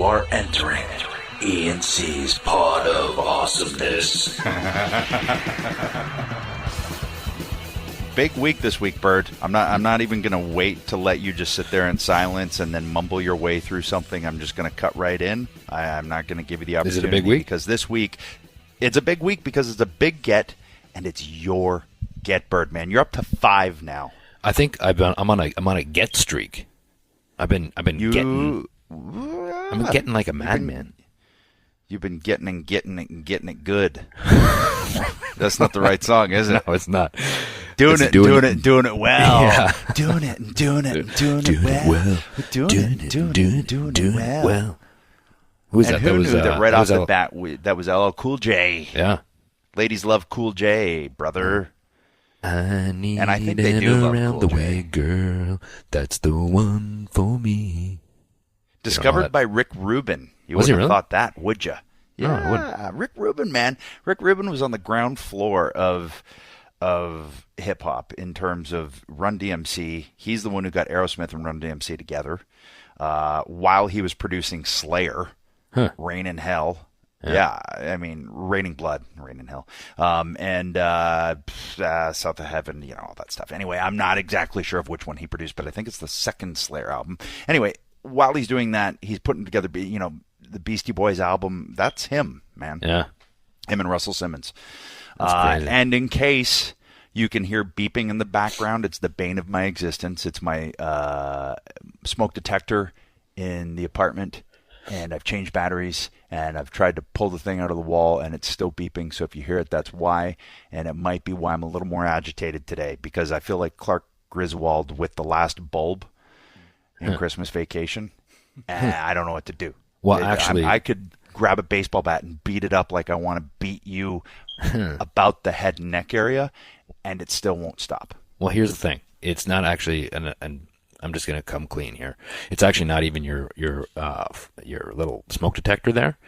You are entering E&C's Pod of Awesomeness. Big week this week, Bird. I'm not even going to wait to let you just sit there in silence and then mumble your way through something. I'm just going to cut right in. I'm not going to give you the opportunity. Is it a big week? Because this week, it's a big week because it's a big get, and it's your get, Bird, man. You're up to 5 now. I think I'm on a get streak. I've been getting like a madman. You've been getting it good. That's not the right song, is it? No, it's not. Doing it well. Yeah. Doing it well. Doing it well. Who's and that? Who that was, knew that right off the L- bat that was LL Cool J. Yeah. Ladies love Cool J, brother. I need and I think they do love around Cool the J. way, girl. That's the one for me. Discovered by Rick Rubin. You Was he wouldn't have really? thought that, would you? Yeah, Rick Rubin, man. Rick Rubin was on the ground floor of hip hop in terms of Run DMC. He's the one who got Aerosmith and Run DMC together while he was producing Slayer, Rain in Hell. Yeah, I mean, Raining Blood, Rain in Hell, and South of Heaven, you know, all that stuff. Anyway, I'm not exactly sure of which one he produced, but I think it's the second Slayer album. Anyway, while he's doing that, he's putting together, you know, the Beastie Boys album. That's him, man. Yeah. Him and Russell Simmons. That's crazy. And in case you can hear beeping in the background, it's the bane of my existence. It's my smoke detector in the apartment, and I've changed batteries, and I've tried to pull the thing out of the wall, and it's still beeping. So if you hear it, that's why. And it might be why I'm a little more agitated today, because I feel like Clark Griswold with the last bulb in Christmas Vacation. And I don't know what to do. Well, actually, I could grab a baseball bat and beat it up like I want to beat you about the head and neck area, and it still won't stop. Well, here's the thing. It's not actually, and I'm just going to come clean here. It's actually not even your little smoke detector there.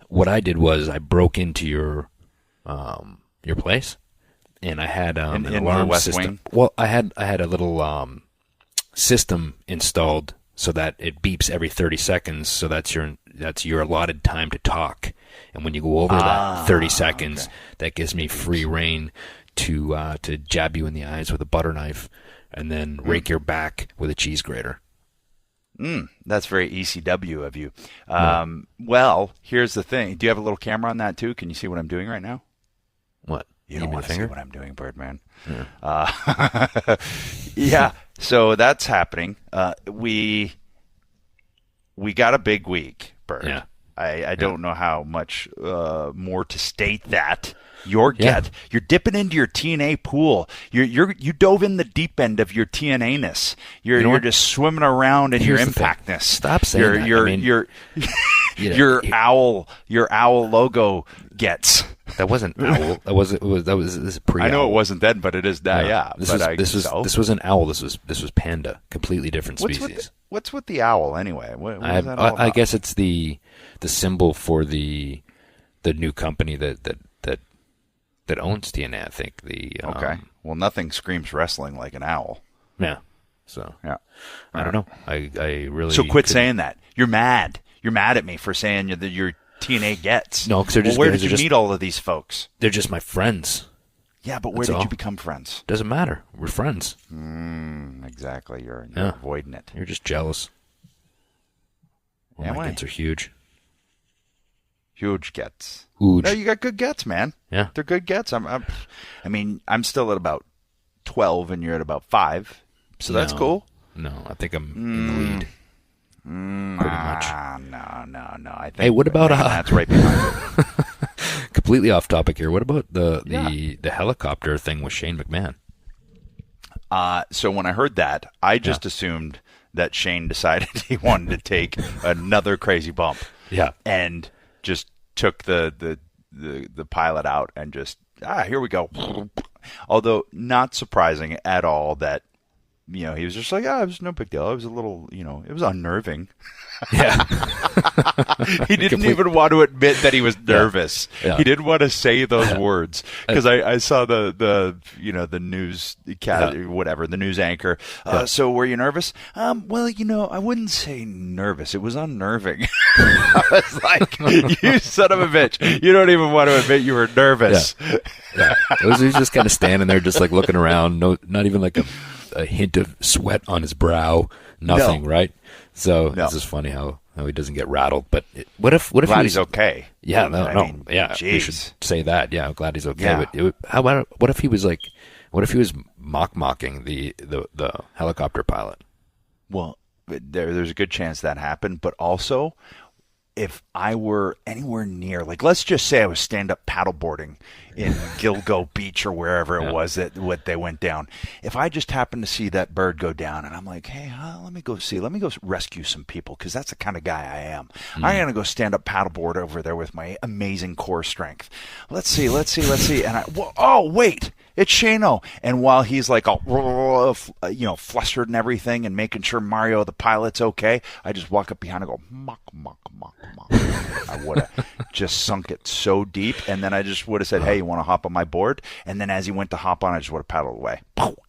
What I did was I broke into your place, and I had an alarm West system. Wing? Well, I had a little system installed so that it beeps every 30 seconds. So that's your allotted time to talk. And when you go over that 30 seconds, that gives me free reign to jab you in the eyes with a butter knife and then rake your back with a cheese grater. That's very ECW of you. Well, here's the thing. Do you have a little camera on that too? Can you see what I'm doing right now? What? You don't want to see what I'm doing, Birdman. Yeah. Yeah. So that's happening. We got a big week, Bird. Yeah. I don't know how much more to state that. You're dipping into your TNA pool. You dove in the deep end of your TNA-ness. You're just swimming around in your impactness. Stop saying that. Your owl logo gets. That wasn't owl. This is pre-owl. I know it wasn't then, but it is now. Yeah. This was an owl. This was panda. Completely different species. What's with the owl anyway? What is that all about? I guess it's the symbol for the new company that owns TNA. I think okay. Well, nothing screams wrestling like an owl. Yeah. So yeah. I don't know. I really. So quit saying that. You're mad. You're mad at me for saying that your TNA gets. No, because they're just. Where did you meet all of these folks? They're just my friends. Yeah, but where did you become friends? Doesn't matter. We're friends. Exactly. You're avoiding it. You're just jealous. Well, my gets are huge. Huge gets. Huge. No, you got good gets, man. Yeah, they're good gets. I'm still at about 12, and you're at about 5. So that's cool. No, I think I'm in the lead. Pretty much. No. I think what about that's right behind it. Completely off topic here. What about the helicopter thing with Shane McMahon? So when I heard that, I just assumed that Shane decided he wanted to take another crazy bump. Yeah, and just took the pilot out and just here we go. Although not surprising at all that he was just like, it was no big deal. It was a little, it was unnerving. Yeah. He didn't even want to admit that he was nervous. Yeah. He didn't want to say those words because I saw the news the news anchor. So were you nervous? Well, I wouldn't say nervous. It was unnerving. I was like, you son of a bitch. You don't even want to admit you were nervous. Yeah. He was just kind of standing there, just like looking around. No, not even like a hint of sweat on his brow. Nothing, right? So it's just funny how he doesn't get rattled. But what if glad he's okay? Yeah, Geez. We should say that. Yeah, I'm glad he's okay. Yeah. But how about what if he was like, what if he was mocking the helicopter pilot? Well, there's a good chance that happened, but also if I were anywhere near, like, let's just say I was stand-up paddleboarding in Gilgo Beach or wherever it was that what they went down. If I just happened to see that bird go down and I'm like, hey, let me go rescue some people because that's the kind of guy I am. I'm going to go stand-up paddleboard over there with my amazing core strength. Let's see. And wait. It's Shane-O. And while he's like all, flustered and everything and making sure Mario the pilot's okay, I just walk up behind and go, mock. I would have just sunk it so deep. And then I just would have said, hey, you want to hop on my board? And then as he went to hop on, I just would have paddled away.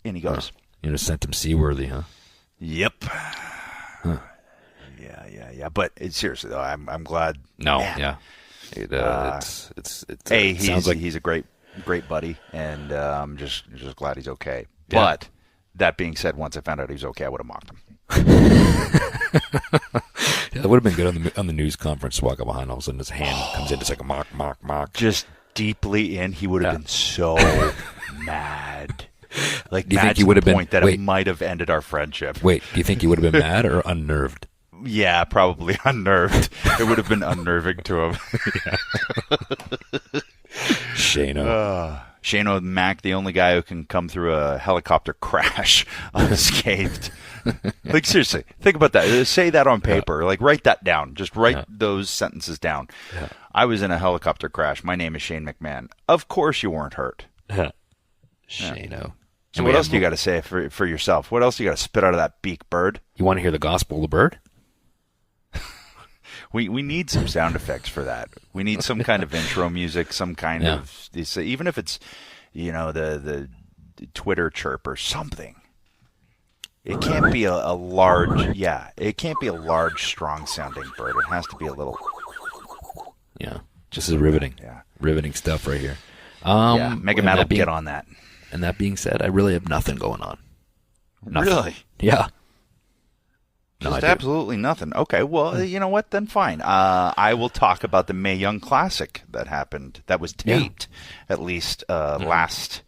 In he goes. You just sent him seaworthy, huh? Yep. Huh. Yeah. But seriously, though, I'm glad. No, man. Yeah. He's a great buddy, and I'm just glad he's okay. Yeah. But that being said, once I found out he was okay, I would have mocked him. It would have been good on the news conference to walk up behind, all of a sudden his hand comes in, it's like a mock. Just deeply in, he would have been so mad. Like, do you think he would have been that it might have ended our friendship? Wait, do you think he would have been mad or unnerved? Yeah, probably unnerved. It would have been unnerving to him. Shane-O. Shane-O Mac, the only guy who can come through a helicopter crash unscathed. Like, seriously, think about that. Say that on paper. Like, write that down. Just write those sentences down. Yeah. I was in a helicopter crash. My name is Shane McMahon. Of course you weren't hurt. Shane-O. So what else do you got to say for yourself? What else do you got to spit out of that beak, bird? You want to hear the gospel of the bird? We need some sound effects for that. We need some kind of intro music, some kind of, even if it's, the Twitter chirp or something. It can't be a large, strong sounding bird. It has to be a little. Yeah, just riveting. Yeah, riveting stuff right here. Mega Matt will get on that. And that being said, I really have nothing going on. Nothing. Really? Yeah. Just absolutely nothing. Okay, well, you know what? Then fine. I will talk about the Mae Young Classic that happened. That was taped, at least last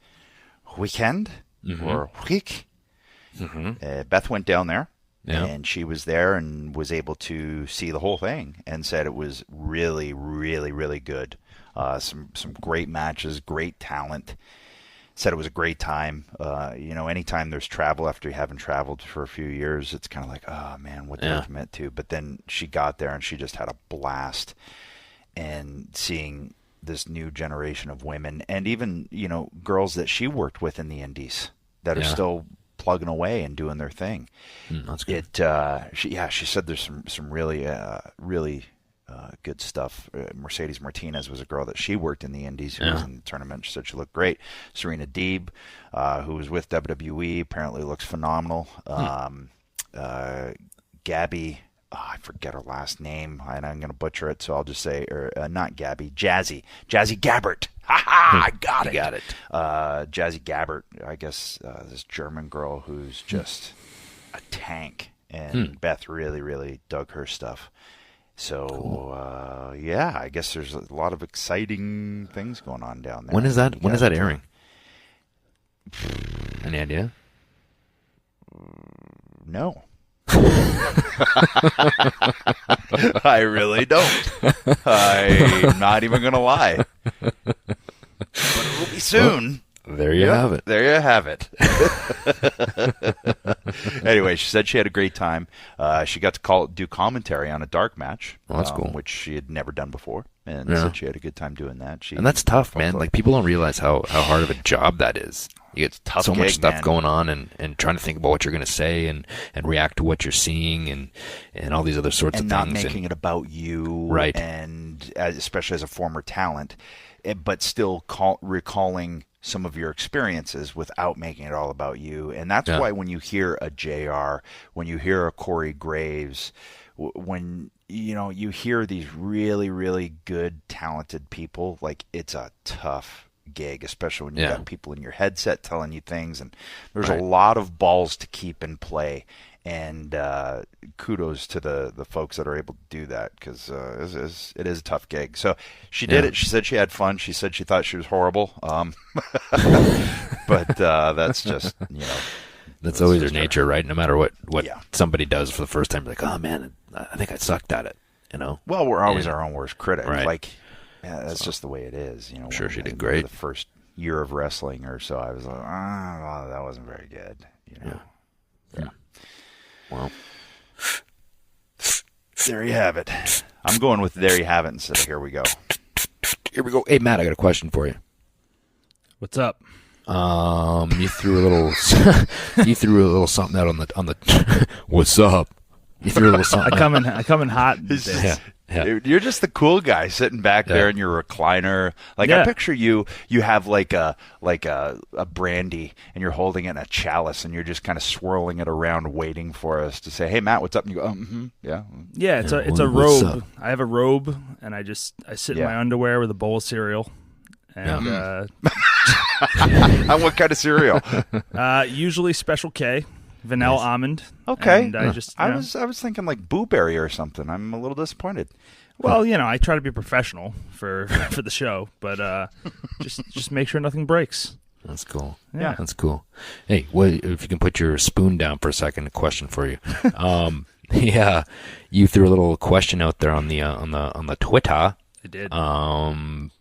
weekend or week. Mm-hmm. Beth went down there, and she was there and was able to see the whole thing and said it was really, really, really good. Some great matches, great talent. Said it was a great time. Anytime there's travel after you haven't traveled for a few years, it's kind of like, oh man, what did I commit to? But then she got there and she just had a blast. And seeing this new generation of women and even, girls that she worked with in the indies that are still plugging away and doing their thing. That's good. She said there's some really, really good stuff. Mercedes Martinez was a girl that she worked in the indies who was in the tournament. She said she looked great. Serena Deeb, who was with WWE, apparently looks phenomenal. Gabby, I forget her last name, and I'm going to butcher it, so I'll just say, not Gabby, Jazzy Gabbert. I got it. Got it. Jazzy Gabbert, I guess, this German girl who's just a tank, and Beth really, really dug her stuff. So, cool. I guess there's a lot of exciting things going on down there. When is that airing? Any idea? No. I really don't. I'm not even going to lie. But it will be soon. There you have it. There you have it. Anyway, she said she had a great time. She got to do commentary on a dark match. Oh, that's cool. Which she had never done before. and said she had a good time doing that. And that's tough, man. Like, people don't realize how hard of a job that is. You get so much stuff going on, and trying to think about what you're going to say and react to what you're seeing and all these other sorts of things. And not making it about you. Right. And especially as a former talent, but still recalling some of your experiences without making it all about you. And that's why when you hear a JR, when you hear a Corey Graves, when you hear these really, really good, talented people, like, it's a tough gig, especially when you got people in your headset telling you things, and there's a lot of balls to keep in play. And kudos to the folks that are able to do that, because it is a tough gig. So she did it. She said she had fun. She said she thought she was horrible. But that's just, that's always her nature, right? No matter what somebody does for the first time, like, oh man, I think I sucked at it. Well, we're always our own worst critic. Right. Like, that's just the way it is. I'm sure she did great. The first year of wrestling or so, I was like, well, that wasn't very good. Yeah. Well, there you have it. I'm going with there you have it instead of here we go. Here we go. Hey, Matt, I got a question for you. What's up? You threw a little something out on the what's up? You threw a little something. I come in hot. Yeah. You're just the cool guy sitting back there in your recliner. Like, I picture you have like a brandy, and you're holding it in a chalice, and you're just kind of swirling it around, waiting for us to say, "Hey, Matt, what's up?" And you go, yeah. Yeah, it's a robe. I have a robe, and I sit in my underwear with a bowl of cereal. And and what kind of cereal? Usually Special K. Vanilla almond. Okay. And I was thinking like Blueberry or something. I'm a little disappointed. Well, I try to be professional for the show, but just make sure nothing breaks. That's cool. Yeah, that's cool. Hey, if you can put your spoon down for a second? A question for you. You threw a little question out there on the Twitter. I did. From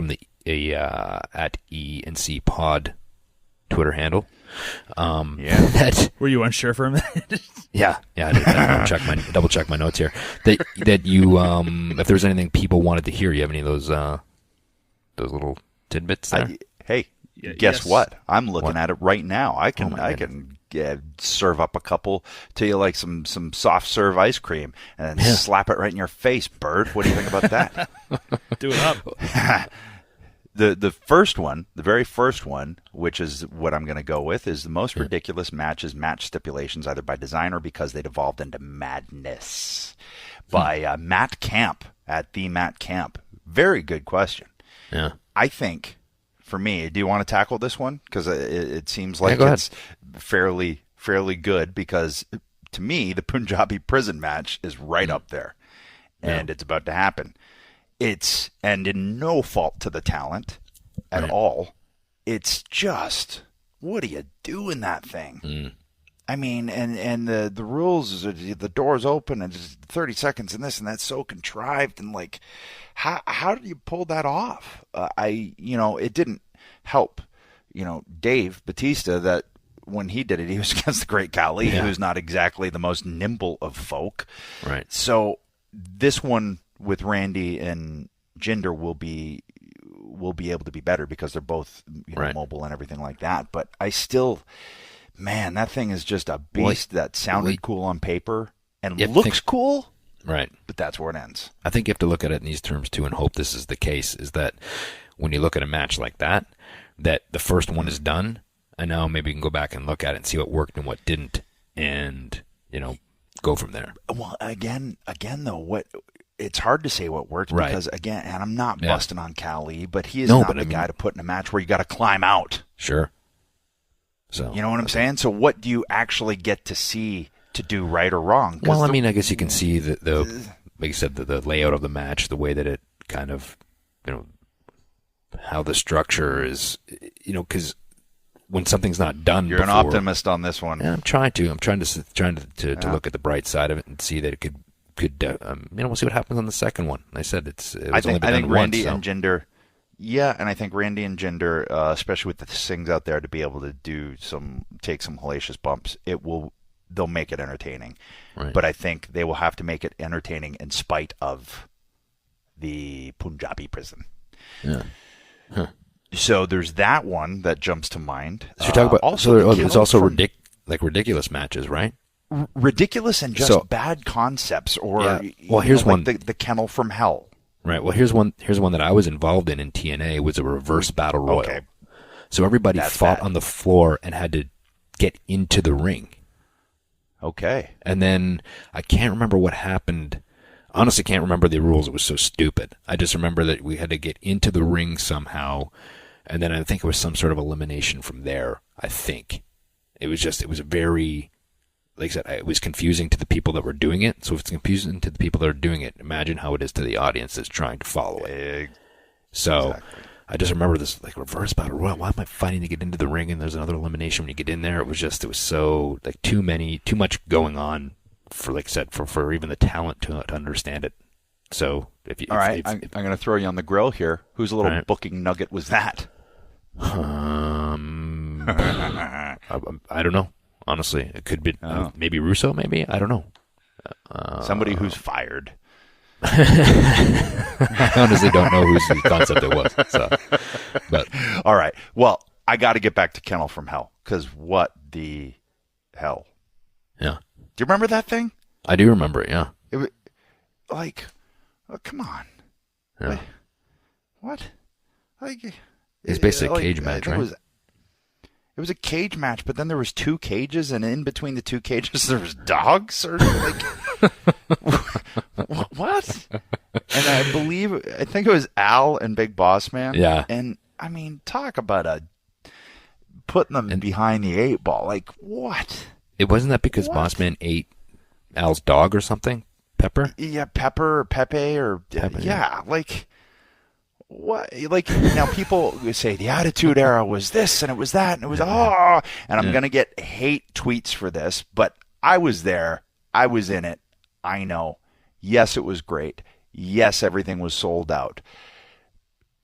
the at E&C Pod Twitter handle. Were you unsure for a minute? Yeah. I did double check my notes here. That you, if there's anything people wanted to hear, you have any of those little tidbits there? Guess what? I'm looking at it right now. I can serve up a couple to you, like some soft serve ice cream, and then slap it right in your face, Bird. What do you think about that? Do it up. The first one, the very first one, which is what I'm going to go with, is the most ridiculous match stipulations, either by design or because they devolved into madness, by Matt Camp at the Matt Camp. Very good question. Yeah. I think, for me, do you want to tackle this one? Because it seems like it's fairly good, because to me, the Punjabi prison match is right up there, and it's about to happen. And in no fault to the talent at all. It's just, what do you do in that thing? I mean, and the rules is the door's open and just 30 seconds and this and that's so contrived, and like, how do you pull that off? It didn't help, Dave Batista, that when he did it, he was against the Great Khali, who's not exactly the most nimble of folk. Right. So this one with Randy and Jinder will be able to be better, because they're both mobile and everything like that. But I still, man, that thing is just a beast that sounded cool on paper and looks cool. Right. But that's where it ends. I think you have to look at it in these terms too, and hope this is the case, is that when you look at a match like that the first one is done, and now maybe you can go back and look at it and see what worked and what didn't, and go from there. Well, again though, it's hard to say what worked, because again, and I'm not busting on Khali, but he is not the guy to put in a match where you got to climb out. Sure. So you know what I'm saying? So what do you actually get to see to do right or wrong? Well, I guess you can see the like you said, the layout of the match, the way that it kind of, how the structure is, because when something's not done, you're an optimist on this one. Yeah, I'm trying to look at the bright side of it and see that it could we'll see what happens on the second one. I said I think Randy and Jinder. Yeah, and I think Randy and Jinder, especially with the things out there, to be able to take some hellacious bumps, they'll make it entertaining. Right. But I think they will have to make it entertaining in spite of the Punjabi prison. Yeah. Huh. So there's that one that jumps to mind. So you're talking about also there's also ridiculous matches, right? Ridiculous and just bad concepts, or here's one. The kennel from hell. Right. Well, here's one that I was involved in TNA. It was a reverse battle royal. Okay. So everybody fought on the floor and had to get into the ring. Okay. And then I can't remember what happened. Honestly, can't remember the rules. It was so stupid. I just remember that we had to get into the ring somehow, and then I think it was some sort of elimination from there. I think it was a very, like I said, it was confusing to the people that were doing it. So if it's confusing to the people that are doing it, imagine how it is to the audience that's trying to follow it. So exactly. I just remember this like reverse battle royal. Why am I fighting to get into the ring? And there's another elimination when you get in there. It was so like too much going on for, like I said, for even the talent to understand it. So I'm going to throw you on the grill here. Whose little booking nugget was that? I don't know. Honestly, it could be maybe Russo. Maybe I don't know. Somebody who's fired. I honestly don't know whose concept it was. So, but all right. Well, I got to get back to Kennel from Hell, because what the hell? Yeah. Do you remember that thing? I do remember it. Yeah. It was like, come on. Yeah. Like, what? Like it's basically a cage match, right? It was a cage match, but then there was two cages, and in between the two cages there was dogs, or like what? And I think it was Al and Big Boss Man. Yeah. And I mean, talk about putting them behind the eight ball. Like what? It wasn't that because Boss Man ate Al's dog or something? Pepper? Yeah, Pepper or Pepe or Pepe, yeah, like. What? Like, now people say the Attitude Era was this and it was that and it was and I'm going to get hate tweets for this, but I was there. I was in it. I know. Yes, it was great. Yes, everything was sold out.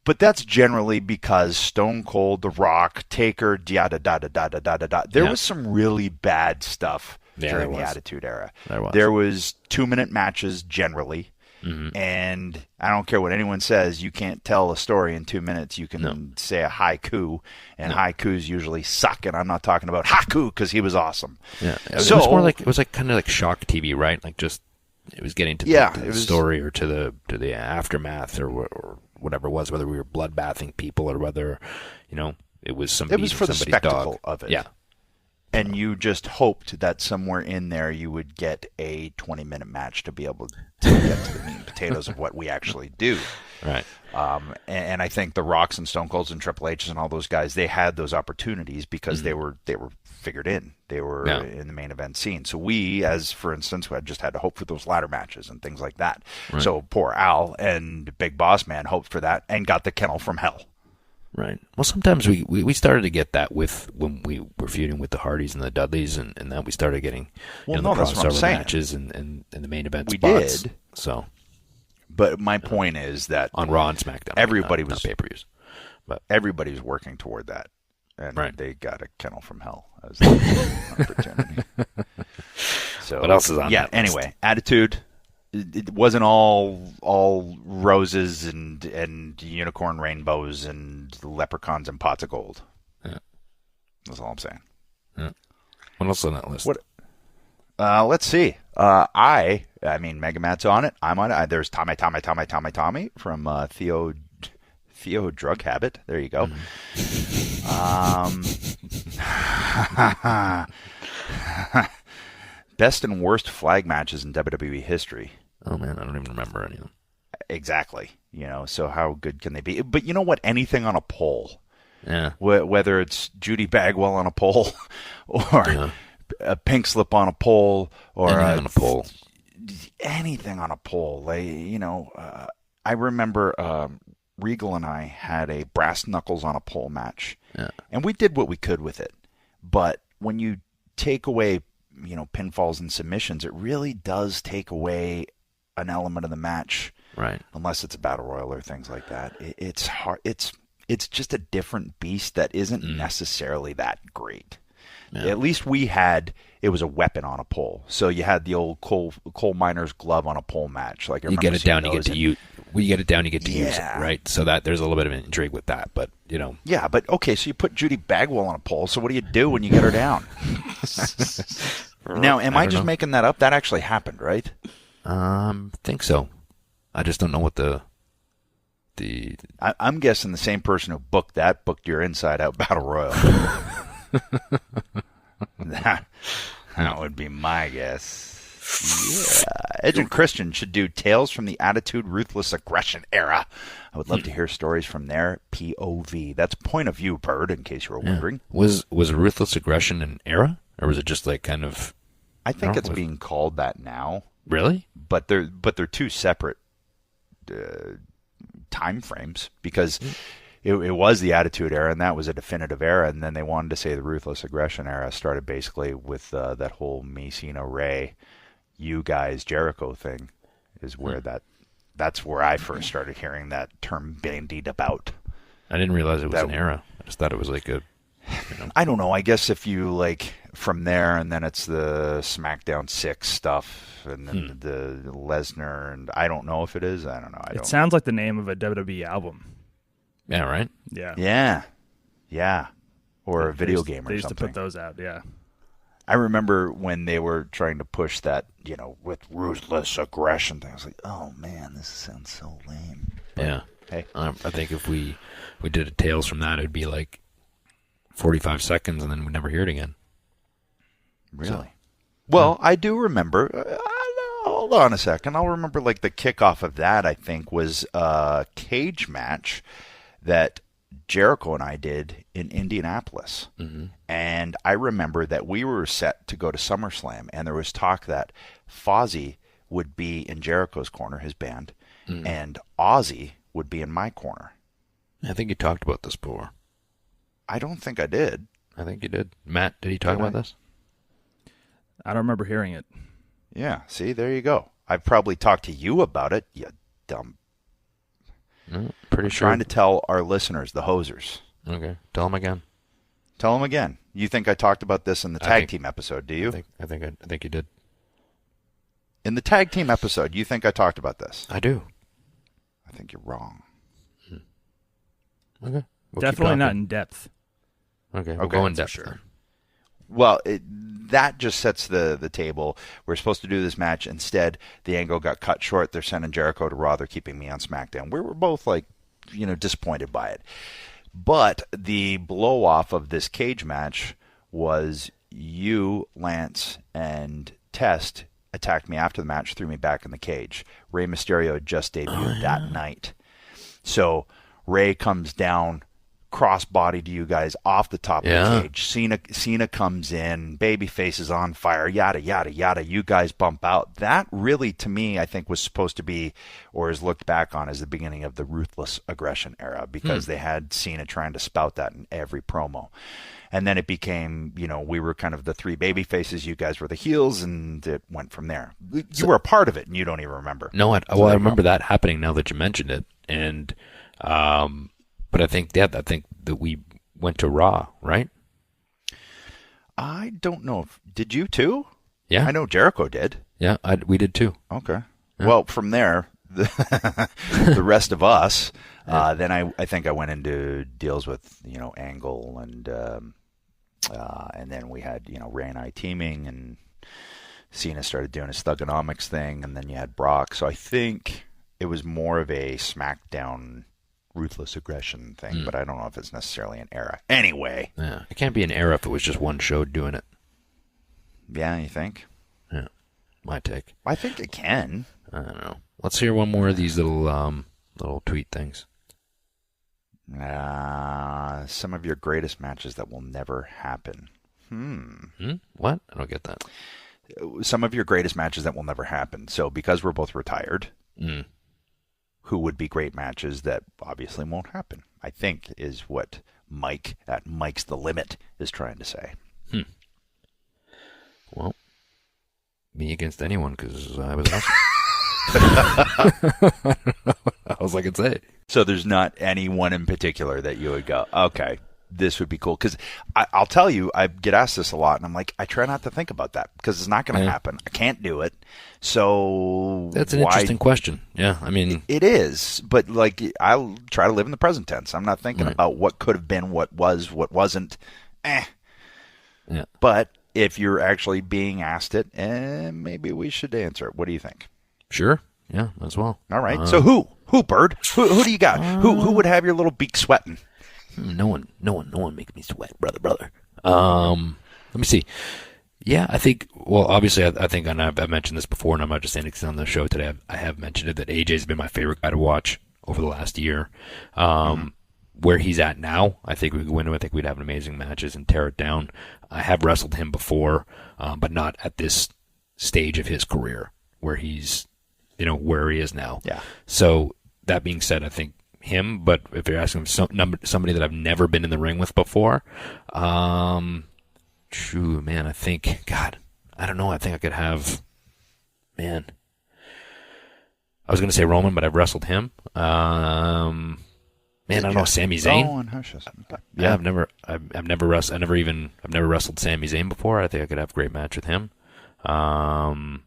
But that's generally because Stone Cold, The Rock, Taker, da-da-da-da-da-da-da-da. There was some really bad stuff during the Attitude Era. There was 2-minute matches generally. Mm-hmm. And I don't care what anyone says, you can't tell a story in 2 minutes. You can say a haiku, and haikus usually suck. And I'm not talking about Haku because he was awesome. Yeah, so, it was kind of like shock TV, right? Like just it was getting to the story or to the aftermath or whatever it was, whether we were bloodbathing people or whether it was somebody. It was for the spectacle of it. Yeah. And you just hoped that somewhere in there you would get a 20-minute match to be able to get to the meat and potatoes of what we actually do. Right. And I think the Rocks and Stone Colds and Triple H's and all those guys, they had those opportunities because they were figured in. They were in the main event scene. So we, as for instance, had just had to hope for those ladder matches and things like that. Right. So poor Al and Big Boss Man hoped for that and got the Kennel from Hell. Right. Well, sometimes we started to get that when we were feuding with the Hardys and the Dudleys, and then we started getting the crossover matches and the main event spots. We did. So, but my point is that on Raw and SmackDown, everybody was pay-per-views, but everybody was working toward that, and they got a Kennel from Hell as the opportunity. So what else is on? Yeah. That anyway, list? Attitude. It wasn't all roses and unicorn rainbows and leprechauns and pots of gold. Yeah. That's all I'm saying. Yeah. What else on that list? Let's see. I mean, Mega Matt's on it. I'm on it. There's Tommy from Theo Drug Habit. There you go. Best and worst flag matches in WWE history. Oh, man, I don't even remember any of them. Exactly. So how good can they be? But you know what? Anything on a pole. Yeah. Whether it's Judy Bagwell on a pole or a pink slip on a pole or anything on a pole. Anything on a pole. I remember Regal and I had a brass knuckles on a pole match. Yeah. And we did what we could with it. But when you take away pinfalls and submissions, it really does take away an element of the match, right? Unless it's a battle royal or things like that. It's hard. It's just a different beast that isn't necessarily that great. Yeah. At least it was a weapon on a pole. So you had the old coal miner's glove on a pole match. Like you get it down, you get to when you get it down, you get to use it, Yeah. right? So that there's a little bit of an intrigue with that, but Yeah, but okay, so you put Judy Bagwell on a pole, so what do you do when you get her down? Now, am I just making that up? That actually happened, right? think so. I just don't know what the I'm guessing the same person who booked your Inside Out Battle Royal. that would be my guess. Yeah. Edge and Christian should do Tales from the Attitude Ruthless Aggression Era. I would love to hear stories from their POV. That's point of view, Bird, in case you were wondering. Was Ruthless Aggression an era? Or was it just like kind of... I think it's being called that now. Really? But they're two separate time frames, because it was the Attitude Era, and that was a definitive era, and then they wanted to say the Ruthless Aggression Era started basically with that whole Cena Ray, you guys Jericho thing, is where that's where I first started hearing that term bandied about. I didn't realize it was an era. I just thought it was like a... I don't know. I guess if you from there, and then it's the SmackDown 6 stuff, and then the Lesnar, and I don't know if it is. I don't know. It sounds like the name of a WWE album. Yeah, right? Yeah. Or a video game or something. They used to put those out, yeah. I remember when they were trying to push that, with ruthless aggression thing. I was like, oh man, this sounds so lame. But, yeah. Hey. I think if we did a Tales from that, it'd be like 45 seconds, and then we'd never hear it again. Really? So, well, I do remember. Hold on a second. I'll remember the kickoff of that, I think, was a cage match that Jericho and I did in Indianapolis. Mm-hmm. And I remember that we were set to go to SummerSlam, and there was talk that Fozzy would be in Jericho's corner, his band, and Ozzy would be in my corner. I think you talked about this before. I don't think I did. I think you did. Matt, did he talk about this? I don't remember hearing it. Yeah, see, there you go. I've probably talked to you about it, you dumb. Pretty sure. Trying to tell our listeners, the hosers. Okay, tell them again. Tell them again. You think I talked about this in the tag team episode, do you? I think you did. In the tag team episode, you think I talked about this? I do. I think you're wrong. Okay. We'll Definitely not in depth. Okay, we'll go in depth. Sure. Well, that just sets the table. We're supposed to do this match. Instead, the angle got cut short. They're sending Jericho to Raw. They're keeping me on SmackDown. We were both disappointed by it. But the blow off of this cage match was you, Lance, and Test attacked me after the match, threw me back in the cage. Rey Mysterio had just debuted that night. So Rey comes down, crossbody to you guys off the top of the cage. Cena comes in, babyface is on fire, yada, yada, yada. You guys bump out. That really, to me, I think was supposed to be, or is looked back on as the beginning of the Ruthless Aggression Era, because they had Cena trying to spout that in every promo. And then it became, we were kind of the three baby faces, you guys were the heels, and it went from there. You were a part of it, and you don't even remember. No, I remember that happening now that you mentioned it. And, but I think that we went to Raw, right? I don't know. Did you too? Yeah. I know Jericho did. Yeah, we did too. Okay. Yeah. Well, from there, the rest of us, then I think I went into deals with, Angle and then we had, Ray and I teaming, and Cena started doing his Thugonomics thing, and then you had Brock. So I think it was more of a SmackDown Ruthless Aggression thing, but I don't know if it's necessarily an era. Anyway. Yeah. It can't be an era if it was just one show doing it. Yeah, you think? Yeah. My take. I think it can. I don't know. Let's hear one more of these little tweet things. Some of your greatest matches that will never happen. What? I don't get that. Some of your greatest matches that will never happen. So because we're both retired, who would be great matches that obviously won't happen, I think is what Mike at Mike's The Limit is trying to say. Well, me against anyone, because I was awesome. What else I could say. So there's not anyone in particular that you would go, okay, this would be cool. Because I'll tell you, I get asked this a lot, and I'm like, I try not to think about that because it's not going to happen. I can't do it. So that's an interesting question. Yeah, I mean, it is. But like, I'll try to live in the present tense. I'm not thinking about what could have been, what was, what wasn't. Yeah. But if you're actually being asked it, maybe we should answer it. What do you think? Sure. Yeah, as well. All right. So who, Bird? Who do you got? Who would have your little beak sweating? No one make me sweat, brother. Let me see. Yeah, I think. Well, obviously, I think, and I've mentioned this before, and I'm not just saying it on the show today. I have mentioned it that AJ's been my favorite guy to watch over the last year. Where he's at now, I think we could win. I think we'd have amazing matches and tear it down. I have wrestled him before, but not at this stage of his career where he's, where he is now. Yeah. So that being said, I think him. But if you're asking somebody that I've never been in the ring with before, true, man. I think, God, I don't know. I think I could have, man. I was going to say Roman, but I've wrestled him. Man, I don't know, Sami Zayn. Oh, and hushes. Yeah, I've never wrestled Sami Zayn before. I think I could have a great match with him. Man,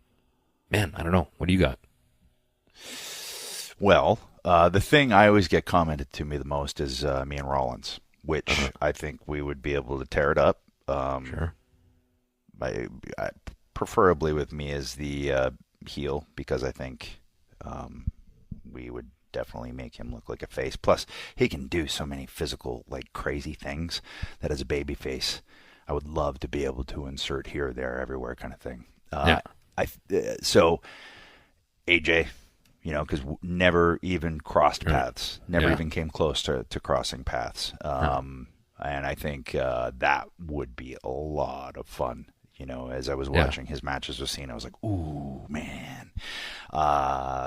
I don't know. What do you got? Well, the thing I always get commented to me the most is me and Rollins, which I think we would be able to tear it up. Sure. Preferably with me as the heel, because I think we would definitely make him look like a face. Plus, he can do so many physical, like, crazy things that as a baby face, I would love to be able to insert here, there, everywhere kind of thing. So, AJ, because never even crossed paths, never even came close to crossing paths. And I think that would be a lot of fun. As I was watching his matches with Cena, I was like, ooh, man.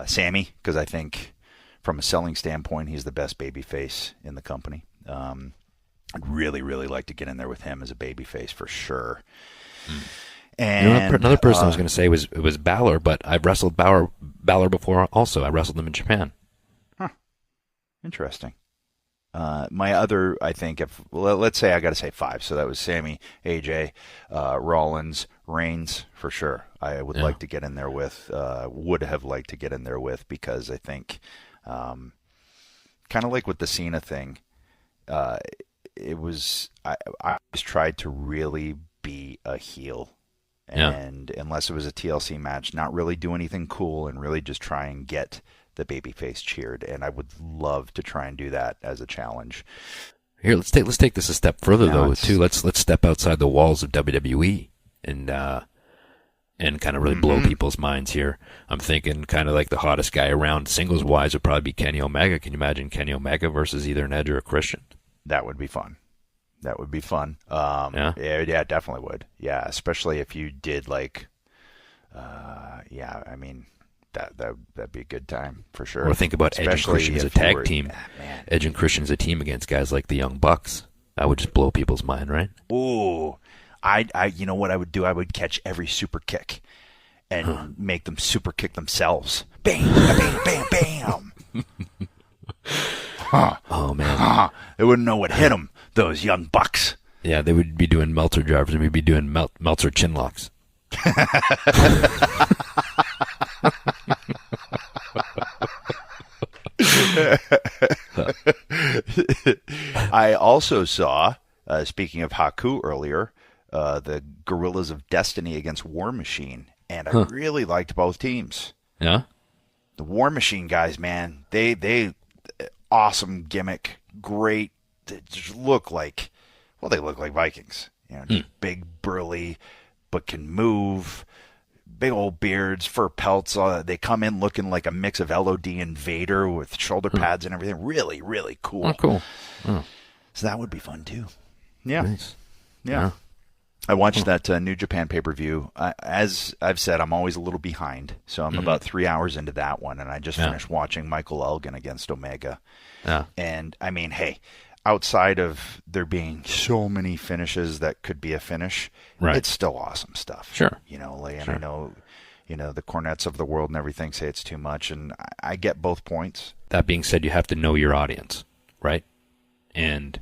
Sammy, because I think from a selling standpoint, he's the best babyface in the company. I'd really, really like to get in there with him as a babyface for sure. And another person I was going to say was Balor, but I've wrestled Balor before also. I wrestled him in Japan. Huh. Interesting. My other, I think, let's say I got to say 5. So that was Sammy, AJ, Rollins, Reigns for sure. I would like to get in there with, would have liked to get in there with, because I think, kind of like with the Cena thing, it was, I always tried to really be a heel. And unless it was a TLC match, not really do anything cool and really just try and get the babyface cheered. And I would love to try and do that as a challenge. Here, let's take this a step further though too. Let's step outside the walls of WWE and kind of really blow people's minds here. I'm thinking kind of like the hottest guy around singles wise would probably be Kenny Omega. Can you imagine Kenny Omega versus either an Edge or a Christian? That would be fun. That would be fun. Yeah, definitely would. Yeah, especially if you did like, I mean, that'd be a good time for sure. Or think about Edge and Christian as a tag team. Edge and Christian as a team against guys like the Young Bucks. That would just blow people's mind, right? Ooh, you know what I would do? I would catch every super kick and make them super kick themselves. Bam, bam, bam, bam. Oh man, they wouldn't know what hit them. Those Young Bucks. Yeah, they would be doing Meltzer drivers, and we'd be doing Meltzer chin locks. I also saw, speaking of Haku earlier, the Gorillas of Destiny against War Machine, and I really liked both teams. Yeah? The War Machine guys, man, they awesome gimmick, great. They just look like, they look like Vikings. Just big, burly, but can move. Big old beards, fur pelts. They come in looking like a mix of LOD and Vader with shoulder pads and everything. Really, really cool. Oh, cool. Oh. So that would be fun too. Yeah. Nice. Yeah. I watched that New Japan pay-per-view. As I've said, I'm always a little behind. So I'm about 3 hours into that one, and I just finished watching Michael Elgin against Omega. Yeah. And, I mean, hey, outside of there being so many finishes that could be a finish, it's still awesome stuff. Sure. And I know, the Cornettes of the world and everything say it's too much, and I get both points. That being said, you have to know your audience, right? And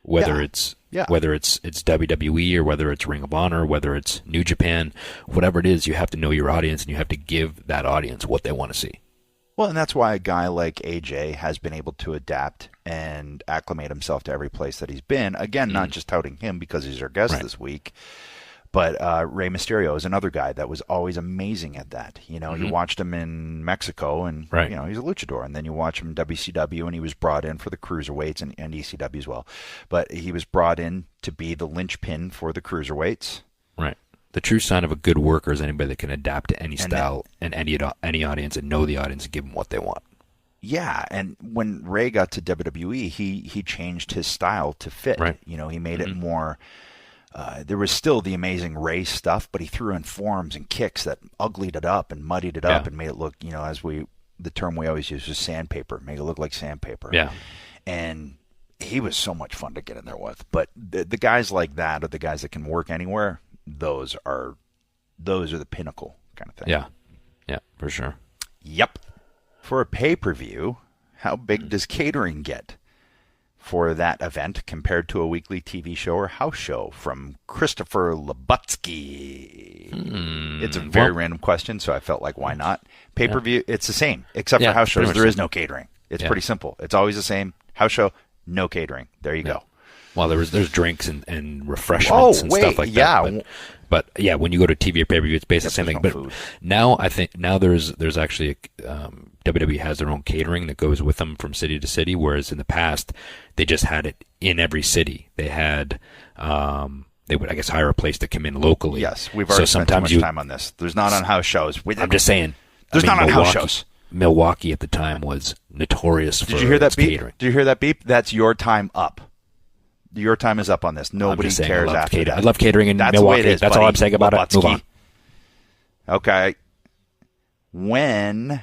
whether it's WWE or whether it's Ring of Honor, whether it's New Japan, whatever it is, you have to know your audience and you have to give that audience what they want to see. Well, and that's why a guy like AJ has been able to adapt and acclimate himself to every place that he's been. Again, not just touting him because he's our guest this week, but Rey Mysterio is another guy that was always amazing at that. You know, you watched him in Mexico, and you know he's a luchador, and then you watch him in WCW, and he was brought in for the cruiserweights and ECW as well. But he was brought in to be the linchpin for the cruiserweights. Right. The true sign of a good worker is anybody that can adapt to any style and any audience and know the audience and give them what they want. Yeah, and when Ray got to WWE, he changed his style to fit. Right. You know, he made it more. There was still the amazing Ray stuff, but he threw in forms and kicks that uglied it up and muddied it up and made it look, you know, the term we always use is sandpaper, make it look like sandpaper. Yeah. And he was so much fun to get in there with. But the guys like that are the guys that can work anywhere. Those are the pinnacle kind of thing. Yeah. Yeah, for sure. Yep. For a pay-per-view, how big does catering get for that event compared to a weekly TV show or house show? From Christopher Labutsky. It's a very random question, so I felt like, why not? Pay-per-view, it's the same, except for house shows. There is no catering. It's pretty simple. It's always the same. House show, no catering. There you go. Well, there's drinks and refreshments and stuff like that. But yeah, when you go to TV or pay-per-view, it's basically the same thing. But food. Now I think there's actually WWE has their own catering that goes with them from city to city, whereas in the past they just had it in every city. They had they would, I guess, hire a place to come in locally. Yes, we've already spent too much time on this. There's not on house shows. I'm just saying. There's not on house shows. Milwaukee at the time was notorious for Did you hear that beep? catering. Did you hear that beep? That's your time up. Your time is up on this. Nobody cares after that. I love catering in Milwaukee. The way it is, That's all I'm saying about it. Move on. Okay. When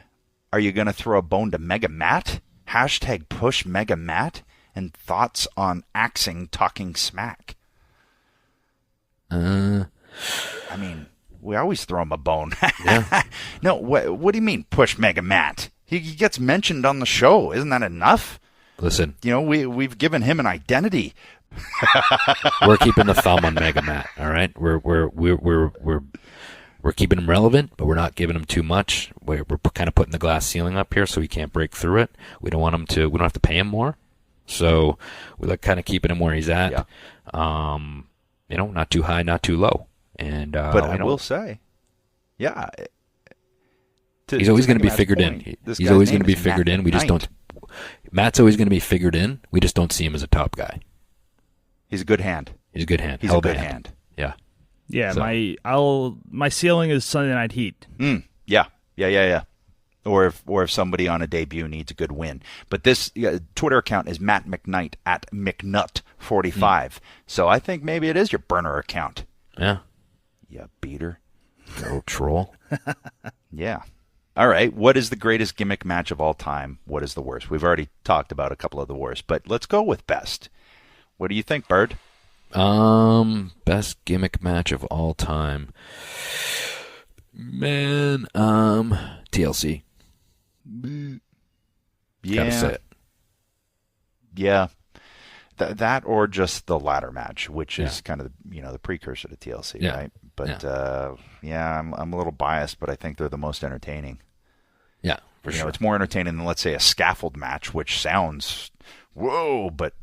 are you going to throw a bone to Mega Matt? Hashtag push Mega Matt. And thoughts on axing Talking Smack? I mean, we always throw him a bone. Yeah. No, what do you mean push Mega Matt? He gets mentioned on the show. Isn't that enough? Listen. You know, we've given him an identity. We're keeping the thumb on Mega Matt, all right? We're keeping him relevant, but we're not giving him too much. We're kind of putting the glass ceiling up here so he can't break through it. We don't have to pay him more. So we like kind of keeping him where he's at. Yeah. You know, not too high, not too low. And but I will say, yeah, he's always going to be figured in. He's always going to be figured in. We just don't. Matt's always going to be figured in. We just don't see him as a top guy. He's a good hand. He's a good hand. He's a good hand. Yeah. Yeah. So. My ceiling is Sunday Night Heat. Yeah. Or if somebody on a debut needs a good win. But this Twitter account is Matt McKnight at McNutt45. So I think maybe it is your burner account. Yeah. You beater. Little troll. Yeah. All right. What is the greatest gimmick match of all time? What is the worst? We've already talked about a couple of the worst, but let's go with best. What do you think, Bird? Best gimmick match of all time. Man, TLC. Yeah. Gotta say it. Yeah. That or just the ladder match, which is kind of the precursor to TLC, right? But I'm a little biased, but I think they're the most entertaining. Yeah, for sure. It's more entertaining than, let's say, a scaffold match, which sounds whoa, but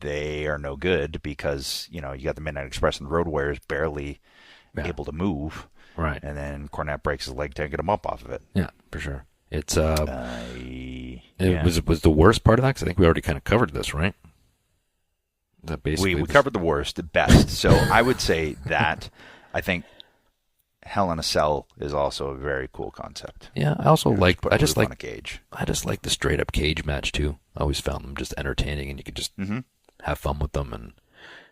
they are no good because you got the Midnight Express and the Road Warriors barely able to move, right? And then Cornette breaks his leg taking him up off of it. Yeah, for sure. It's was the worst part of that because I think we already kind of covered this, right? That basically we covered the worst, the best. So I would say that I think Hell in a Cell is also a very cool concept. Yeah, I also like. I just like a cage. I just like the straight up cage match too. I always found them just entertaining, and you could just have fun with them,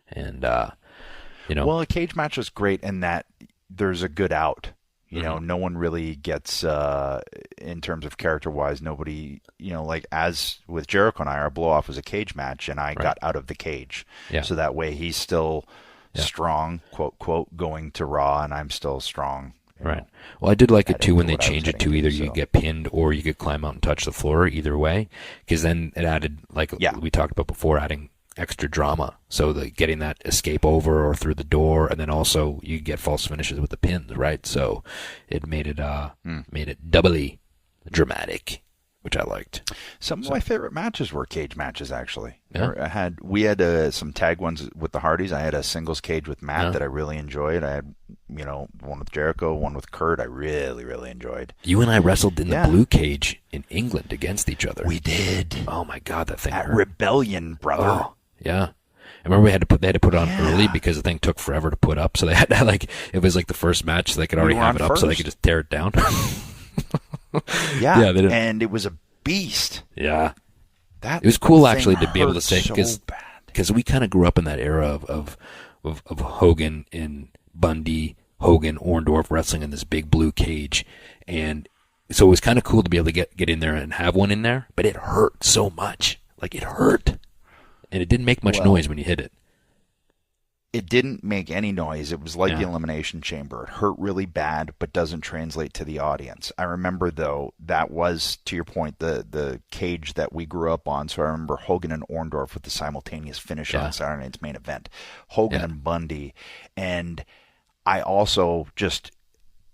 and Well, a cage match is great in that there's a good out. No one really gets in terms of character wise. Nobody, like as with Jericho and I, our blow off was a cage match, and I got out of the cage. Yeah. So that way he's still strong, quote quote, going to Raw, and I'm still strong. Right. Well, I did like it too when they changed it to either you get pinned or you could climb out and touch the floor. Either way, because then it added, like we talked about before, adding extra drama. So getting that escape over or through the door, and then also you get false finishes with the pins, right? So it made it doubly dramatic, which I liked. Some of my favorite matches were cage matches, actually. Yeah. We had some tag ones with the Hardys. I had a singles cage with Matt that I really enjoyed. I had, one with Jericho, one with Kurt. I really, really enjoyed. You and I wrestled in the blue cage in England against each other. We did. Oh my God, that thing at hurt. Rebellion, brother. Oh, yeah. I remember they had to put it on early because the thing took forever to put up. So they had to it was like the first match, so they could already have it up, so they could just tear it down. Yeah, and it was a beast. Yeah, it was cool actually to be able to say, because we kind of grew up in that era of Hogan and Bundy, Hogan, Orndorff wrestling in this big blue cage, and so it was kind of cool to be able to get in there and have one in there, but it hurt so much, it hurt, and it didn't make much noise when you hit it. It didn't make any noise. It was like the Elimination Chamber. It hurt really bad, but doesn't translate to the audience. I remember, though, that was, to your point, the cage that we grew up on. So I remember Hogan and Orndorff with the simultaneous finish on Saturday Night's Main Event. Hogan and Bundy. And I also just,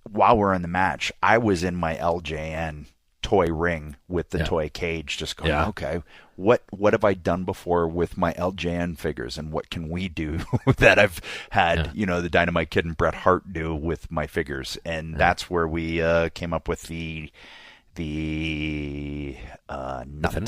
while we're in the match, I was in my LJN toy ring with the toy cage, just going, okay, what have I done before with my LJN figures, and what can we do that I've had, the Dynamite Kid and Bret Hart do with my figures? And that's where we came up with the nut, the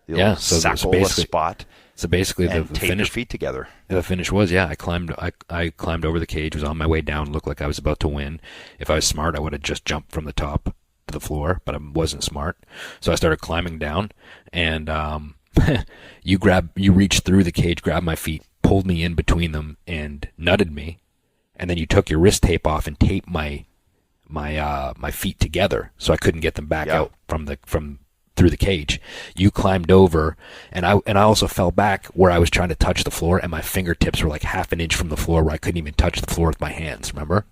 little Saccola spot. So basically, the tape finish, your feet together. The finish was, I climbed over the cage, was on my way down, looked like I was about to win. If I was smart, I would have just jumped from the top to the floor, but I wasn't smart. So I started climbing down, and you reached through the cage, grabbed my feet, pulled me in between them, and nutted me. And then you took your wrist tape off and taped my feet together, so I couldn't get them back out from through the cage. You climbed over, and I also fell back where I was trying to touch the floor, and my fingertips were like half an inch from the floor, where I couldn't even touch the floor with my hands. Remember?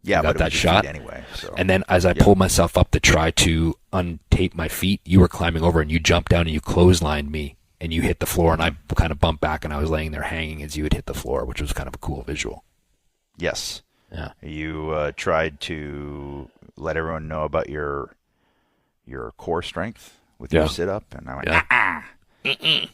Yeah, got but that shot anyway. So. And then as I pulled myself up to try to untape my feet, you were climbing over, and you jumped down and you clotheslined me, and you hit the floor, and I kind of bumped back, and I was laying there hanging as you had hit the floor, which was kind of a cool visual. Yes. Yeah. You tried to let everyone know about your core strength with your sit up, and I went,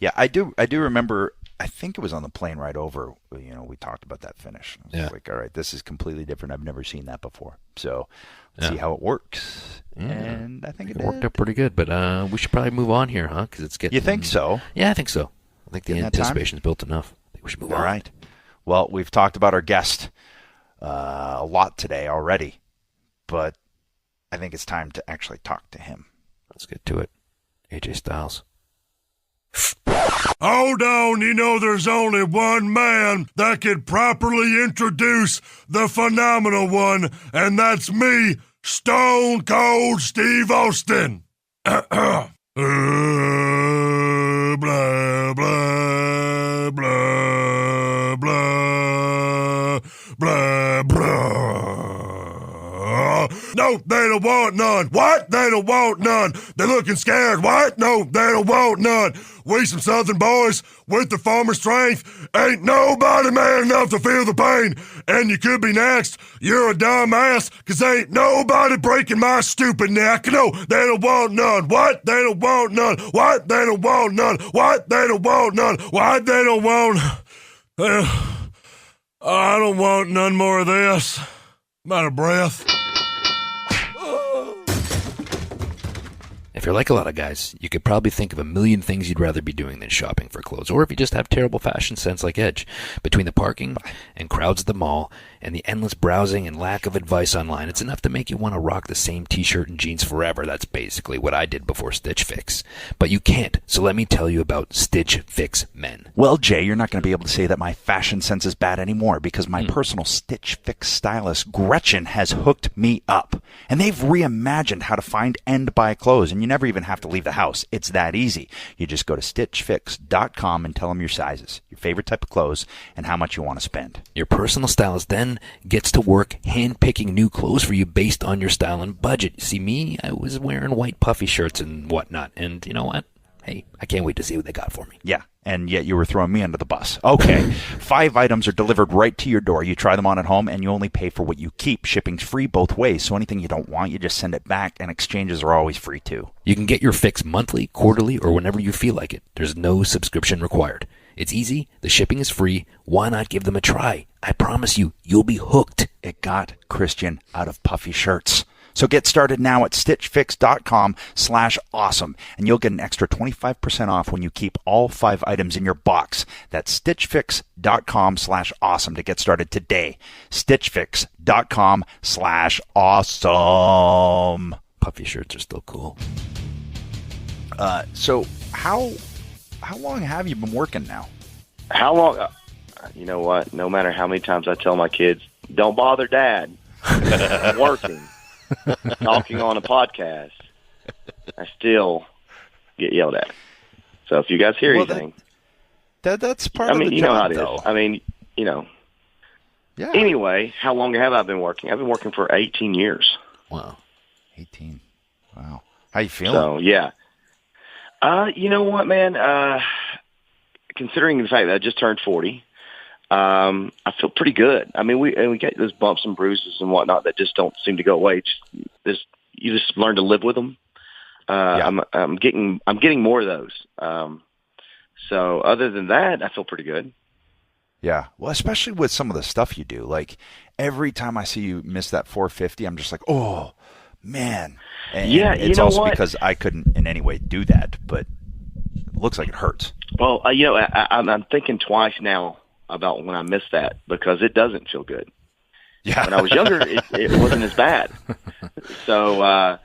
Yeah, I do remember. I think it was on the plane ride over. We talked about that finish. I was like, all right, this is completely different. I've never seen that before. So let's see how it works. And I think it worked out pretty good. But we should probably move on here, huh? Because it's getting. You think so? Yeah, I think so. I think the anticipation's built enough. I think we should move on. All right. Well, we've talked about our guest a lot today already, but I think it's time to actually talk to him. Let's get to it. AJ Styles. Hold on, there's only one man that could properly introduce the phenomenal one, and that's me, Stone Cold Steve Austin. Blah, blah, blah, blah, blah, blah. No, they don't want none. What? They don't want none. They're looking scared. What? No, they don't want none. We some Southern boys with the farmer strength. Ain't nobody man enough to feel the pain. And you could be next. You're a dumbass, 'cause ain't nobody breaking my stupid neck. No, they don't want none. What? They don't want none. What? They don't want none. What? They don't want none. What? They don't want... I don't want none more of this. I'm out of breath. If you're like a lot of guys, you could probably think of a million things you'd rather be doing than shopping for clothes. Or if you just have terrible fashion sense like Edge. Between the parking and crowds at the mall and the endless browsing and lack of advice online, it's enough to make you want to rock the same t-shirt and jeans forever. That's basically what I did before Stitch Fix. But you can't, so let me tell you about Stitch Fix Men. Well, Jay, you're not going to be able to say that my fashion sense is bad anymore, because my personal Stitch Fix stylist, Gretchen, has hooked me up. And they've reimagined how to find and buy clothes, and you never even have to leave the house. It's that easy. You just go to stitchfix.com and tell them your sizes, your favorite type of clothes, and how much you want to spend. Your personal stylist then gets to work hand-picking new clothes for you based on your style and budget. See me, I was wearing white puffy shirts and whatnot, and you know what? hey, I can't wait to see what they got for me. Yeah, and yet you were throwing me under the bus. Okay, 5 items are delivered right to your door. You try them on at home, and you only pay for what you keep. Shipping's free both ways, so anything you don't want, you just send it back, and exchanges are always free, too. You can get your fix monthly, quarterly, or whenever you feel like it. There's no subscription required. It's easy. The shipping is free. Why not give them a try? I promise you, you'll be hooked. It got Christian out of puffy shirts. So get started now at stitchfix.com/awesome, and you'll get an extra 25% off when you keep all 5 items in your box. That's stitchfix.com/awesome to get started today. stitchfix.com/awesome. Puffy shirts are still cool. So how long have you been working now? How long? You know what? No matter how many times I tell my kids, don't bother Dad. I'm working. Talking on a podcast, I still get yelled at. So if you guys hear anything, that's part of the job. You know how it is. Though. Yeah. Anyway, how long have I been working? I've been working for 18 years. Wow. 18. Wow. How you feeling? So yeah. You know what, man? Considering the fact that I just turned 40. I feel pretty good. I mean, we get those bumps and bruises and whatnot that just don't seem to go away. You just learn to live with them. I'm getting more of those. So other than that, I feel pretty good. Yeah. Well, especially with some of the stuff you do. Like every time I see you miss that 450, I'm just like, oh man. And it's also because I couldn't in any way do that, but it looks like it hurts. Well, I'm thinking twice now about when I missed that because it doesn't feel good. Yeah. When I was younger, it wasn't as bad. So, I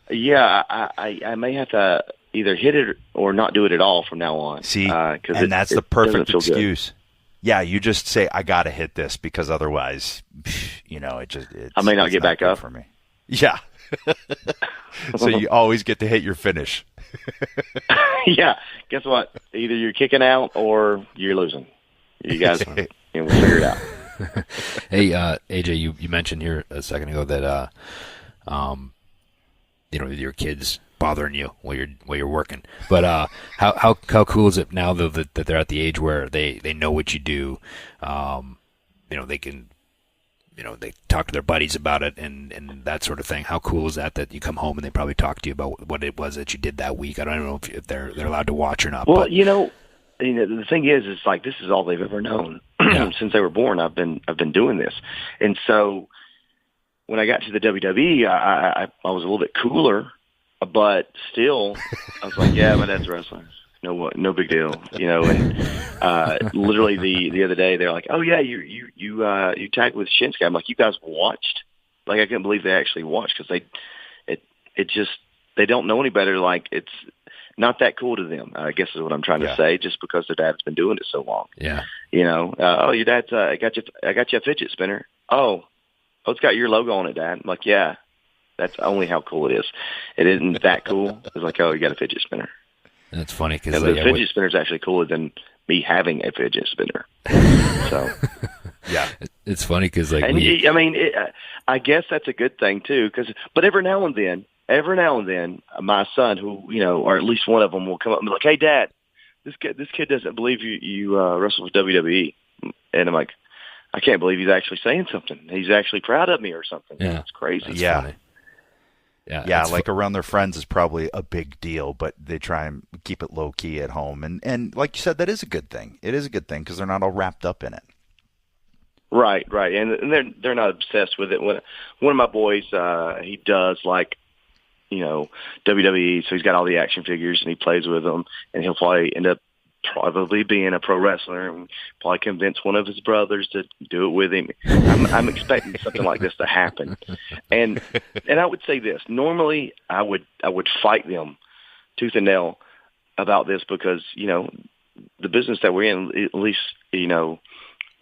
may have to either hit it or not do it at all from now on. See, and that's the perfect excuse. Yeah, you just say, I got to hit this because otherwise, I may not get back up. For me. Yeah. So you always get to hit your finish. Yeah. Guess what? Either you're kicking out or you're losing. You guys, we'll figure it out. Hey, AJ, you mentioned here a second ago that your kids bothering you while you're working. But how cool is it now though that they're at the age where they know what you do? They can they talk to their buddies about it and that sort of thing. How cool is that you come home and they probably talk to you about what it was that you did that week? I don't know if they're allowed to watch or not. Well, but, the thing is like this is all they've ever known since they were born. I've been doing this, and so when I got to the WWE, I was a little bit cooler, but still, I was like, yeah, my dad's a wrestler. No big deal, And literally the other day, they're like, oh yeah, you tagged with Shinsuke. I'm like, you guys watched? Like I couldn't believe they actually watched because they don't know any better. Like it's not that cool to them, I guess is what I'm trying to say, just because their dad's been doing it so long. Yeah. Oh, your dad's, I got you a fidget spinner. Oh, it's got your logo on it, Dad. I'm like, yeah, that's only how cool it is. It isn't that cool. It's like, oh, you got a fidget spinner. That's funny because the fidget spinner is actually cooler than me having a fidget spinner. So, yeah, it's funny because I guess that's a good thing too. But every now and then, my son, who or at least one of them, will come up and be like, "Hey, Dad, this kid doesn't believe you wrestle with WWE," and I'm like, "I can't believe he's actually saying something. He's actually proud of me or something." Yeah, it's crazy. Yeah. Funny. Yeah, like around their friends is probably a big deal, but they try and keep it low key at home. And like you said, that is a good thing. It is a good thing because they're not all wrapped up in it. Right, and they're not obsessed with it. One of my boys, he does like WWE, so he's got all the action figures and he plays with them, and he'll probably end up being a pro wrestler and probably convince one of his brothers to do it with him. I'm expecting something like this to happen. And I would say this, normally I would fight them tooth and nail about this because, the business that we're in, at least, it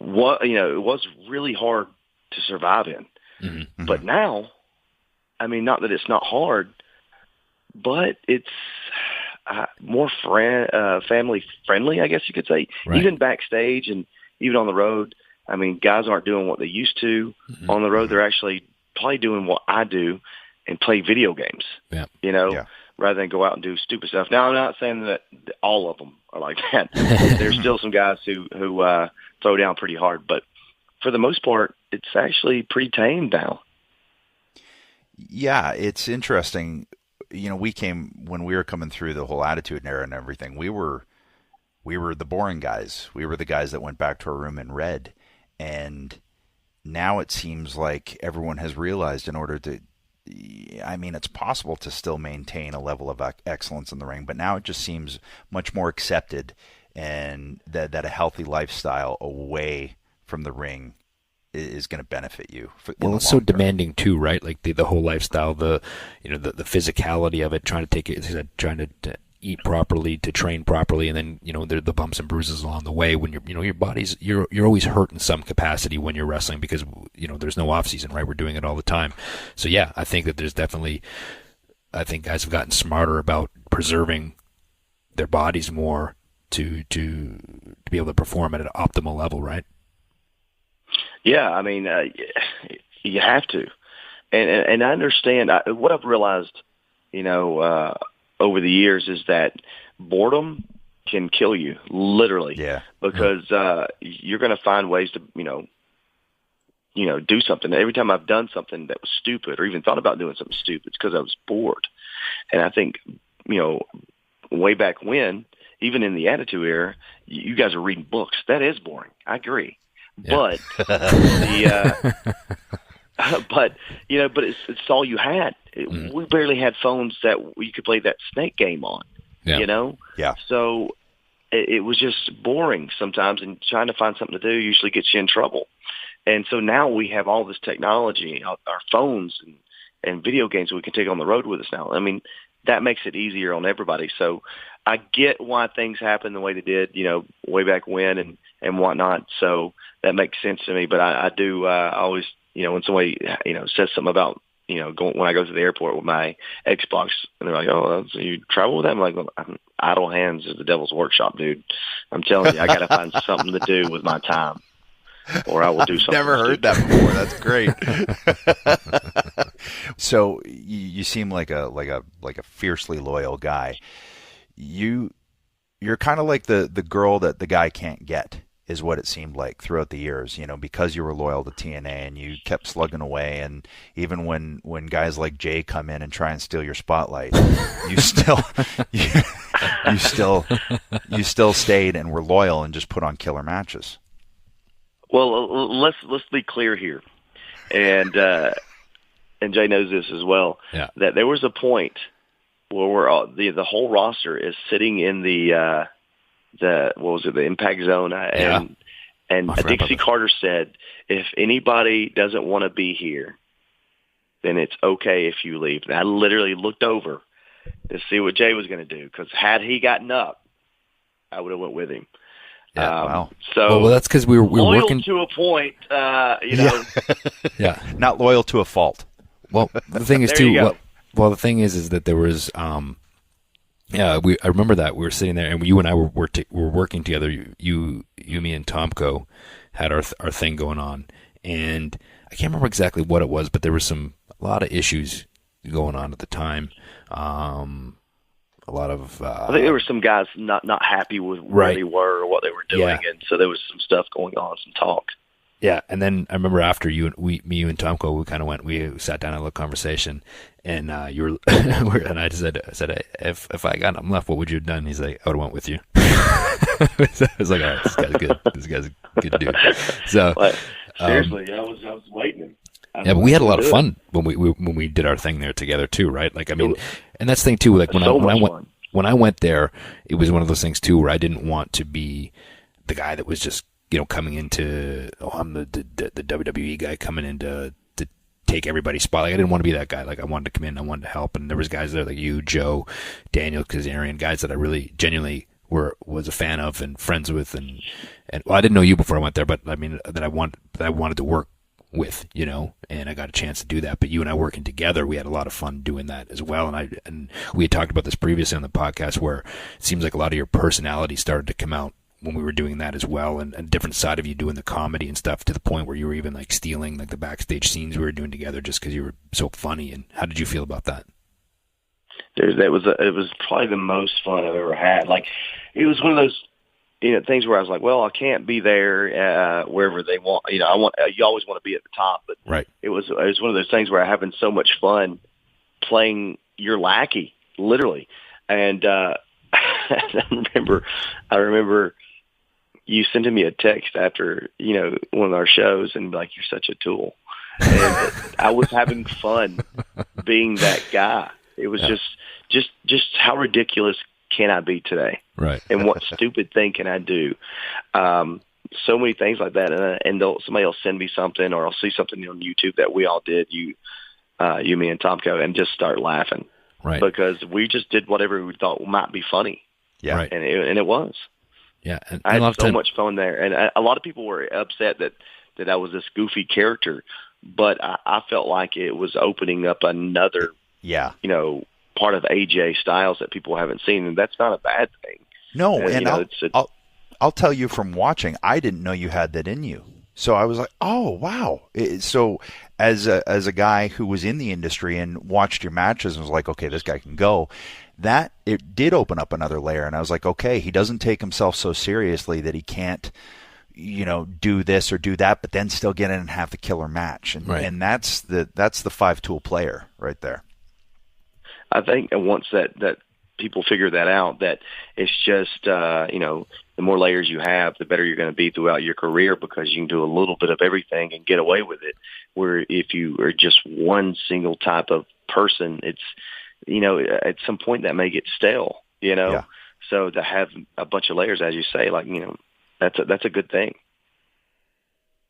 was really hard to survive in. Mm-hmm. But now, not that it's not hard, but it's more family friendly, I guess you could say. Right. Even backstage and even on the road, guys aren't doing what they used to on the road. They're actually probably doing what I do and play video games. Yeah. rather than go out and do stupid stuff. Now, I'm not saying that all of them are like that. There's still some guys who throw down pretty hard, but for the most part, it's actually pretty tame now. Yeah, it's interesting. When we were coming through the whole Attitude Era and everything, we were the boring guys. We were the guys that went back to our room and read. And now it seems like everyone has realized it's possible to still maintain a level of excellence in the ring, but now it just seems much more accepted, and that a healthy lifestyle away from the ring is going to benefit you. It's so demanding too, right? Like the whole lifestyle, the physicality of it, trying to eat properly, to train properly, and then the bumps and bruises along the way when your body's you're always hurt in some capacity when you're wrestling because there's no off season, right? We're doing it all the time. So yeah, I think that there's definitely, I think guys have gotten smarter about preserving their bodies more to be able to perform at an optimal level, right? Yeah, I mean, you have to, and I understand what I've realized, over the years is that boredom can kill you, literally. Yeah. Because you're going to find ways to, do something. Every time I've done something that was stupid, or even thought about doing something stupid, it's because I was bored. And I think, way back when, even in the Attitude Era, you guys are reading books. That is boring. I agree. Yeah. But it's all you had. We barely had phones that you could play that snake game on. Yeah. Yeah. So it was just boring sometimes, and trying to find something to do usually gets you in trouble. And so now we have all this technology, our phones and video games we can take on the road with us now. I mean, that makes it easier on everybody. So I get why things happen the way they did, way back when and whatnot. So that makes sense to me. But I do always, when somebody, says something about, when I go to the airport with my Xbox, and they're like, "Oh, so you travel with that?" I'm like, well, idle hands is the devil's workshop, dude. I'm telling you, I got to find something to do with my time, or I will do something. Never heard that before. That's great. So you seem like a fiercely loyal guy. You're kind of like the girl that the guy can't get, is what it seemed like throughout the years, because you were loyal to TNA and you kept slugging away. And even when guys like Jay come in and try and steal your spotlight, you still stayed and were loyal and just put on killer matches. Well, let's be clear here. And Jay knows this as well. Yeah. That there was a point where the whole roster is sitting in the Impact Zone, and Dixie Carter said, if anybody doesn't want to be here, then it's okay if you leave. And I literally looked over to see what Jay was going to do, because had he gotten up, I would have went with him. Yeah, wow. So that's because we were loyal working to a point, Yeah, not loyal to a fault. Well, the thing is too. Well, the thing is that there was. I remember that we were sitting there, and you and I were working together. You, me, and Tomko had our thing going on, and I can't remember exactly what it was, but there was a lot of issues going on at the time. A lot of. I think there were some guys not happy with where they were or what they were doing, and so there was some stuff going on, some talk. Yeah, and then I remember after you and Tomko, we kind of we sat down and had a conversation, and you were, and I said, if I got him left, what would you have done? He's like, I would have went with you. I was like, all right, this guy's good. This guy's a good dude. So seriously, I was waiting. Yeah, but we had a lot of fun when we did our thing there together too, right? Like, I mean, and that's the thing too. Like when I went there, it was one of those things too where I didn't want to be the guy that was just coming into, I'm the WWE guy coming in to take everybody's spot. Like, I didn't want to be that guy. Like, I wanted to come in, I wanted to help, and there was guys there like you, Joe, Daniel, Kazarian, guys that I really genuinely was a fan of and friends with, and well, I didn't know you before I went there, but I mean that I wanted to work with, and I got a chance to do that. But you and I working together, we had a lot of fun doing that as well. And we had talked about this previously on the podcast, where it seems like a lot of your personality started to come out when we were doing that as well, and a different side of you doing the comedy and stuff, to the point where you were even like stealing like the backstage scenes we were doing together just because you were so funny. And how did you feel about that? it was probably the most fun I've ever had. Like, it was one of those, things where I was like, well, I can't be there wherever they want. You always want to be at the top, but right. It was one of those things where I'm having so much fun playing your lackey, literally. And I remember you sending me a text after one of our shows and be like, "You're such a tool." And I was having fun being that guy. It was just how ridiculous can I be today? Right. And what stupid thing can I do? So many things like that. And somebody will send me something, or I'll see something on YouTube that we all did, you, me, and Tomko, and just start laughing. Right. Because we just did whatever we thought might be funny. Yeah. Right. And it was. Yeah. And I had so much fun there. And a lot of people were upset that I was this goofy character. But I felt like it was opening up another, part of AJ Styles that people haven't seen, and that's not a bad thing. No, and I'll tell you from watching, I didn't know you had that in you. So I was like, oh wow. So as a guy who was in the industry and watched your matches and was like, okay, this guy can go. That it did open up another layer, and I was like, okay, he doesn't take himself so seriously that he can't, do this or do that, but then still get in and have the killer match. And and that's the 5-tool player right there. I think once that people figure that out, that it's just, the more layers you have, the better you're going to be throughout your career, because you can do a little bit of everything and get away with it. Where if you are just one single type of person, it's, at some point that may get stale, Yeah. So to have a bunch of layers, as you say, like, that's a good thing.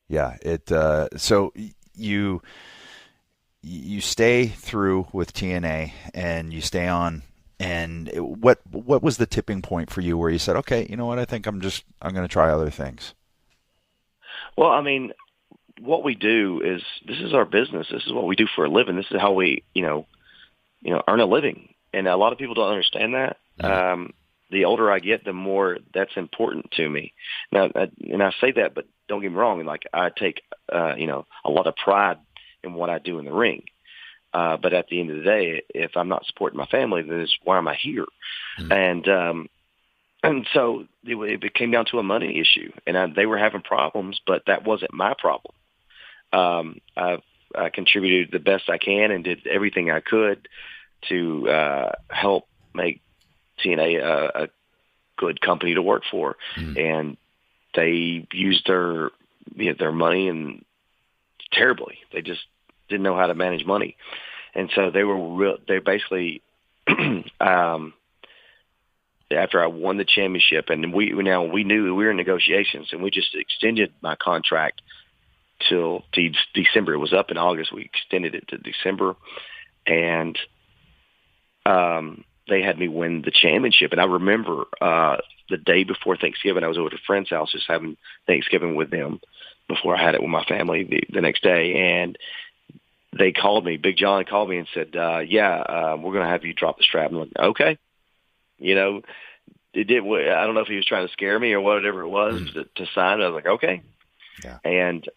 Yeah. So you stay through with TNA and you stay on. And what was the tipping point for you where you said, okay, you know what, I think I'm going to try other things? Well, I mean, what we do is, this is our business. This is what we do for a living. This is how we, earn a living. And a lot of people don't understand that. Mm-hmm. The older I get, the more that's important to me. Now, and I say that, but don't get me wrong. Like, I take, a lot of pride in what I do in the ring. But at the end of the day, if I'm not supporting my family, then why am I here? Mm-hmm. And so it came down to a money issue, and they were having problems, but that wasn't my problem. I contributed the best I can and did everything I could to help make TNA a good company to work for. Mm-hmm. And they used their money and terribly. They just didn't know how to manage money. And so they basically, after I won the championship, and we knew we were in negotiations, and we just extended my contract till December. It was up in August. We extended it to December, and they had me win the championship. And I remember the day before Thanksgiving, I was over at a friend's house just having Thanksgiving with them before I had it with my family the next day. And they called me. Big John called me and said, we're going to have you drop the strap. I'm like, okay. It did. I don't know if he was trying to scare me or whatever it was to sign. I was like, okay. Yeah. And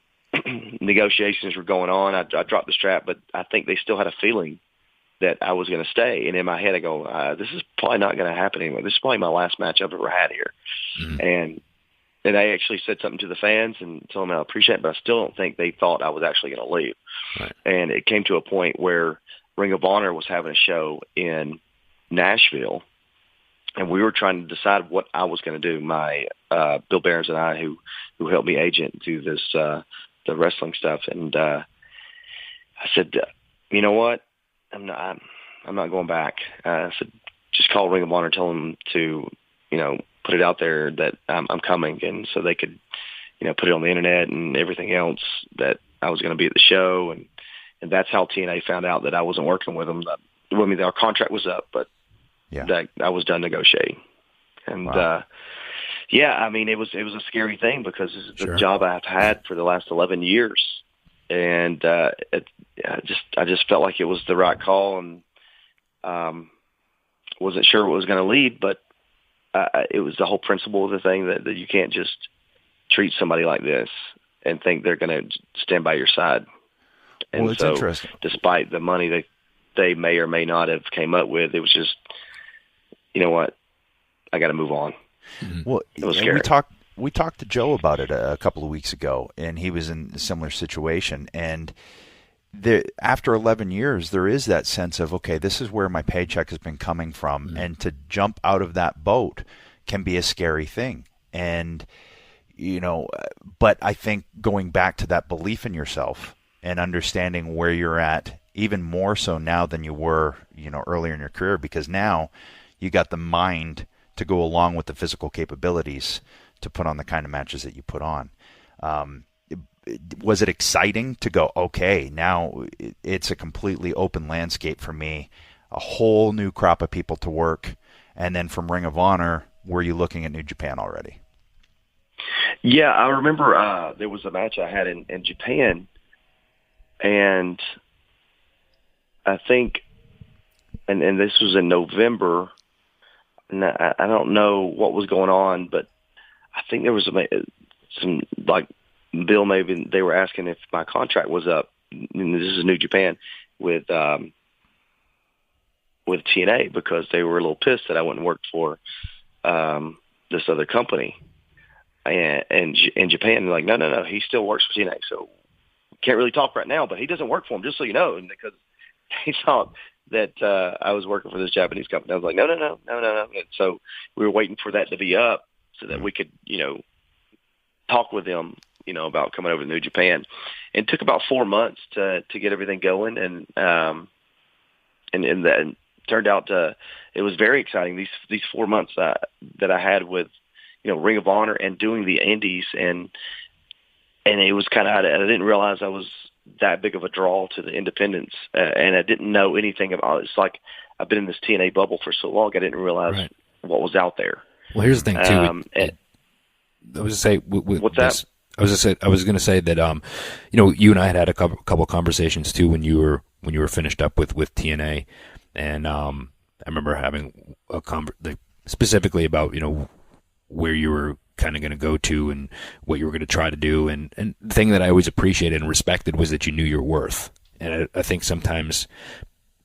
negotiations were going on. I dropped the strap, but I think they still had a feeling that I was going to stay. And in my head, I go, this is probably not going to happen anymore. This is probably my last match I've ever had here. Mm-hmm. And I actually said something to the fans and told them I appreciate it, but I still don't think they thought I was actually going to leave. Right. And it came to a point where Ring of Honor was having a show in Nashville, and we were trying to decide what I was going to do. My Bill Behrens and I, who helped me agent through this the wrestling stuff, and I said, you know what, I'm not going back. I said, just call Ring of Honor, tell them to put it out there that I'm coming, and so they could put it on the internet and everything else that I was going to be at the show, and that's how TNA found out that I wasn't working with them. I mean, our contract was up, but that I was done negotiating. And wow. I mean, it was a scary thing because this is the job I've had for the last 11 years, and I just felt like it was the right call, and wasn't sure what was going to lead, but it was the whole principle of the thing that you can't just treat somebody like this and think they're going to stand by your side. And well, it's so, interesting. Despite the money they may or may not have came up with. It was just, you know what, I got to move on. Well, it was scary. We talked to Joe about it a couple of weeks ago, and he was in a similar situation. And after 11 years, there is that sense of, okay, this is where my paycheck has been coming from, and to jump out of that boat can be a scary thing. And, you know, but I think going back to that belief in yourself and understanding where you're at, even more so now than you were, you know, earlier in your career, because now you got the mind to go along with the physical capabilities to put on the kind of matches that you put on. Was it exciting to go, okay, now it's a completely open landscape for me, a whole new crop of people to work, and then from Ring of Honor, were you looking at New Japan already? Yeah, I remember there was a match I had in Japan, and I think, and this was in November, and I don't know what was going on, but I think there was some like, Bill, maybe they were asking if my contract was up. And this is New Japan with TNA, because they were a little pissed that I went and worked for this other company. And in Japan, they're like, no, he still works for TNA, so can't really talk right now. But he doesn't work for him, just so you know. And because he thought that I was working for this Japanese company, I was like, no. And so we were waiting for that to be up so that we could, you know, talk with them, you know, about coming over to New Japan. And it took about 4 months to get everything going. And that turned out it was very exciting. These 4 months that I had with, you know, Ring of Honor and doing the Indies, and it was kind of, I didn't realize I was that big of a draw to the independents, and I didn't know anything about it. It's like I've been in this TNA bubble for so long, I didn't realize what was out there. Well, here's the thing too. I was to say, what's that? I was going to say that, you know, you and I had a couple of conversations too when you were finished up with TNA, and I remember having a specifically about, you know, where you were kind of going to go to and what you were going to try to do, and the thing that I always appreciated and respected was that you knew your worth. And I think sometimes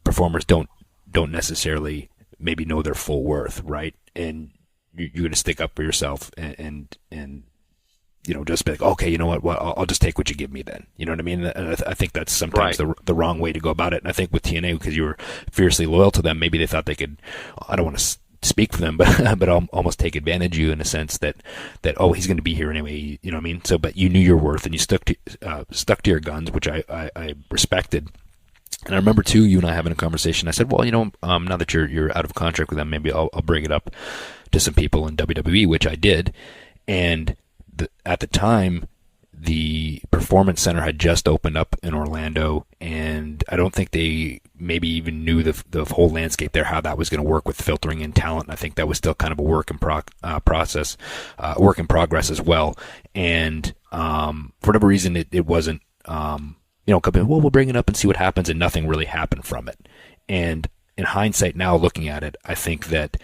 performers don't necessarily maybe know their full worth, right? And you're going to stick up for yourself and you know, just be like, okay, you know what? Well, I'll just take what you give me then. You know what I mean? And I think that's sometimes the wrong way to go about it. And I think with TNA, because you were fiercely loyal to them, maybe they thought they could, I don't want to speak for them, but almost take advantage of you in a sense that oh, he's going to be here anyway. You know what I mean? So, but you knew your worth and you stuck to your guns, which I respected. And I remember too, you and I having a conversation. I said, well, you know, now that you're out of contract with them, maybe I'll bring it up to some people in WWE, which I did. And at the time, the Performance Center had just opened up in Orlando, and I don't think they maybe even knew the whole landscape there, how that was going to work with filtering in talent. And I think that was still kind of a work in progress as well. And for whatever reason, it wasn't, you know, well, we'll bring it up and see what happens, and nothing really happened from it. And in hindsight now, looking at it, I think that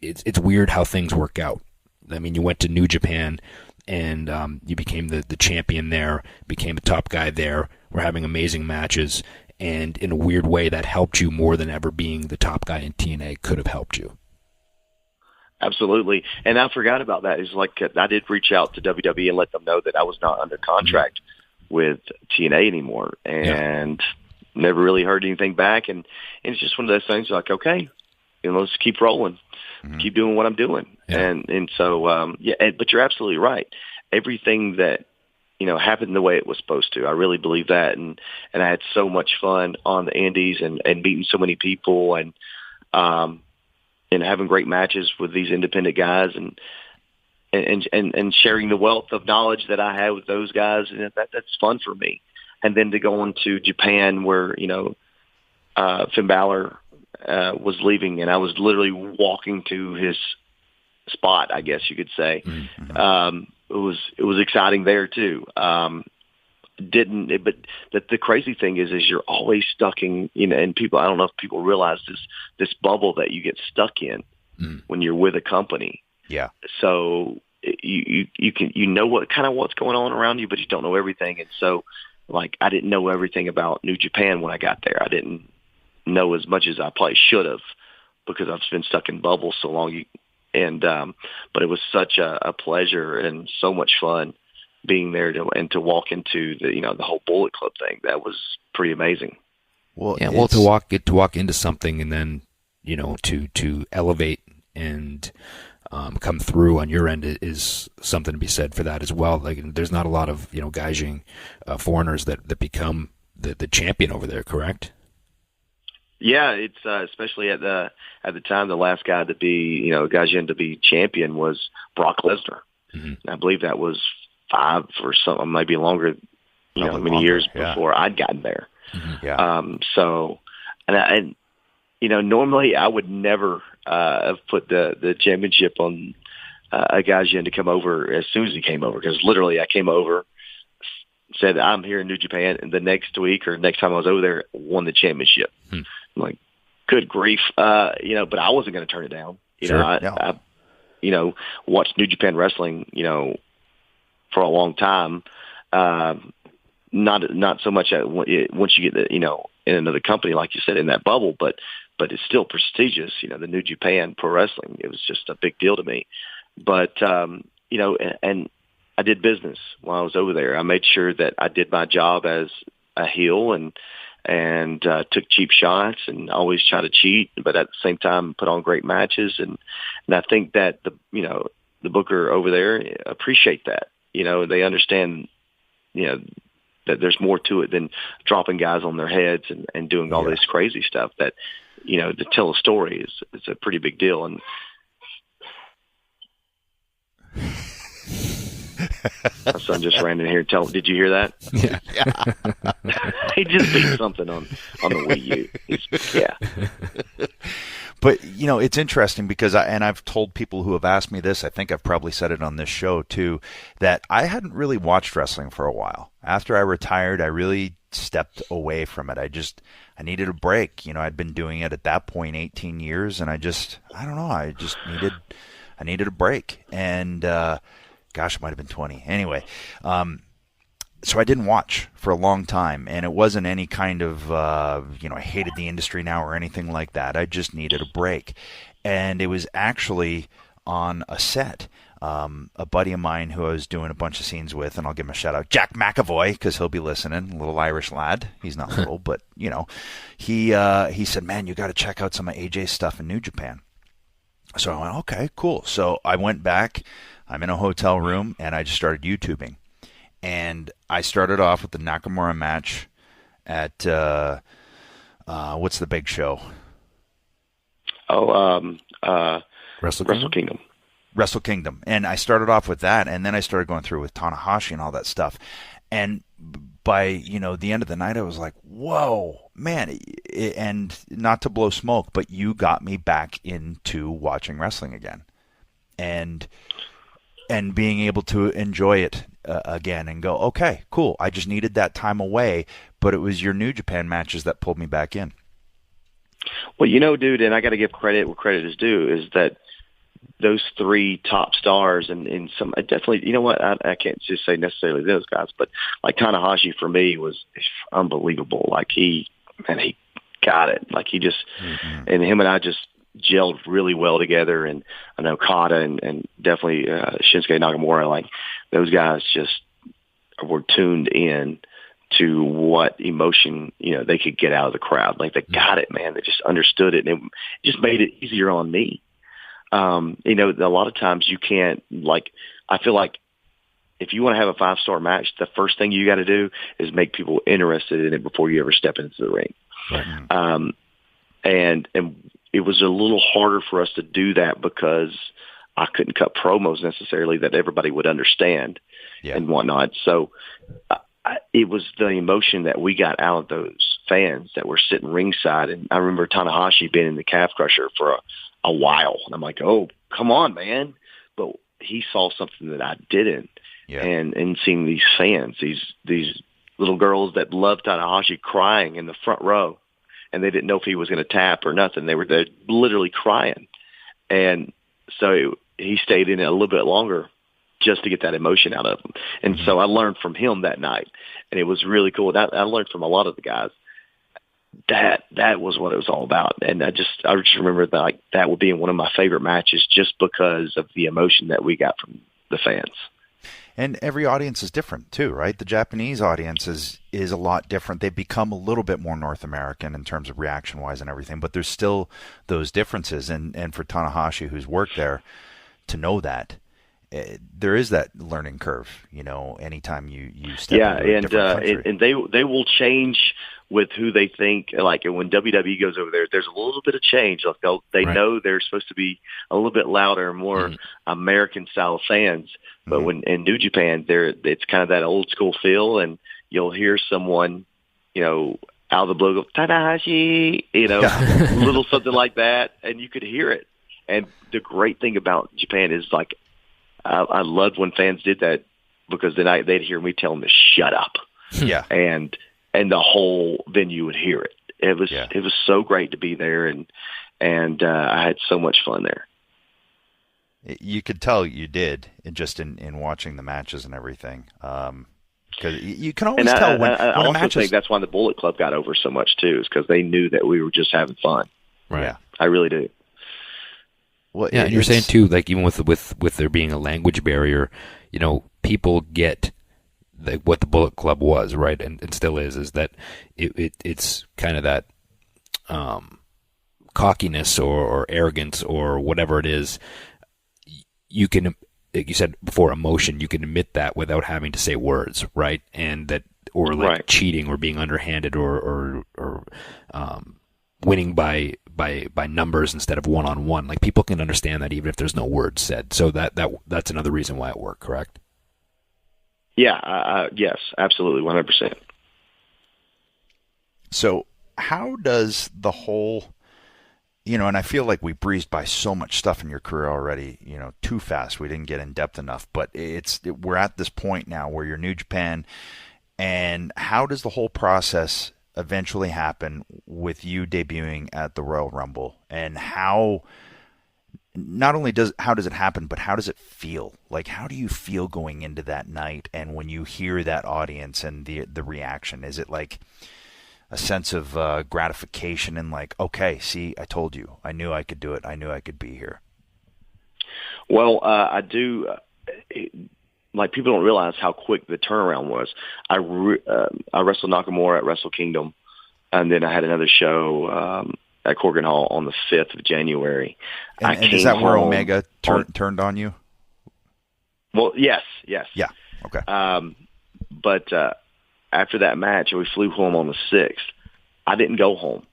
it's weird how things work out. I mean, you went to New Japan, and you became the champion there, became a top guy there. We're having amazing matches, and in a weird way, that helped you more than ever being the top guy in TNA could have helped you. Absolutely. And I forgot about that. It's like I did reach out to WWE and let them know that I was not under contract with TNA anymore, and never really heard anything back. And it's just one of those things like, okay, you know, let's keep rolling. Keep doing what I'm doing. Yeah. And so, but you're absolutely right. Everything that, you know, happened the way it was supposed to. I really believe that. And I had so much fun on the Indies and meeting so many people and having great matches with these independent guys and sharing the wealth of knowledge that I had with those guys. And that's fun for me. And then to go on to Japan where, you know, Finn Balor was leaving, and I was literally walking to his spot, I guess you could say. Mm-hmm. It was exciting there too. But the crazy thing is you're always stuck in, you know, and people, I don't know if people realize this bubble that you get stuck in when you're with a company. Yeah. So you can, you know, what's going on around you, but you don't know everything. And so, like, I didn't know everything about New Japan when I got there. I didn't know as much as I probably should have because I've been stuck in bubbles so long. But it was such a pleasure and so much fun being there to walk into the whole Bullet Club thing. That was pretty amazing. Well, to walk into something and then to elevate and come through on your end is something to be said for that as well. Like, there's not a lot of Gaijin foreigners that become the champion over there, correct? Yeah, it's especially at the time, the last guy to be Gaijin to be champion was Brock Lesnar. Mm-hmm. I believe that was 5 or something, maybe longer, many years before I'd gotten there. Mm-hmm. Yeah. So, and normally I would never have put the championship on a Gaijin to come over as soon as he came over, because literally I came over, said I'm here in New Japan, and the next week or next time I was over there, won the championship. I'm like, good grief, but I wasn't going to turn it down. I watched New Japan Wrestling, for a long time. Not so much once you get in another company, like you said, in that bubble, but it's still prestigious. The New Japan Pro Wrestling, it was just a big deal to me. But and I did business while I was over there. I made sure that I did my job as a heel and took cheap shots and always try to cheat, but at the same time put on great matches. And I think that the booker over there appreciate that. They understand, that there's more to it than dropping guys on their heads and doing all this crazy stuff. That, to tell a story is a pretty big deal. And my son just ran in here and did you hear that? Yeah. He just beat something on the Wii U. But, it's interesting because I've told people who have asked me this, I think I've probably said it on this show too, that I hadn't really watched wrestling for a while. After I retired, I really stepped away from it. I needed a break. I'd been doing it at that point 18 years, and I needed a break. And, gosh, it might have been 20. Anyway, so I didn't watch for a long time, and it wasn't any kind of, I hated the industry now or anything like that. I just needed a break. And it was actually on a set. A buddy of mine who I was doing a bunch of scenes with, and I'll give him a shout out, Jack McAvoy, because he'll be listening, a little Irish lad. He's not little, but, he said, man, you got to check out some of AJ's stuff in New Japan. So I went, okay, cool. So I went back. I'm in a hotel room, and I just started YouTubing. And I started off with the Nakamura match at, what's the big show? Wrestle Kingdom. Wrestle Kingdom. And I started off with that, and then I started going through with Tanahashi and all that stuff. And by, the end of the night, I was like, whoa, man. And not to blow smoke, but you got me back into watching wrestling again. And being able to enjoy it again and go, okay, cool. I just needed that time away, but it was your New Japan matches that pulled me back in. Well, dude, and I got to give credit where credit is due, is that those 3 top stars and some definitely, I can't just say necessarily those guys, but like Tanahashi for me was unbelievable. Like he got it. Like he just, and him and I just gelled really well together. And I know Kata and definitely Shinsuke Nakamura, like those guys just were tuned in to what emotion, they could get out of the crowd. Like they got it, man. They just understood it, and it just made it easier on me. A lot of times you can't, I feel like if you want to have a 5-star match, the first thing you got to do is make people interested in it before you ever step into the ring. Right. And it was a little harder for us to do that because I couldn't cut promos necessarily that everybody would understand and whatnot. So it was the emotion that we got out of those fans that were sitting ringside. And I remember Tanahashi being in the calf crusher for a while. And I'm like, oh, come on, man. But he saw something that I didn't. Yeah. And seeing these fans, these little girls that loved Tanahashi crying in the front row, and they didn't know if he was going to tap or nothing. They were there literally crying. And so he stayed in it a little bit longer just to get that emotion out of him. And so I learned from him that night, and it was really cool. I learned from a lot of the guys that was what it was all about. And I just remember that, like, that would be one of my favorite matches just because of the emotion that we got from the fans. And every audience is different too, right? The Japanese audience is a lot different. They've become a little bit more North American in terms of reaction-wise and everything, but there's still those differences. And for Tanahashi, who's worked there, to know that, there is that learning curve, anytime you step into a different country. And they will change with who they think. Like when WWE goes over there, there's a little bit of change. Like they know they're supposed to be a little bit louder, more American style fans. But when in New Japan, it's kind of that old school feel, and you'll hear someone, out of the blue go Tanahashi, little something like that, and you could hear it. And the great thing about Japan is, like, I loved when fans did that, because then they'd hear me tell them to shut up. Yeah. And the whole venue would hear it. It was so great to be there, and I had so much fun there. You could tell you did, just in watching the matches and everything. Because you can always tell when I also matches... think that's why the Bullet Club got over so much too, is because they knew that we were just having fun. Right. Yeah. I really do. Well, yeah, and you're saying too, like, even with there being a language barrier, people get what the Bullet Club was, right, and still is that it's kind of that cockiness or arrogance or whatever it is. You can, like you said before, emotion. You can admit that without having to say words, right? And that, or like cheating or being underhanded or winning by numbers instead of one-on-one. Like, people can understand that even if there's no words said. So that's another reason why it worked, correct? Yeah. Yes, absolutely. 100%. So how does the whole, and I feel like we breezed by so much stuff in your career already, too fast. We didn't get in depth enough, but we're at this point now where you're New Japan, and how does the whole process eventually happen with you debuting at the Royal Rumble, and how does it happen, but how does it feel? Like, how do you feel going into that night, and when you hear that audience and the reaction? Is it like a sense of gratification and like, okay, see, I told you, I knew I could do it, I knew I could be here? Well, I do. Like, people don't realize how quick the turnaround was. I wrestled Nakamura at Wrestle Kingdom, and then I had another show at Corgan Hall on the 5th of January. And is that where Omega turned on you? Well, yes. Yeah, okay. But after that match, we flew home on the 6th. I didn't go home.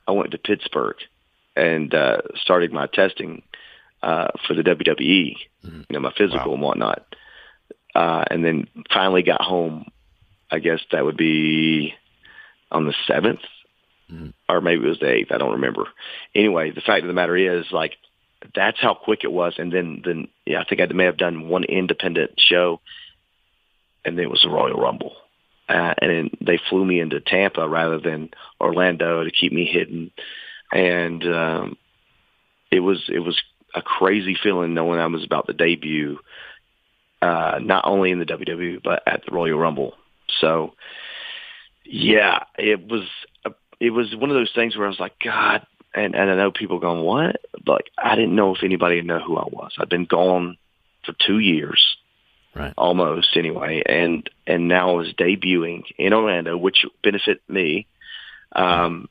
I went to Pittsburgh and started my testing for the WWE, my physical and whatnot. And then finally got home, I guess that would be on the 7th, or maybe it was the 8th. I don't remember. Anyway, the fact of the matter is, like, that's how quick it was. And then I think I may have done one independent show, and then it was the Royal Rumble. And then they flew me into Tampa rather than Orlando to keep me hidden. And it was a crazy feeling knowing I was about to debut, not only in the WWE, but at the Royal Rumble. So, yeah, it was one of those things where I was like, God, and I know people going, what? Like, I didn't know if anybody would know who I was. I'd been gone for 2 years. Right. Almost, anyway, and now I was debuting in Orlando, which benefited me in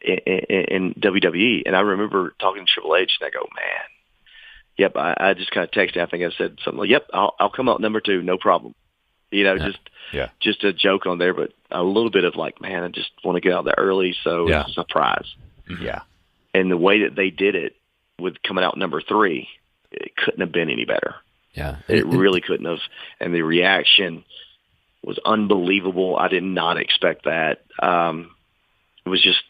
WWE. And I remember talking to Triple H, and I go, man, yep. I just kind of texted. I think I said something like, "Yep, I'll come out number 2, no problem." Just a joke on there, but a little bit of like, man, I just want to get out there early, so it's a surprise. Yeah. And the way that they did it with coming out number 3, it couldn't have been any better. Yeah. It really couldn't have. And the reaction was unbelievable. I did not expect that. It was just,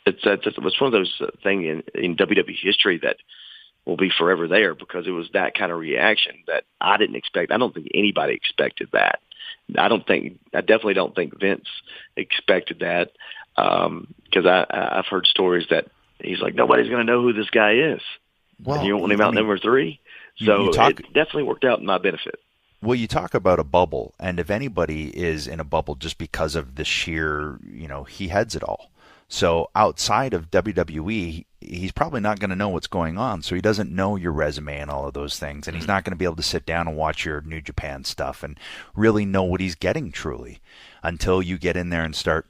it's one of those things in WWE history that will be forever there, because it was that kind of reaction that I didn't expect. I don't think anybody expected that. I definitely don't think Vince expected that. Because I've heard stories that he's like, nobody's going to know who this guy is. Well, and you don't want him out number 3. So it definitely worked out in my benefit. Well, you talk about a bubble, and if anybody is in a bubble just because of the sheer, he heads it all. So outside of WWE, he's probably not going to know what's going on. So he doesn't know your resume and all of those things. And he's not going to be able to sit down and watch your New Japan stuff and really know what he's getting truly until you get in there and start,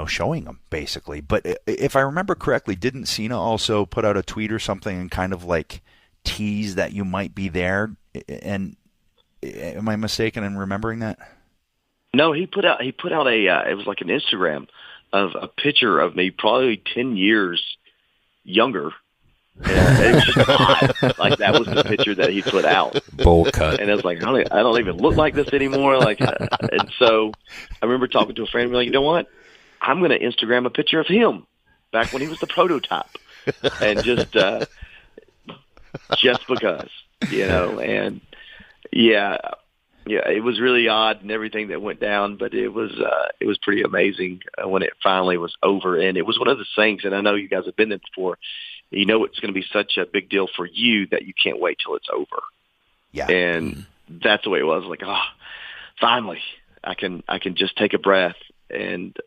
showing him basically. But if I remember correctly, didn't Cena also put out a tweet or something and kind of like tease that you might be there? And am I mistaken in remembering that? No, he put out it was like an Instagram of a picture of me, probably 10 years younger. And it was just odd. Like, that was the picture that he put out. Bowl cut. And I was like, I don't even look like this anymore. Like, and so I remember talking to a friend and being like, you know what? I'm going to Instagram a picture of him back when he was the prototype. And just because, and yeah, it was really odd and everything that went down, but it was pretty amazing when it finally was over. And it was one of the things, and I know you guys have been there before, it's going to be such a big deal for you that you can't wait till it's over. Yeah. And that's the way it was. Like, finally, I can just take a breath and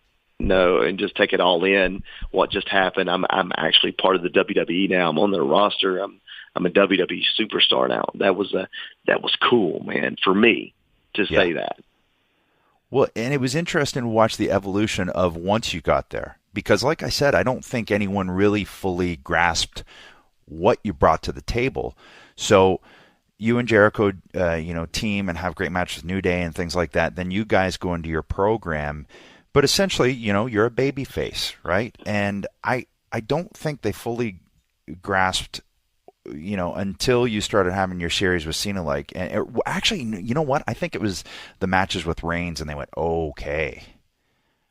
just take it all in. What just happened? I'm actually part of the WWE now. I'm on their roster. I'm a WWE superstar now. That was cool, man, for me to say that. Well, and it was interesting to watch the evolution of once you got there. Because like I said, I don't think anyone really fully grasped what you brought to the table. So you and Jericho, team and have great matches with New Day and things like that. Then you guys go into your program. But essentially, you're a baby face, right? And I don't think they fully grasped until you started having your series with Cena, actually, you know what? I think it was the matches with Reigns, and they went, okay.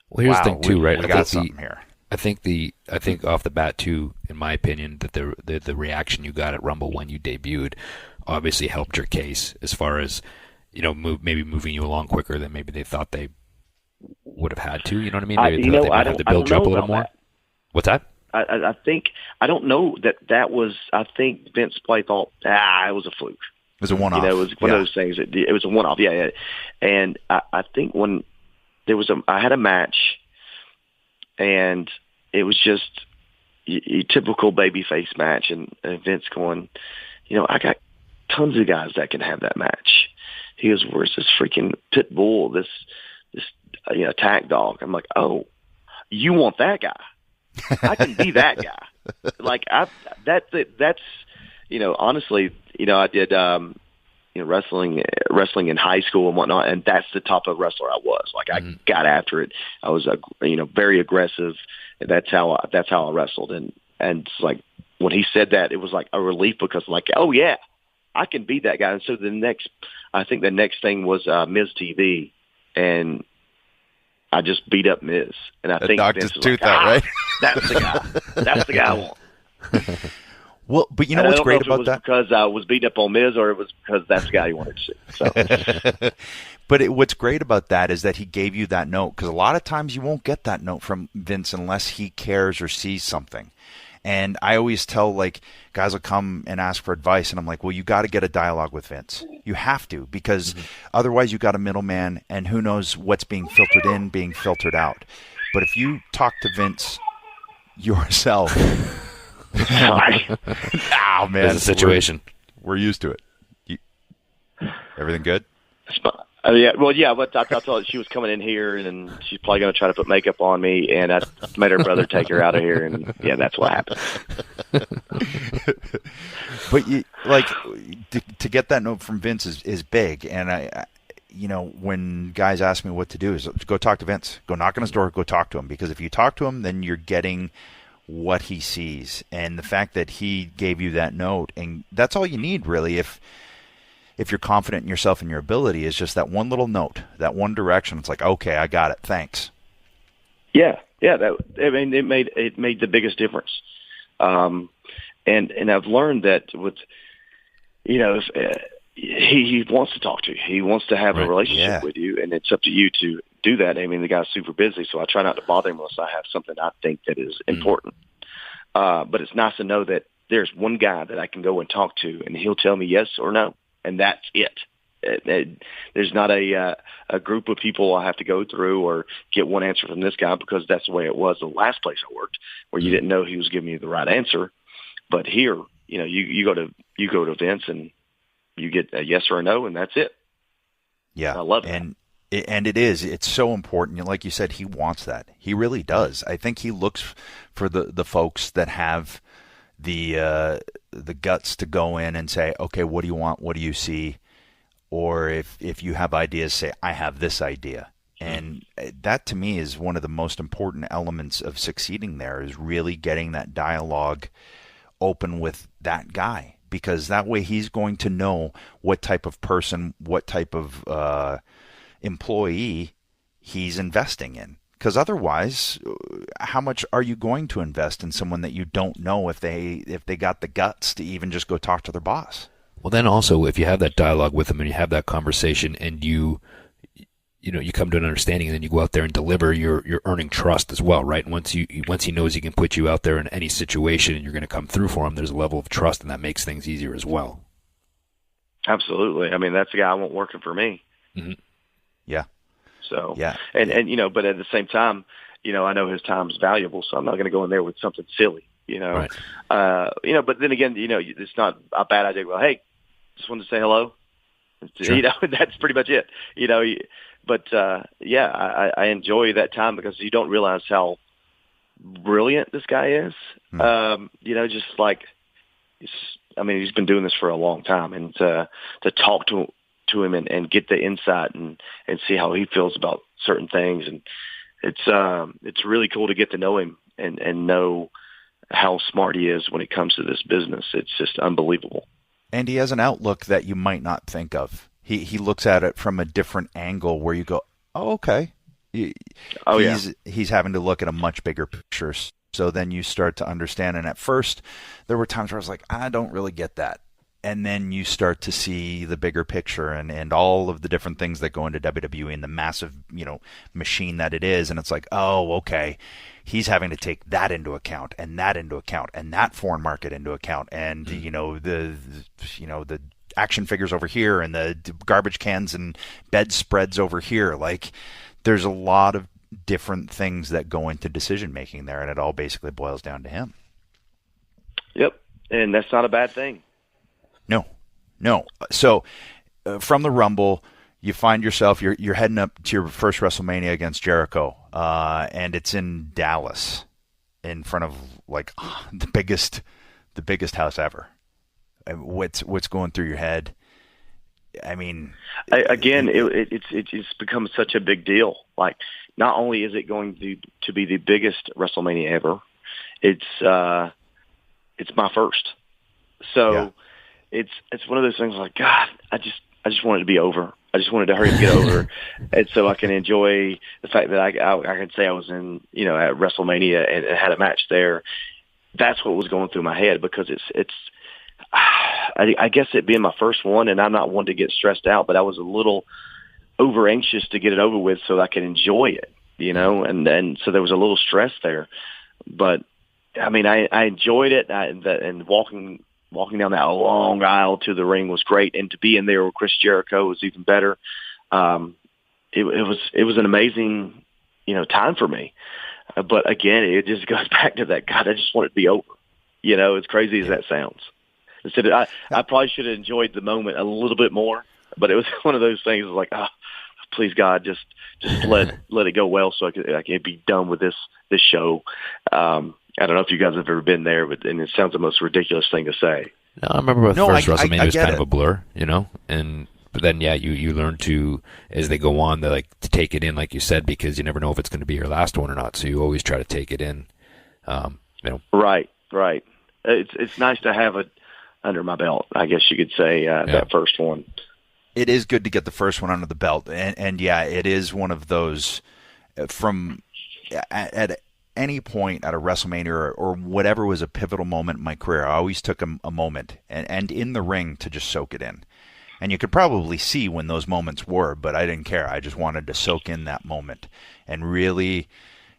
Well, here's the thing too, right? We got something here. I think off the bat too, in my opinion, that the reaction you got at Rumble when you debuted obviously helped your case as far as maybe moving you along quicker than maybe they thought they would have had to. You know what I mean? Maybe they might have to build you up a little more. What's that? I think I don't know that was. I think Vince probably thought it was a fluke. It was a one-off. It was one of those things. It was a one-off. Yeah. And I think when there was I had a match, and it was just a typical babyface match, and Vince going, I got tons of guys that can have that match. He goes, where's this freaking pit bull? This attack dog. I'm like, oh, you want that guy? I can be that guy. Like that's honestly, I did wrestling in high school and whatnot, and that's the type of wrestler I was. Like I got after it. I was very aggressive. And that's how I wrestled. And it's like when he said that, it was like a relief because like, oh yeah, I can be that guy. And so the next thing was Miz TV, and I just beat up Miz, and I think Vince was like, right? That's the guy. That's the guy I want. Well, but you know what's great about that? Because I was beating up on Miz, or it was because that's the guy you wanted to see. So. But what's great about that is that he gave you that note, because a lot of times you won't get that note from Vince unless he cares or sees something. And I always tell, guys will come and ask for advice, and I'm like, well, you got to get a dialogue with Vince. You have to, because otherwise you got a middleman, and who knows what's being filtered in, being filtered out. But if you talk to Vince yourself, oh man, there's a situation. We're used to it. Everything good? Yeah, well, yeah, but I told her she was coming in here, and she's probably going to try to put makeup on me, and I made her brother take her out of here, and yeah, that's what happened. But to get that note from Vince is big, and I when guys ask me what to do, is go talk to Vince, go knock on his door, go talk to him, because if you talk to him, then you're getting what he sees, and the fact that he gave you that note, and that's all you need really if you're confident in yourself and your ability, is just that one little note, that one direction. It's like, okay, I got it. Thanks. Yeah. It made the biggest difference. And I've learned that with, if he wants to talk to you, he wants to have a relationship with you, and it's up to you to do that. I mean, the guy's super busy, so I try not to bother him unless I have something I think that is important. But it's nice to know that there's one guy that I can go and talk to, and he'll tell me yes or no. And that's it. There's not a group of people I have to go through or get one answer from this guy, because that's the way it was the last place I worked, where you didn't know he was giving you the right answer. But here, you go to events and you get a yes or a no, and that's it. Yeah, I love that. And it's so important. Like you said, he wants that. He really does. I think he looks for the folks that have the guts to go in and say, okay, what do you want? What do you see? Or if you have ideas, say, I have this idea. And that to me is one of the most important elements of succeeding there, is really getting that dialogue open with that guy, because that way he's going to know what type of person, what type of employee he's investing in. Because otherwise, how much are you going to invest in someone that you don't know if they got the guts to even just go talk to their boss? Well, then also, if you have that dialogue with them and you have that conversation and you come to an understanding, and then you go out there and deliver, you're earning trust as well, right? And once he knows he can put you out there in any situation and you're going to come through for him, there's a level of trust, and that makes things easier as well. Absolutely. I mean, that's the guy I want working for me. Mm-hmm. Yeah. So, yeah. And but at the same time, I know his time's valuable, so I'm not going to go in there with something silly, Right. But then again, it's not a bad idea. Well, hey, just wanted to say hello. Sure. That's pretty much it. But I enjoy that time, because you don't realize how brilliant this guy is. Just like, he's been doing this for a long time, and to talk to him and get the insight and see how he feels about certain things, and it's really cool to get to know him and know how smart he is when it comes to this business. It's just unbelievable. And he has an outlook that you might not think of. He looks at it from a different angle where you go, oh, okay. He's having to look at a much bigger picture. So then you start to understand. And at first, there were times where I was like, I don't really get that. And then you start to see the bigger picture and all of the different things that go into WWE and the massive, machine that it is. And it's like, oh, okay. He's having to take that into account and that into account and that foreign market into account. And, the action figures over here and the garbage cans and bedspreads over here. Like, there's a lot of different things that go into decision making there, and it all basically boils down to him. Yep. And that's not a bad thing. No. So from the Rumble, you find yourself, you're heading up to your first WrestleMania against Jericho, and it's in Dallas in front of the biggest house ever. What's going through your head? I mean, it's become such a big deal. Like, not only is it going to be the biggest WrestleMania ever, it's my first. So. Yeah. It's one of those things like, God, I just wanted to be over. I just wanted to hurry and get over, and so I can enjoy the fact that I can say I was in at WrestleMania and had a match there. That's what was going through my head, because I guess it being my first one, and I'm not one to get stressed out, but I was a little over anxious to get it over with so that I could enjoy it, and so there was a little stress there. But I mean, I enjoyed it, and walking down that long aisle to the ring was great, and to be in there with Chris Jericho was even better. It was an amazing, time for me. But again, it just goes back to that. God, I just want it to be over. As crazy as that sounds. Instead, I probably should have enjoyed the moment a little bit more. But it was one of those things like, please God, just let it go well so I can be done with this show. I don't know if you guys have ever been there, but it sounds the most ridiculous thing to say. No, I remember the first WrestleMania was kind of a blur, but then you learn to, as they go on, to take it in, like you said, because you never know if it's going to be your last one or not. So you always try to take it in. Right. It's nice to have it under my belt, I guess you could say, that first one. It is good to get the first one under the belt, and yeah, it is one of those from at any point at a WrestleMania or whatever was a pivotal moment in my career. I always took a moment and in the ring to just soak it in. And you could probably see when those moments were, but I didn't care. I just wanted to soak in that moment and really,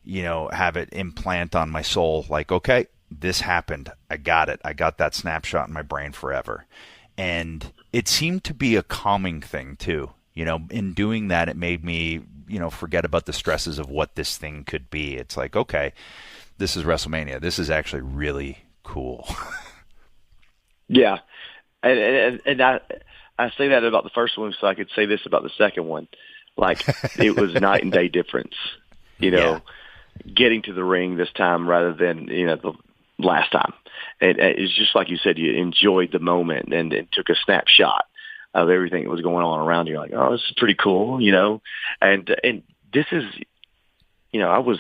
have it implant on my soul. Like, okay, this happened. I got it. I got that snapshot in my brain forever. And it seemed to be a calming thing too. In doing that, it made me, forget about the stresses of what this thing could be. It's like, okay, this is WrestleMania. This is actually really cool. Yeah. And I say that about the first one, so I could say this about the second one. Like, it was night and day difference, getting to the ring this time rather than, the last time. It's just like you said, you enjoyed the moment and took a snapshot of everything that was going on around you. Like, oh, this is pretty cool, and this is, I was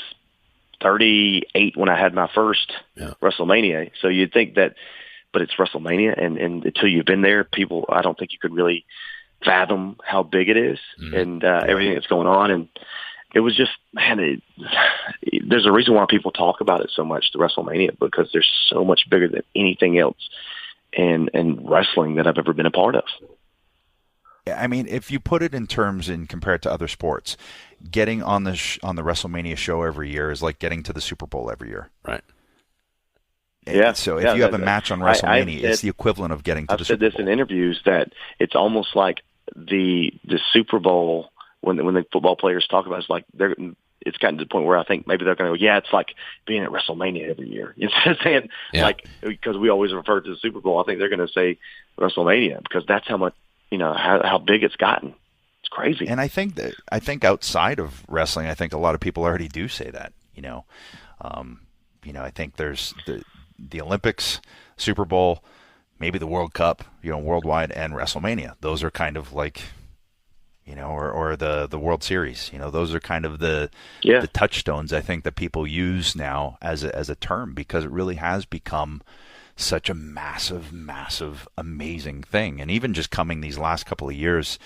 38 when I had my first WrestleMania. So you'd think that, but it's WrestleMania, and until you've been there, I don't think you could really fathom how big it is and everything that's going on. And it was just, man, there's a reason why people talk about it so much, the WrestleMania, because there's so much bigger than anything else in wrestling that I've ever been a part of. I mean, if you put it in terms and compare it to other sports, getting on the WrestleMania show every year is like getting to the Super Bowl every year. Right. Yeah. So if you have a match on WrestleMania, it's the equivalent of getting to the Super Bowl. I've said this in interviews that it's almost like the Super Bowl when the football players talk about it, it's like it's gotten to the point where I think maybe they're going to go, yeah, it's like being at WrestleMania every year. Instead of saying like, because we always refer to the Super Bowl, I think they're going to say WrestleMania because that's how much, how big it's gotten. It's crazy. And I think outside of wrestling, I think a lot of people already do say that. I think there's the Olympics, Super Bowl, maybe the World Cup, worldwide, and WrestleMania. Those are kind of like, or the World Series. Those are kind of the touchstones I think that people use now as a term because it really has become such a massive, massive, amazing thing. And even just coming these last couple of years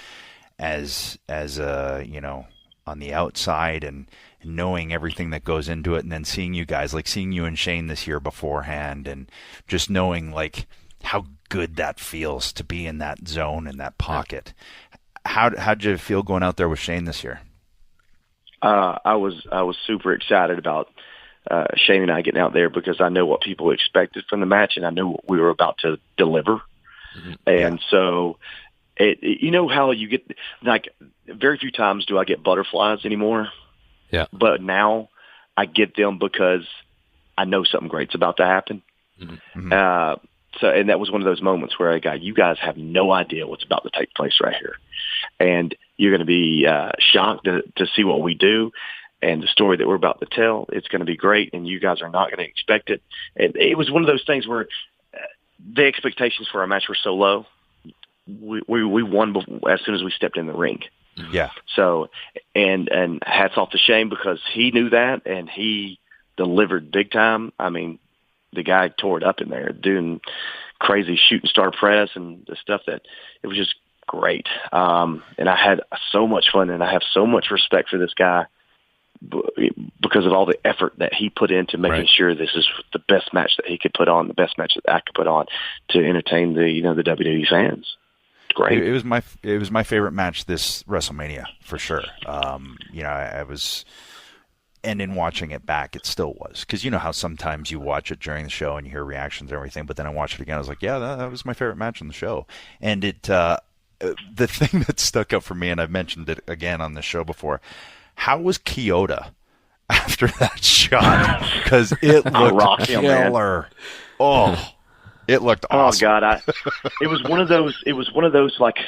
as on the outside and knowing everything that goes into it, and then seeing you guys, like seeing you and Shane this year beforehand, and just knowing like how good that feels to be in that zone, in that pocket. How'd you feel going out there with Shane this year? I was super excited about Shane and I getting out there because I know what people expected from the match, and I knew what we were about to deliver. Mm-hmm. And so, how you get, like, very few times do I get butterflies anymore. Yeah. But now I get them because I know something great's about to happen. Mm-hmm. And that was one of those moments where you guys have no idea what's about to take place right here. And you're going to be shocked to see what we do and the story that we're about to tell. It's going to be great, and you guys are not going to expect it. And it was one of those things where the expectations for our match were so low. We won as soon as we stepped in the ring. Yeah. So, and hats off to Shane because he knew that, and he delivered big time. I mean, the guy tore it up in there doing crazy shooting star press and the stuff that it was just great. And I had so much fun, and I have so much respect for this guy because of all the effort that he put into making sure this is the best match that he could put on, the best match that I could put on to entertain the WWE fans. It's great. It was my favorite match this WrestleMania for sure. I was. And in watching it back, it still was. Because you know how sometimes you watch it during the show and you hear reactions and everything, but then I watched it again, I was like, yeah, that was my favorite match on the show. And the thing that stuck out for me, and I've mentioned it again on the show before, how was Kyoto after that shot? Because it looked killer. Oh, it looked awesome. Oh, God. It was one of those, like,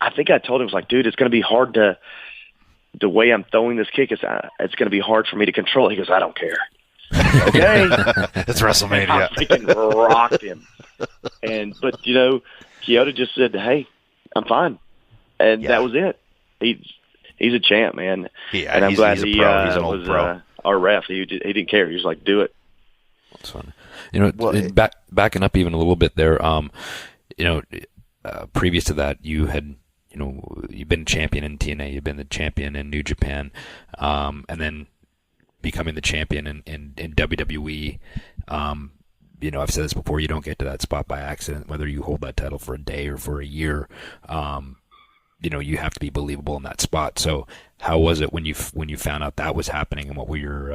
I think I told him, I was like, dude, it's going to be hard to, the way I'm throwing this kick, it's going to be hard for me to control. He goes, I don't care. Okay. It's WrestleMania. I freaking rocked him. But Kyoto just said, hey, I'm fine. And that was it. He's a champ, man. Yeah, and I'm glad he an old was pro. Our ref. He didn't care. He was like, do it. That's fun. Backing up even a little bit there, previous to that, you had, you've been champion in TNA, you've been the champion in New Japan, and then becoming the champion in WWE. I've said this before, you don't get to that spot by accident, whether you hold that title for a day or for a year. You have to be believable in that spot. So how was it when you found out that was happening, and what were your,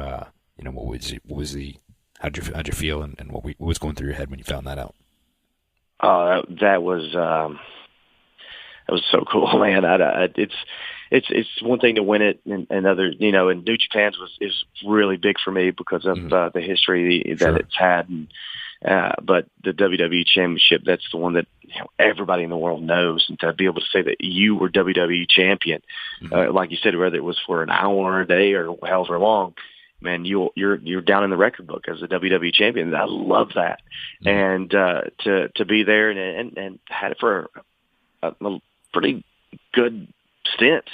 how'd you feel, and what was going through your head when you found that out? That was so cool, man. It's one thing to win it, and other, and New Japan's is really big for me because of the history that it's had. But the WWE Championship, that's the one that everybody in the world knows, and to be able to say that you were WWE champion, like you said, whether it was for an hour or a day or however long, man, you're down in the record book as a WWE champion. I love that, and to be there and had it for a pretty good stint,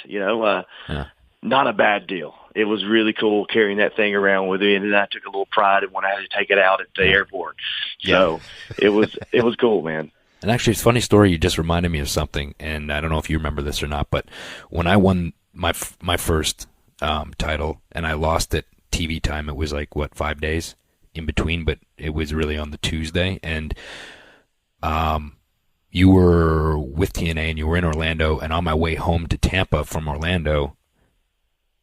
not a bad deal. It was really cool carrying that thing around with me, and then I took a little pride in when I had to take it out at the airport. So it was cool, man. And actually, it's a funny story. You just reminded me of something, and I don't know if you remember this or not, but when I won my first title and I lost it TV time, it was like 5 days in between, but it was really on the Tuesday, and you were with TNA and you were in Orlando, and on my way home to Tampa from Orlando,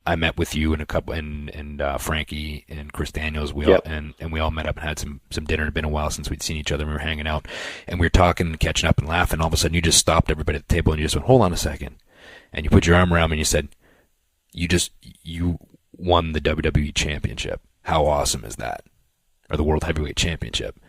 I met with you and a couple and Frankie and Chris Daniels. We all met up and had some dinner. It had been a while since we'd seen each other. And we were hanging out and we were talking and catching up and laughing. All of a sudden, you just stopped everybody at the table and you just went, "Hold on a second," and you put your arm around me and you said, "You won the WWE Championship. How awesome is that? Or the World Heavyweight Championship?"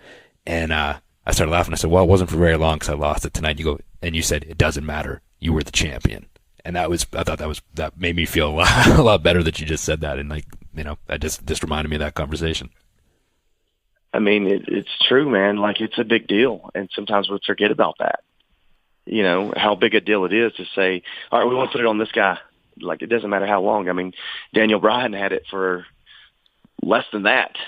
And I started laughing. I said, "Well, it wasn't for very long because I lost it tonight." And you said, "It doesn't matter. You were the champion." And I thought that made me feel a lot better that you just said that. And that just reminded me of that conversation. I mean, it's true, man. Like, it's a big deal. And sometimes we forget about that. How big a deal it is to say, all right, we want to put it on this guy. Like, it doesn't matter how long. I mean, Daniel Bryan had it for less than that,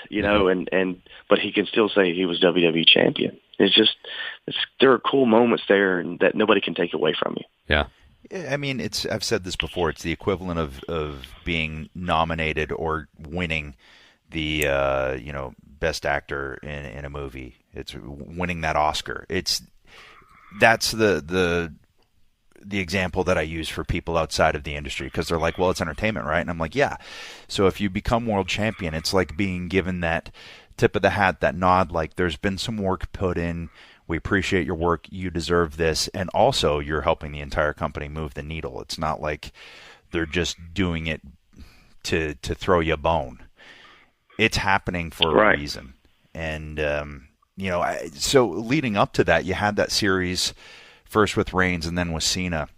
but he can still say he was WWE champion. There are cool moments there and that nobody can take away from you. Yeah. I mean, I've said this before. It's the equivalent of being nominated or winning the best actor in a movie. It's winning that Oscar. That's the example that I use for people outside of the industry, because they're like, well, it's entertainment, right? And I'm like, yeah. So if you become world champion, it's like being given that tip of the hat, that nod, like there's been some work put in. We appreciate your work. You deserve this. And also, you're helping the entire company move the needle. It's not like they're just doing it to throw you a bone. It's happening for a reason. And, so leading up to that, you had that series first with Reigns and then with Cena.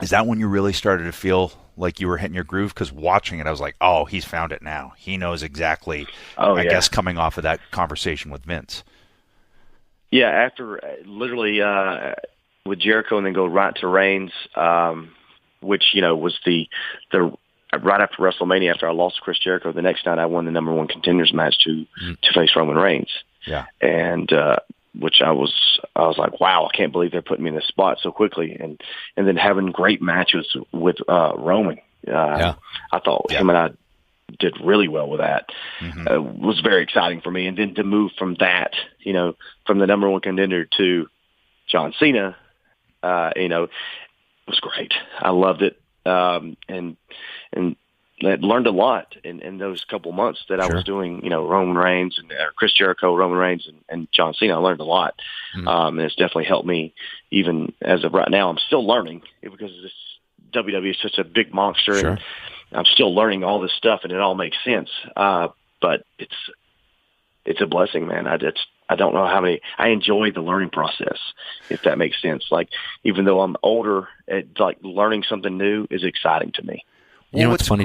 Is that when you really started to feel like you were hitting your groove? Because watching it, I was like, oh, he's found it now. He knows exactly, I guess, coming off of that conversation with Vince. Yeah, after literally with Jericho and then go right to Reigns, which, was the right after WrestleMania, after I lost to Chris Jericho, the next night I won the number one contenders match to face Roman Reigns. Yeah. And which I was like, wow, I can't believe they're putting me in this spot so quickly. And then having great matches with Roman. I thought him and I did really well with that. Was very exciting for me. And then to move from that, from the number one contender to John Cena, it was great. I loved it. And I learned a lot in those couple months that I was doing, Roman Reigns and Chris Jericho, Roman Reigns and John Cena. I learned a lot. And it's definitely helped me even as of right now. I'm still learning because this WWE is such a big monster. And I'm still learning all this stuff, and it all makes sense. But it's a blessing, man. I don't know how many. I enjoy the learning process, if that makes sense. Like, even though I'm older, learning something new is exciting to me. What's funny?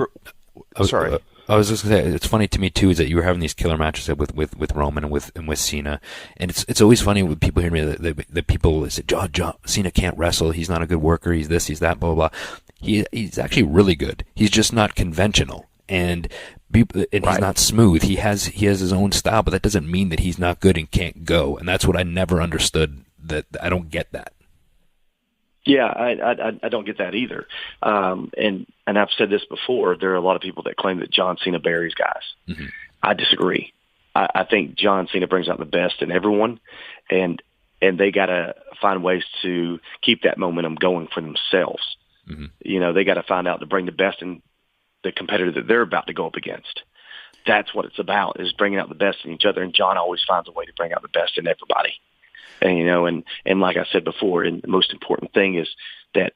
Sorry. I was just gonna say, it's funny to me too is that you were having these killer matches with Roman and with Cena, and it's always funny when people hear me that people say, John Cena can't wrestle, he's not a good worker, he's this, he's that, blah blah blah. He's actually really good. He's just not conventional, and he's not smooth. He has his own style, but that doesn't mean that he's not good and can't go. And that's what I never understood. That I don't get that. Yeah, I don't get that either. And I've said this before. There are a lot of people that claim that John Cena buries guys. I disagree. I think John Cena brings out the best in everyone, and they got to find ways to keep that momentum going for themselves. They got to find out to bring the best in the competitor that they're about to go up against. That's what it's about, is bringing out the best in each other. And John always finds a way to bring out the best in everybody. And and like I said before, and the most important thing is that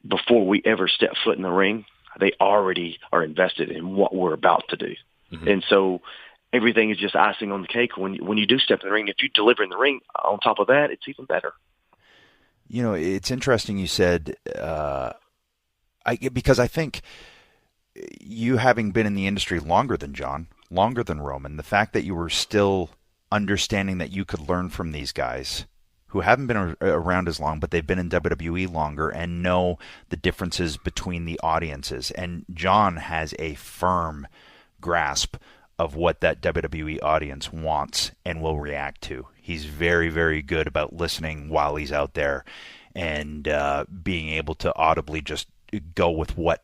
before we ever step foot in the ring, they already are invested in what we're about to do. Mm-hmm. And so everything is just icing on the cake when you do step in the ring. If you deliver in the ring on top of that, it's even better. It's interesting you said, because I think you, having been in the industry longer than John, longer than Roman, the fact that you were still understanding that you could learn from these guys who haven't been around as long, but they've been in WWE longer and know the differences between the audiences. And John has a firm grasp of what that WWE audience wants and will react to. He's very, very good about listening while he's out there and being able to audibly just go with what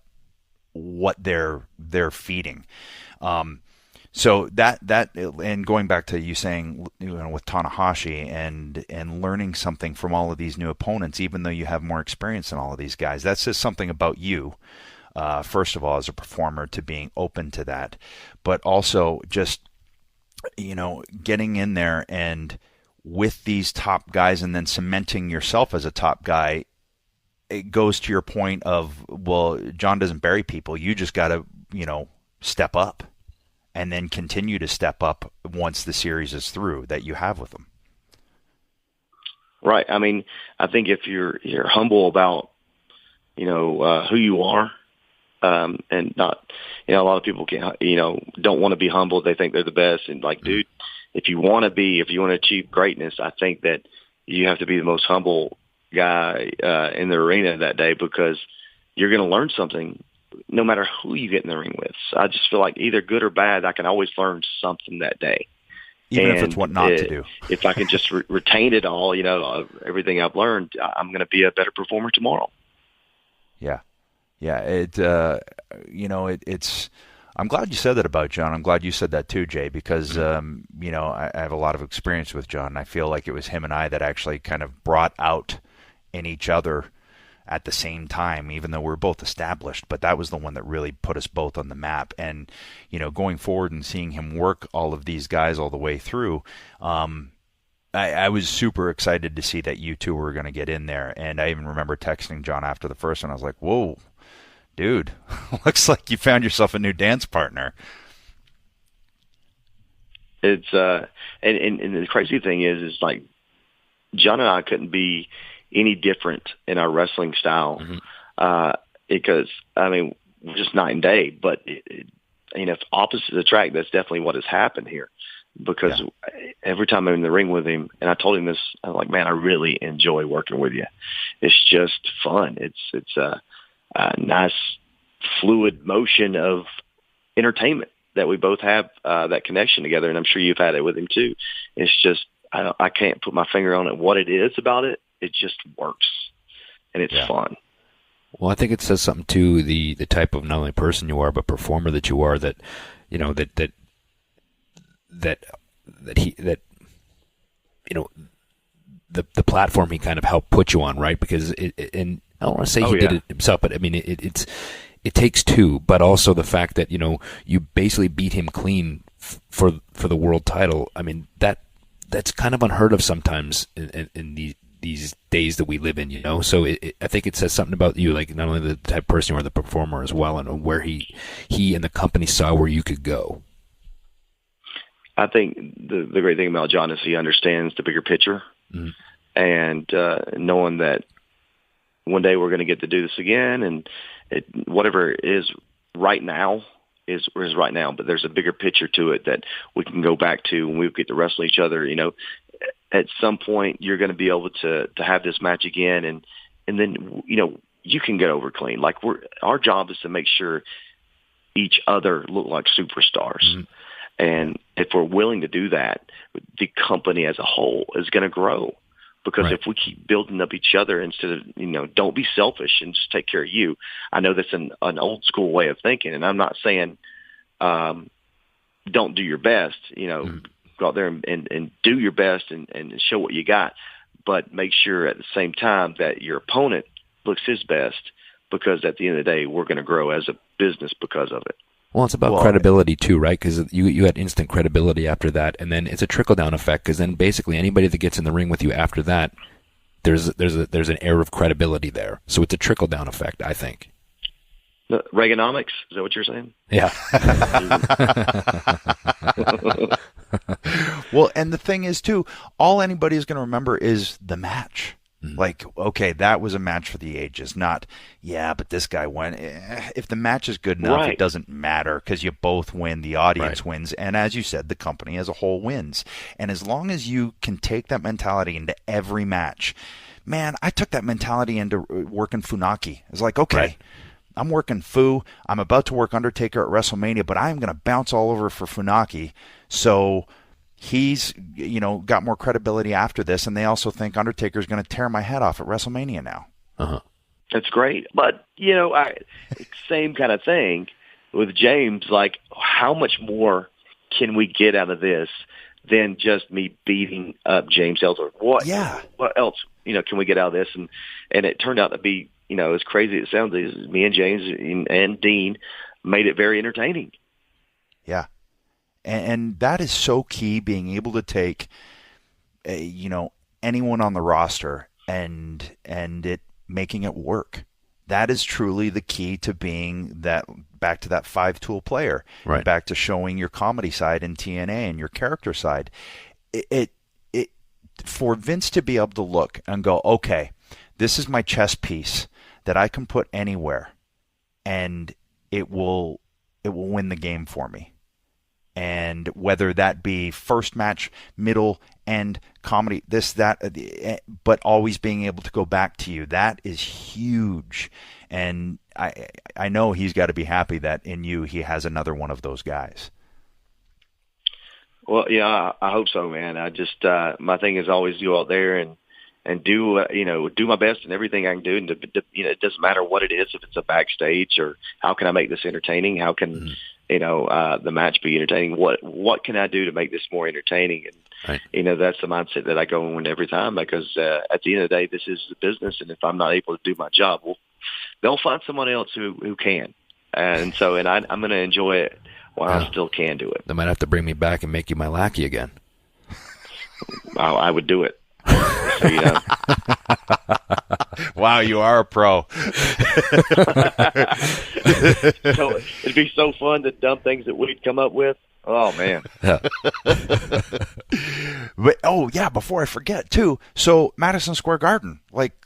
they're feeding. So that and going back to you saying, with Tanahashi and learning something from all of these new opponents, even though you have more experience than all of these guys, that says something about you. First of all, as a performer, to being open to that, but also just, getting in there and with these top guys and then cementing yourself as a top guy. It goes to your point of, well, John doesn't bury people. You just got to, step up and then continue to step up once the series is through that you have with them. Right. I mean, I think if you're humble about, who you are, and not, a lot of people don't want to be humble. They think they're the best. And dude, if you want to achieve greatness, I think that you have to be the most humble guy in the arena that day, because you're going to learn something no matter who you get in the ring with. So I just feel like either good or bad, I can always learn something that day. Even if it's what not to do. If I can just retain it all, everything I've learned, I'm going to be a better performer tomorrow. Yeah. Yeah. It's, I'm glad you said that about John. I'm glad you said that too, Jay, because, I have a lot of experience with John, and I feel like it was him and I that actually kind of brought out in each other at the same time, even though we're both established, but that was the one that really put us both on the map. And, going forward and seeing him work all of these guys all the way through, I was super excited to see that you two were going to get in there. And I even remember texting John after the first one. I was like, whoa, dude, looks like you found yourself a new dance partner. It's, and the crazy thing is like, John and I couldn't be any different in our wrestling style, because we're just night and day. But if opposites attract, that's definitely what has happened here. Because every time I'm in the ring with him, and I told him this, I'm like, man, I really enjoy working with you. It's just fun. It's a nice fluid motion of entertainment that we both have, that connection together, and I'm sure you've had it with him too. It's just I can't put my finger on it what it is about it. It just works, and it's fun. Well, I think it says something to the type of not only person you are, but performer that you are. That the platform he kind of helped put you on, right? Because and I don't want to say he did it himself, but I mean it takes two. But also the fact that you basically beat him clean for the world title. I mean that's kind of unheard of sometimes in these days that we live in, So I think it says something about you, like not only the type of person you are, the performer as well, and where he and the company saw where you could go. I think the great thing about John is he understands the bigger picture, and knowing that one day we're going to get to do this again, and whatever is right now is right now, but there's a bigger picture to it that we can go back to when we get to wrestle each other. At some point you're going to be able to have this match again, and then you can get over clean. Like our job is to make sure each other look like superstars. And if we're willing to do that, the company as a whole is going to grow. Because if we keep building up each other instead of, don't be selfish and just take care of you. I know that's an old school way of thinking. And I'm not saying don't do your best, go out there and do your best and show what you got. But make sure at the same time that your opponent looks his best, because at the end of the day, we're going to grow as a business because of it. Well, it's about credibility too, right? Because you had instant credibility after that, and then it's a trickle down effect. Because then basically anybody that gets in the ring with you after that, there's an air of credibility there. So it's a trickle down effect, I think. Reaganomics? Is that what you're saying? Yeah. Well, and the thing is too, all anybody is going to remember is the match. Like, okay, that was a match for the ages, not, but this guy won. If the match is good enough, It doesn't matter because you both win, the audience wins, and as you said, the company as a whole wins. And as long as you can take that mentality into every match, man, I took that mentality into working Funaki. It's like, okay, I'm working Fu, I'm about to work Undertaker at WrestleMania, but I'm going to bounce all over for Funaki, so he's, got more credibility after this, and they also think Undertaker's going to tear my head off at WrestleMania now. Uh-huh. That's great. But, same kind of thing with James, like, how much more can we get out of this than just me beating up James Ellsworth? What else, can we get out of this? And it turned out to be, as crazy as it sounds, me and James and Dean made it very entertaining. Yeah. And that is so key, being able to take, anyone on the roster and it making it work. That is truly the key to being back to that 5-tool player, right? Back to showing your comedy side in TNA and your character side. It for Vince to be able to look and go, okay, this is my chess piece that I can put anywhere, and it will win the game for me. And whether that be first match, middle, end, comedy, this, that, but always being able to go back to you, that is huge. And I know he's got to be happy that in you he has another one of those guys. Well, yeah, I hope so, man. I just my thing is always go out there and do do my best in everything I can do, and it doesn't matter what it is, if it's a backstage or how can I make this entertaining, how can the match be entertaining, what can I do to make this more entertaining, and that's the mindset that I go in every time, because at the end of the day, this is the business, and if I'm not able to do my job, well, they'll find someone else who can, and I'm going to enjoy it while I still can do it. They might have to bring me back and make you my lackey again. I would do it. So, Wow, you are a pro. So it'd be so fun, the dumb things that we'd come up with. Oh man. But before I forget too, so Madison Square Garden,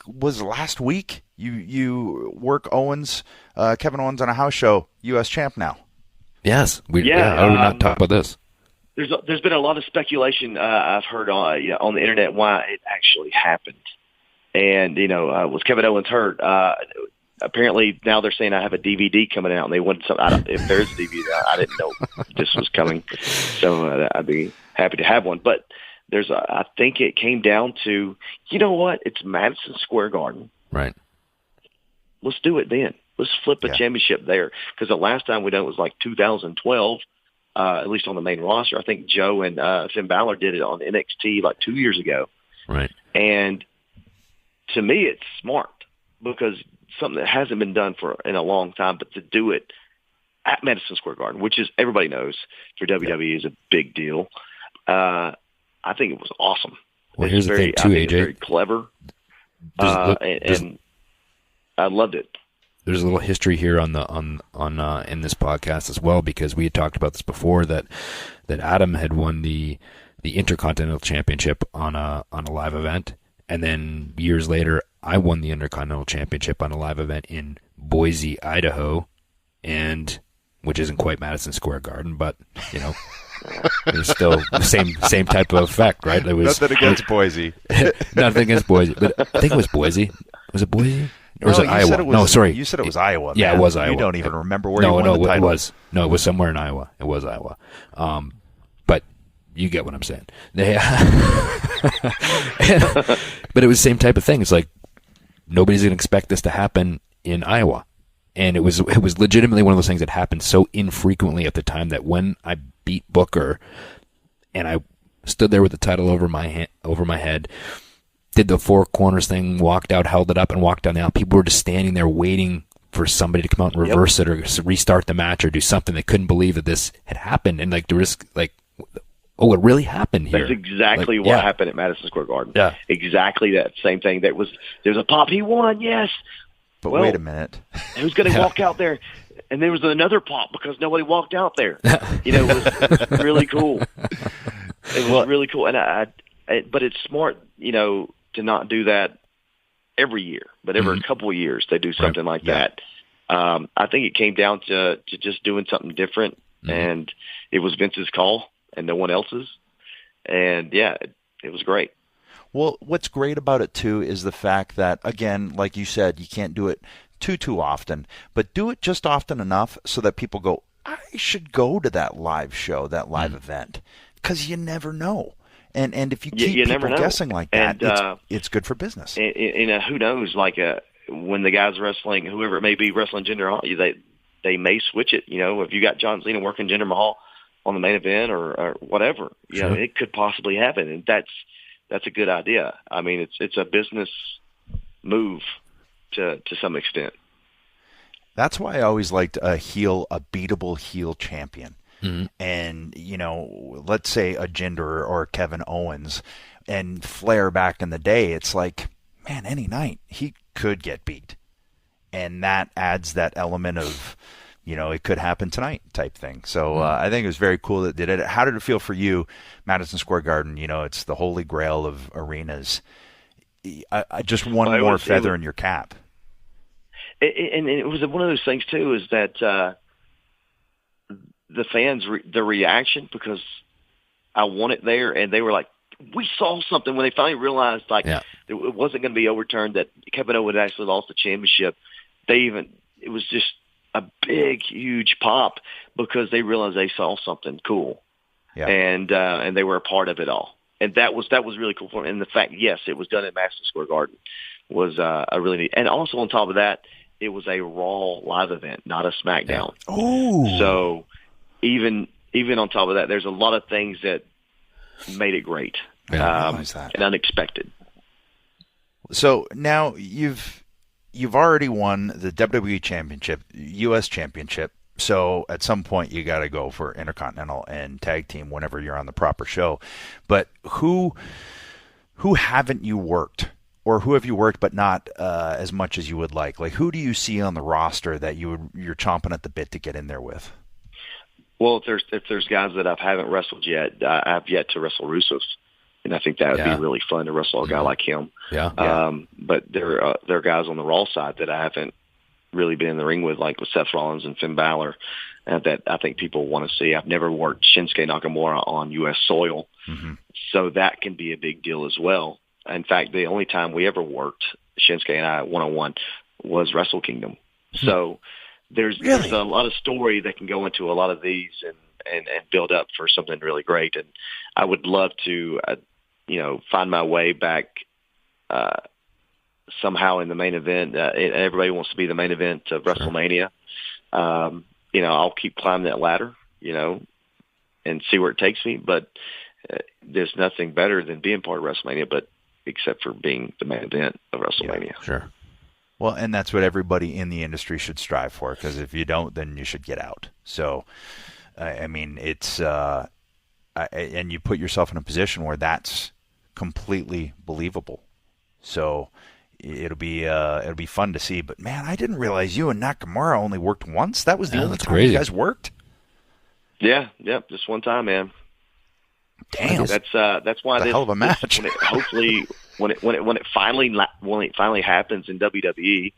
was last week you work Kevin Owens on a house show, US champ now. Yes. How do we not talk about this? There's been a lot of speculation I've heard on the internet why it actually happened, and was Kevin Owens hurt? Apparently now they're saying I have a DVD coming out, and they want something. If there's a DVD, I didn't know this was coming, so I'd be happy to have one. But I think it came down to, what? It's Madison Square Garden, right? Let's do it then. Let's flip a championship there, because the last time we done it was like 2012. At least on the main roster. I think Joe and Finn Balor did it on NXT like 2 years ago. Right. And to me, it's smart, because something that hasn't been done in a long time, but to do it at Madison Square Garden, which is, everybody knows, for WWE is a big deal. I think it was awesome. Well, here's the thing too, AJ. It's very clever. And I loved it. There's a little history here on in this podcast as well, because we had talked about this before, that Adam had won the Intercontinental Championship on a live event, and then years later I won the Intercontinental Championship on a live event in Boise, Idaho, and which isn't quite Madison Square Garden, but it's still the same type of effect, right? It was nothing against Boise. Nothing against Boise, but I think it was Boise. Was it Boise? Or was it Iowa? Sorry. You said it was Iowa. Yeah, man. it was Iowa. You don't even remember where you won the title. It was. No, it was somewhere in Iowa. It was Iowa. But you get what I'm saying. But it was the same type of thing. It's like, nobody's going to expect this to happen in Iowa. And it was legitimately one of those things that happened so infrequently at the time, that when I beat Booker and I stood there with the title over my head, did the four corners thing, walked out, held it up, and walked down the aisle. People were just standing there waiting for somebody to come out and reverse it or restart the match or do something. They couldn't believe that this had happened, and like there was like, oh, it really happened here. That's exactly what happened at Madison Square Garden. Yeah, exactly that same thing. There's a pop. He won, yes. But wait a minute. Who's going to walk out there? And there was another pop because nobody walked out there. It was really cool. It was really cool, and but it's smart, to not do that every year, but every couple of years they do something like that. I think it came down to just doing something different, and it was Vince's call and no one else's. And it was great. Well, what's great about it too is the fact that, again, like you said, you can't do it too often, but do it just often enough so that people go, I should go to that live show, that live event, because you never know. And if you keep people guessing like that, and, it's good for business. And who knows, when the guy's wrestling, whoever it may be, wrestling Jinder Mahal, they may switch it. If you got John Cena working Jinder Mahal on the main event or whatever, it could possibly happen. And that's a good idea. I mean, it's a business move to some extent. That's why I always liked a beatable heel champion. Mm-hmm. And, let's say a Jinder or Kevin Owens and Flair back in the day, it's like, man, any night he could get beat. And that adds that element of, it could happen tonight type thing. So I think it was very cool that did it. How did it feel for you, Madison Square Garden? It's the holy grail of arenas. I just one more feather in your cap. And it was one of those things, too, is that the fans, the reaction, because I won it there, and they were like, we saw something when they finally realized, it wasn't going to be overturned, that Kevin Owens actually lost the championship. It was just a big, huge pop because they realized they saw something cool. Yeah. And they were a part of it all. And that was really cool for me. And the fact, yes, it was done at Madison Square Garden was a really neat. And also on top of that, it was a Raw live event, not a SmackDown. Yeah. Oh. So even on top of that, there's a lot of things that made it great. I realize that. And unexpected. So now you've already won the WWE Championship, U.S. Championship. So at some point you got to go for Intercontinental and Tag Team whenever you're on the proper show. But who haven't you worked, or who have you worked but not as much as you would like? Like, who do you see on the roster that you're chomping at the bit to get in there with? Well, if there's guys that I haven't wrestled yet, I've yet to wrestle Russos. And I think that would be really fun to wrestle a guy like him. Yeah. But there are guys on the Raw side that I haven't really been in the ring with, like with Seth Rollins and Finn Balor, that I think people want to see. I've never worked Shinsuke Nakamura on U.S. soil, so that can be a big deal as well. In fact, the only time we ever worked, Shinsuke and I, one-on-one, was Wrestle Kingdom. So there's a lot of story that can go into a lot of these and build up for something really great. And I would love to, find my way back somehow in the main event. Everybody wants to be the main event of WrestleMania. I'll keep climbing that ladder, and see where it takes me. But there's nothing better than being part of WrestleMania, except for being the main event of WrestleMania. Yeah, sure. Well, and that's what everybody in the industry should strive for, because if you don't, then you should get out. So, I mean, it's and you put yourself in a position where that's completely believable. So it'll be fun to see. But man, I didn't realize you and Nakamura only worked once. That was the only time you guys worked. Yeah, just one time, man. Damn, that's why hell of a match. Hopefully, when it finally happens in WWE,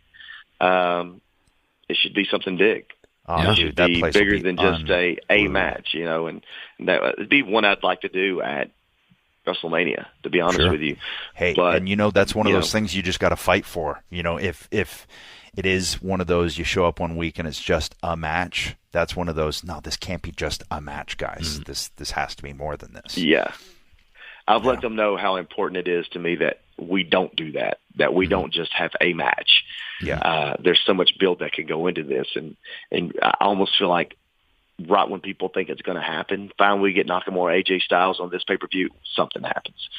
it should be something big. It should be bigger than just a match, and that would be one I'd like to do at WrestleMania, to be honest with you. Hey, and that's one of those things you just got to fight for. If it is one of those, you show up one week and it's just a match, that's one of those, no, this can't be just a match, guys. This has to be more than this. Yeah. I've let them know how important it is to me that we don't do that we don't just have a match. Yeah. There's so much build that can go into this, and I almost feel like right when people think it's going to happen. Finally, we get Nakamura, AJ Styles on this pay-per-view, something happens.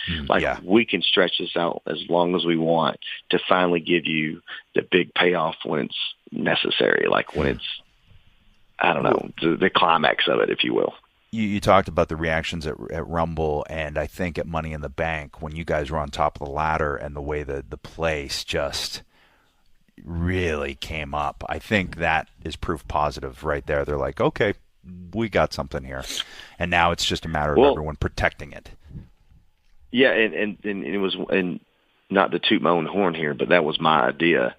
We can stretch this out as long as we want to finally give you the big payoff when it's necessary, like when it's, I don't know, the climax of it, if you will. You talked about the reactions at Rumble, and I think at Money in the Bank, when you guys were on top of the ladder and the way the place just really came up, I think that is proof positive right there. They're like, okay, we got something here. And now it's just a matter of everyone protecting it. Yeah, and it was, and not to toot my own horn here, but that was my idea,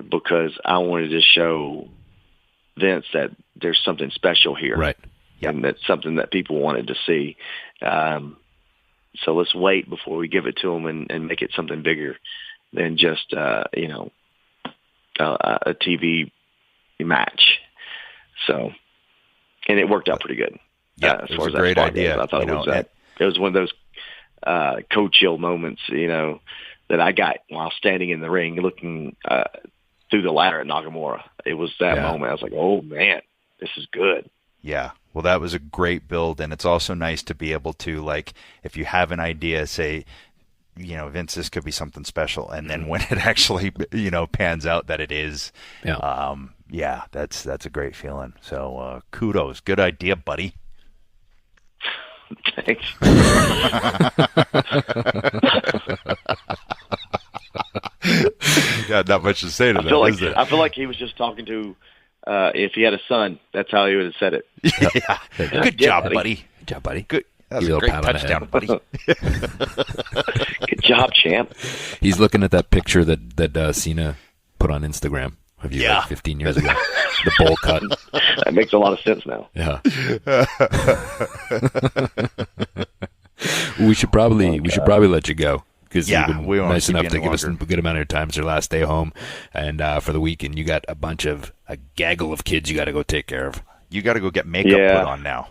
because I wanted to show Vince that there's something special here. Right. And that's something that people wanted to see. So let's wait before we give it to them and make it something bigger than just, a TV match. So, and it worked out pretty good. Yeah, it was a great idea. I thought it was one of those co-chill moments, that I got while standing in the ring looking through the ladder at Nakamura. It was that moment. I was like, oh, man, this is good. Yeah. Well, that was a great build, and it's also nice to be able to, like, if you have an idea, say, Vince, this could be something special, and then when it actually, pans out that it is, that's a great feeling. So, kudos. Good idea, buddy. Thanks. Got not much to say to that, is there? I feel like he was just talking to, if he had a son, that's how he would have said it. Yeah. Good job, buddy. Good job, buddy. Good. That was a great touchdown, buddy. Good job, champ. He's looking at that picture that Cena put on Instagram of you like 15 years ago. The bowl cut. That makes a lot of sense now. Yeah. we should probably let you go. Because you've been nice enough to give us a good amount of your time. It's your last day home, and for the weekend, you got a gaggle of kids you got to go take care of. You got to go get makeup put on now.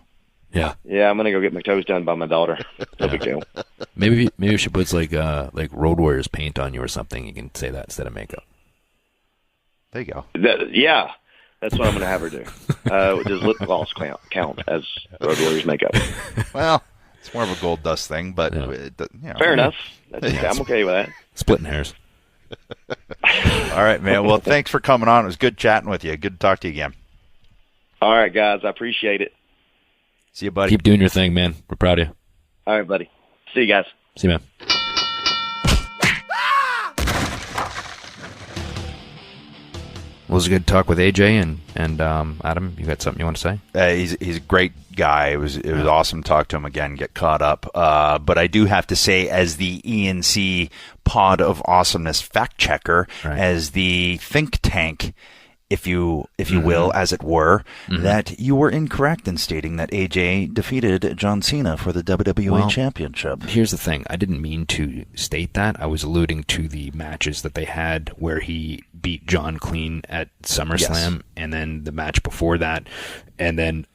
Yeah. Yeah, I'm gonna go get my toes done by my daughter. No big deal. Maybe she puts like Road Warriors paint on you or something. You can say that instead of makeup. There you go. That's what I'm gonna have her do. Does lip gloss count as Road Warriors makeup? Well, it's more of a gold dust thing, but fair enough. I'm okay with that. Splitting hairs. All right, man. Well, thanks for coming on. It was good chatting with you. Good to talk to you again. All right, guys. I appreciate it. See you, buddy. Keep doing your thing, man. We're proud of you. All right, buddy. See you guys. See you, man. Well, it was a good talk with AJ and Adam. You got something you want to say? He's a great guy. It was awesome to talk to him again, get caught up. But I do have to say, as the E&C Pod of Awesomeness fact checker, as the think tank, if you will, as it were, that you were incorrect in stating that AJ defeated John Cena for the WWE Championship. Here's the thing. I didn't mean to state that. I was alluding to the matches that they had where he beat John clean at SummerSlam, and then the match before that. And then,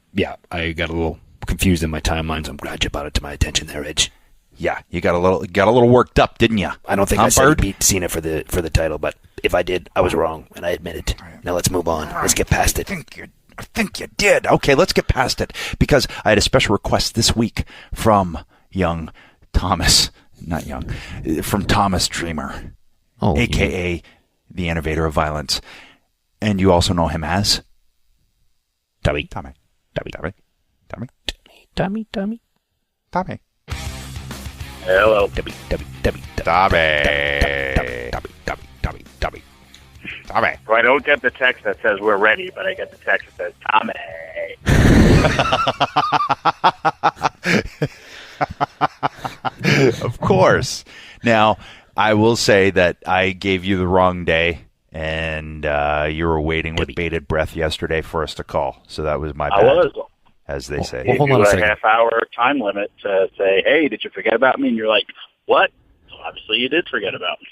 I got a little confused in my timelines. I'm glad you brought it to my attention there, Edge. Yeah, you got a little worked up, didn't you? I don't think I said he beat Cena for the title, but if I did, I was wrong, and I admit it. Now let's move on. Let's get past it. I think you did. Okay, let's get past it, because I had a special request this week from Thomas Dreamer, a.k.a. the Innovator of Violence, and you also know him as Tommy. Hello. Tommy. So I don't get the text that says we're ready, but I get the text that says Tommy. Of course. Now, I will say that I gave you the wrong day, and you were waiting with bated breath yesterday for us to call. So that was my bad. I was. As they say. Well, hold on a second. Half-hour time limit to say, hey, did you forget about me? And you're like, what? Well, obviously you did forget about me.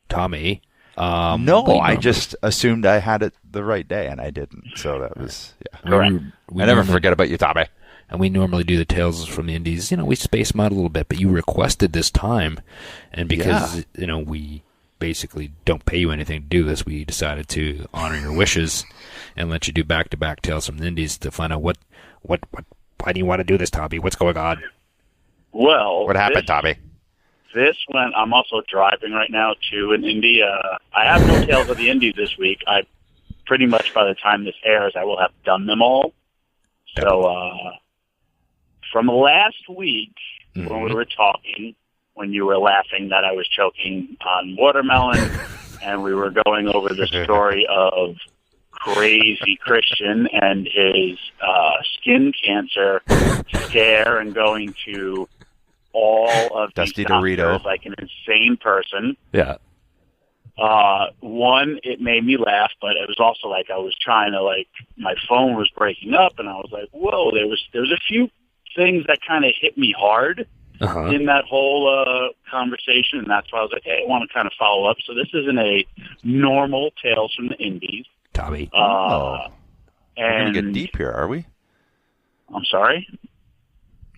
Tommy. No, I just assumed I had it the right day, and I didn't. So that was, correct. I never forget about you, Tommy. And we normally do the Tales from the Indies. We space them out a little bit, but you requested this time. And because, we basically don't pay you anything to do this, we decided to honor your wishes and let you do back-to-back Tales from the Indies to find out what Why do you want to do this, Tommy? What's going on? Well, What happened, Tommy? This went. I'm also driving right now to an indie. I have no Tales of the Indies this week. I pretty much, by the time this airs, I will have done them all. So from last week, when we were talking, when you were laughing that I was choking on watermelon, and we were going over the story of Crazy Christian and his skin cancer scare and going to all of Dusty these doctors Dorito, like an insane person. Yeah. One, it made me laugh, but it was also like I was trying to, like, my phone was breaking up, and I was like, whoa, there was a few things that kind of hit me hard in that whole conversation, and that's why I was like, hey, I want to kind of follow up. So this isn't a normal Tales from the Indies. Tommy. We're And going to get deep here, are we? I'm sorry?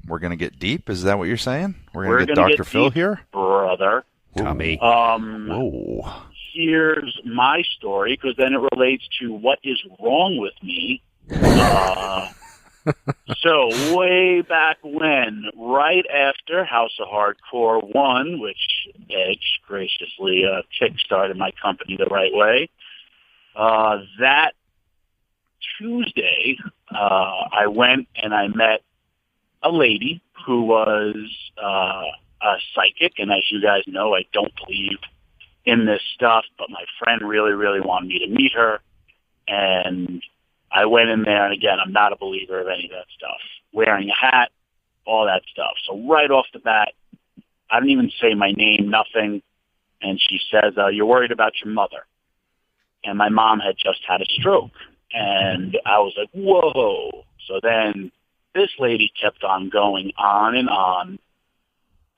We're going to get deep? Is that what you're saying? We're We're going to get gonna Dr. get Phil deep, here? Brother. Tommy. Whoa. Here's my story, because then it relates to what is wrong with me. So way back when, right after House of Hardcore 1, which Edge graciously kickstarted my company the right way, that Tuesday, I went and I met a lady who was a psychic, and as you guys know, I don't believe in this stuff, but my friend really, really wanted me to meet her, and I went in there, and again, I'm not a believer of any of that stuff. Wearing a hat, all that stuff. So right off the bat, I didn't even say my name, nothing, and she says, you're worried about your mother. And my mom had just had a stroke, and I was like, whoa. So then this lady kept on going on and on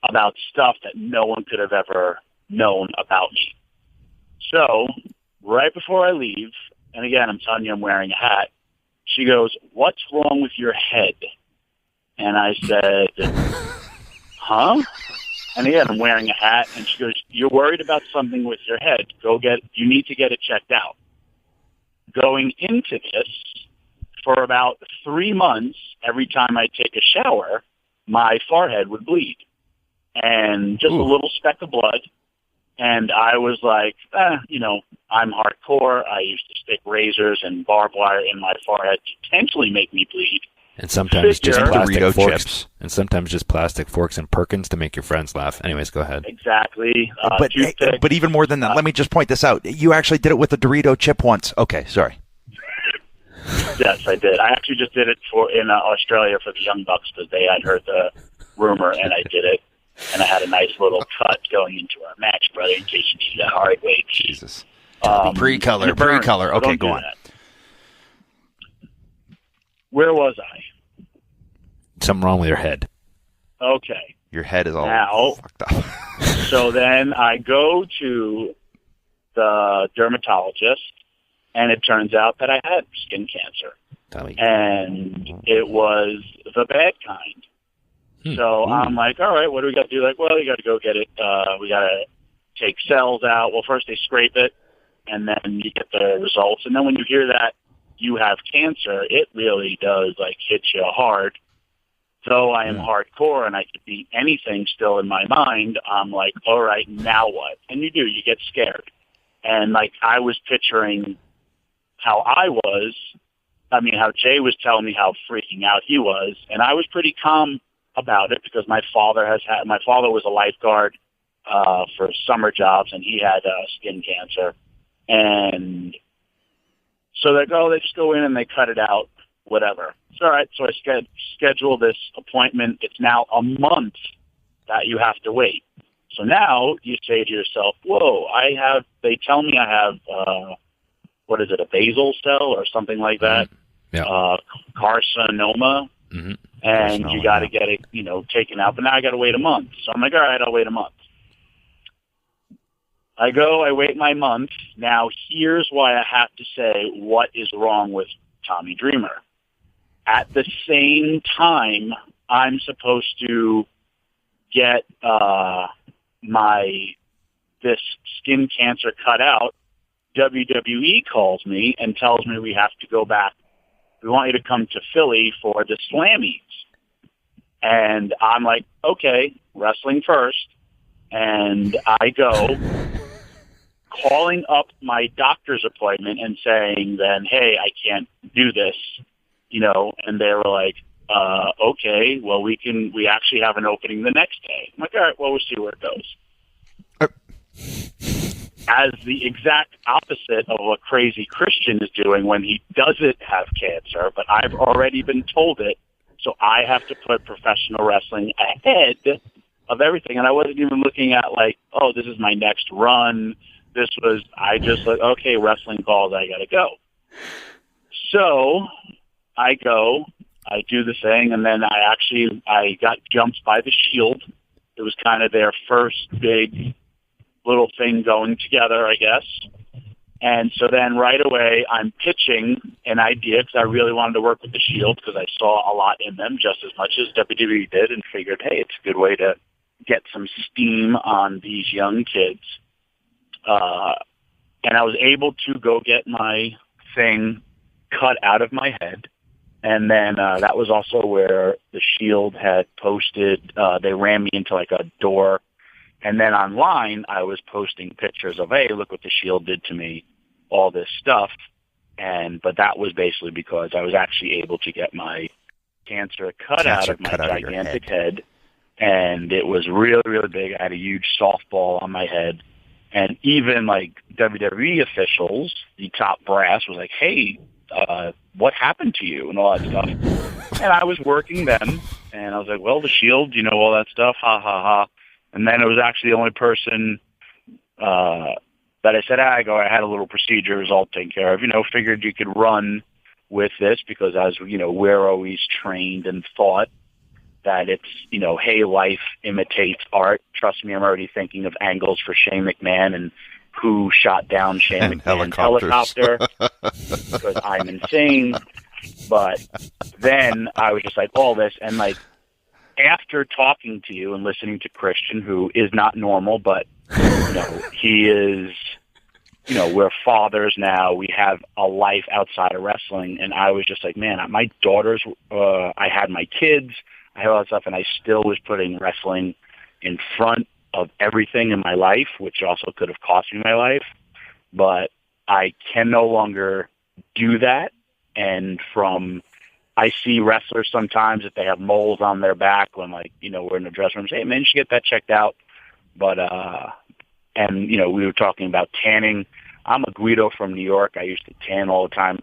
about stuff that no one could have ever known about me. So right before I leave, and again, I'm telling you I'm wearing a hat, she goes, what's wrong with your head? And I said, huh? And again, I'm wearing a hat, and she goes, you're worried about something with your head. You need to get it checked out. Going into this, for about 3 months, every time I take a shower, my forehead would bleed. And just a little speck of blood. And I was like, I'm hardcore. I used to stick razors and barbed wire in my forehead to potentially make me bleed. And sometimes just plastic Dorito forks. chips. And sometimes just plastic forks and Perkins to make your friends laugh. Anyways, go ahead. Exactly. But even more than that, let me just point this out. You actually did it with a Dorito chip once. Okay, sorry. Yes, I did. I actually just did it in Australia for the Young Bucks because they had heard the rumor, and I did it. And I had a nice little cut going into our match, brother, in case you need that hard way. Jesus. Pre-color. Okay, go on. That. Where was I? Something wrong with your head. Okay. Your head is all fucked up. So then I go to the dermatologist, and it turns out that I had skin cancer. Tommy. And it was the bad kind. So I'm like, all right, what do we got to do? Like, well, you got to go get it. We got to take cells out. Well, first they scrape it, and then you get the results. And then when you hear that you have cancer, it really does, like, hit you hard. Though I am hardcore and I could beat anything still in my mind, I'm like, all right, now what? And you get scared. And, like, I was picturing how how Jay was telling me how freaking out he was, and I was pretty calm about it because my father was a lifeguard for summer jobs, and he had skin cancer. And so they just go in and they cut it out, whatever. It's all right. So I schedule this appointment. It's now a month that you have to wait. So now you say to yourself, whoa, they tell me I have, a basal cell or something like that? Yeah. Carcinoma. Mm-hmm. And you got to get it, taken out. But now I got to wait a month. So I'm like, all right, I'll wait a month. I wait my month. Now, here's why I have to say what is wrong with Tommy Dreamer. At the same time, I'm supposed to get this skin cancer cut out. WWE calls me and tells me we have to go back we want you to come to Philly for the Slammies. And I'm like, okay, wrestling first. And I go calling up my doctor's appointment and saying then, hey, I can't do this, and they were like, okay, well, we actually have an opening the next day. I'm like, all right, well, we'll see where it goes. As the exact opposite of what crazy Christian is doing when he doesn't have cancer, but I've already been told it, so I have to put professional wrestling ahead of everything. And I wasn't even looking at like, oh, this is my next run. I just like, okay, wrestling calls, I gotta go. So I go, I do the thing, and then I got jumped by the Shield. It was kind of their first big little thing going together, I guess. And so then right away, I'm pitching an idea because I really wanted to work with the Shield because I saw a lot in them just as much as WWE did and figured, hey, it's a good way to get some steam on these young kids. And I was able to go get my thing cut out of my head. And then that was also where the Shield had posted, they ran me into like a door. And then online, I was posting pictures of, hey, look what the Shield did to me, all this stuff. But that was basically because I was actually able to get my cancer cut out of my gigantic head. And it was really, really big. I had a huge softball on my head. And even like WWE officials, the top brass was like, hey, what happened to you and all that stuff. And I was working them. And I was like, well, the Shield, all that stuff, ha, ha, ha. And then it was actually the only person that I said, I had a little procedure, it was all taken care of. Figured you could run with this because as we're always trained and thought that it's, hey, life imitates art. Trust me, I'm already thinking of angles for Shane McMahon and who shot down Shane McMahon's helicopter because I'm insane. But then I was just like, all this, and like, after talking to you and listening to Christian, who is not normal, but, he is, we're fathers now. We have a life outside of wrestling. And I was just like, man, my daughters, I had my kids, I had all that stuff, and I still was putting wrestling in front of everything in my life, which also could have cost me my life. But I can no longer do that. And I see wrestlers sometimes if they have moles on their back when, like, we're in the dressing room, say, hey, man, you should get that checked out. But, and, we were talking about tanning. I'm a Guido from New York. I used to tan all the time.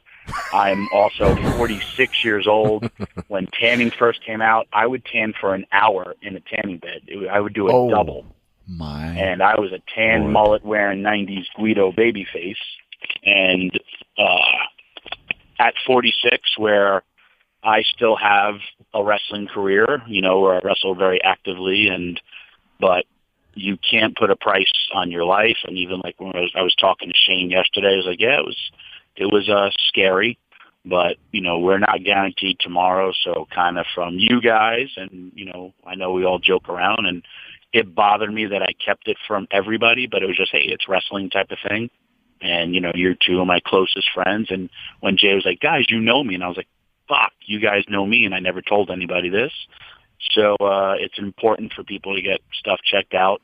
I'm also 46 years old. When tanning first came out, I would tan for an hour in a tanning bed. I would do a double. And I was a tan mullet-wearing 90s Guido babyface. And at 46, where I still have a wrestling career, where I wrestle very actively, but you can't put a price on your life. And even like when I was talking to Shane yesterday, I was like, yeah, it was scary, but we're not guaranteed tomorrow. So kind of from you guys, and I know we all joke around, and it bothered me that I kept it from everybody, but it was just, hey, it's wrestling type of thing. And you're two of my closest friends. And when Jay was like, guys, you know me, and I was like, fuck, you guys know me, and I never told anybody this. So it's important for people to get stuff checked out.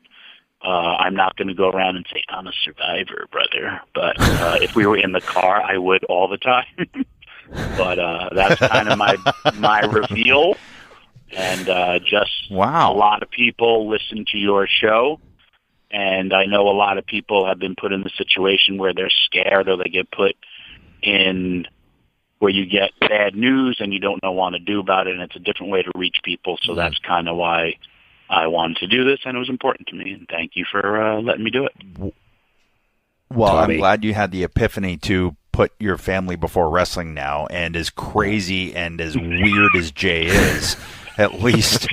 I'm not going to go around and say, I'm a survivor, brother. But if we were in the car, I would all the time. But that's kind of my reveal. And just a lot of people listen to your show. And I know a lot of people have been put in the situation where they're scared or they get put in where you get bad news and you don't know what to do about it, and it's a different way to reach people. So that's kind of why I wanted to do this, and it was important to me, and thank you for letting me do it. Well, I'm glad you had the epiphany to put your family before wrestling now, and as crazy and as weird as Jay is, at least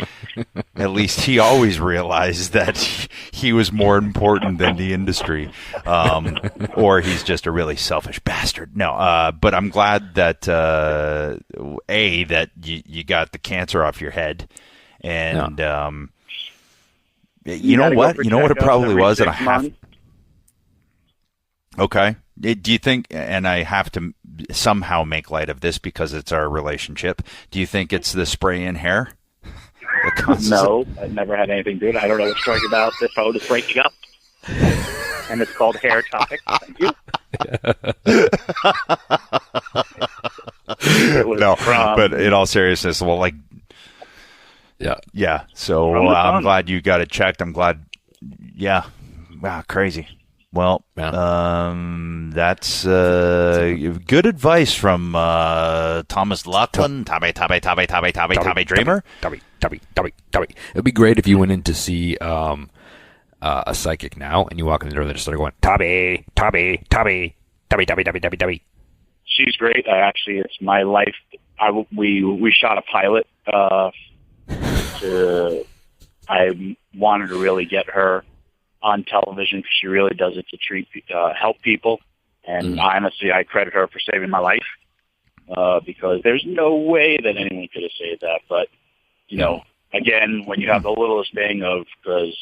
he always realized that he was more important than the industry, or he's just a really selfish bastard. No, but I'm glad that that you got the cancer off your head, and you know what it probably was, and I have. Okay, Do you think, and I have to somehow make light of this because it's our relationship, do you think it's the spray in hair? No, I've never had anything to do it. I don't know what's talking about. The phone is breaking up. And it's called Hair Topic. Thank you. But in all seriousness, well, like, yeah. So I'm glad you got it checked. I'm glad. Yeah. Wow, crazy. Well, that's good advice from Thomas Laughlin, Tommy Dreamer. It'd be great if you went in to see a psychic now, and you walk in the door, they just started going, Tommy. She's great. It's my life. We shot a pilot. I wanted to really get her on television because she really does it to help people. And honestly, I credit her for saving my life because there's no way that anyone could have saved that. But, again, when you have the littlest thing of, because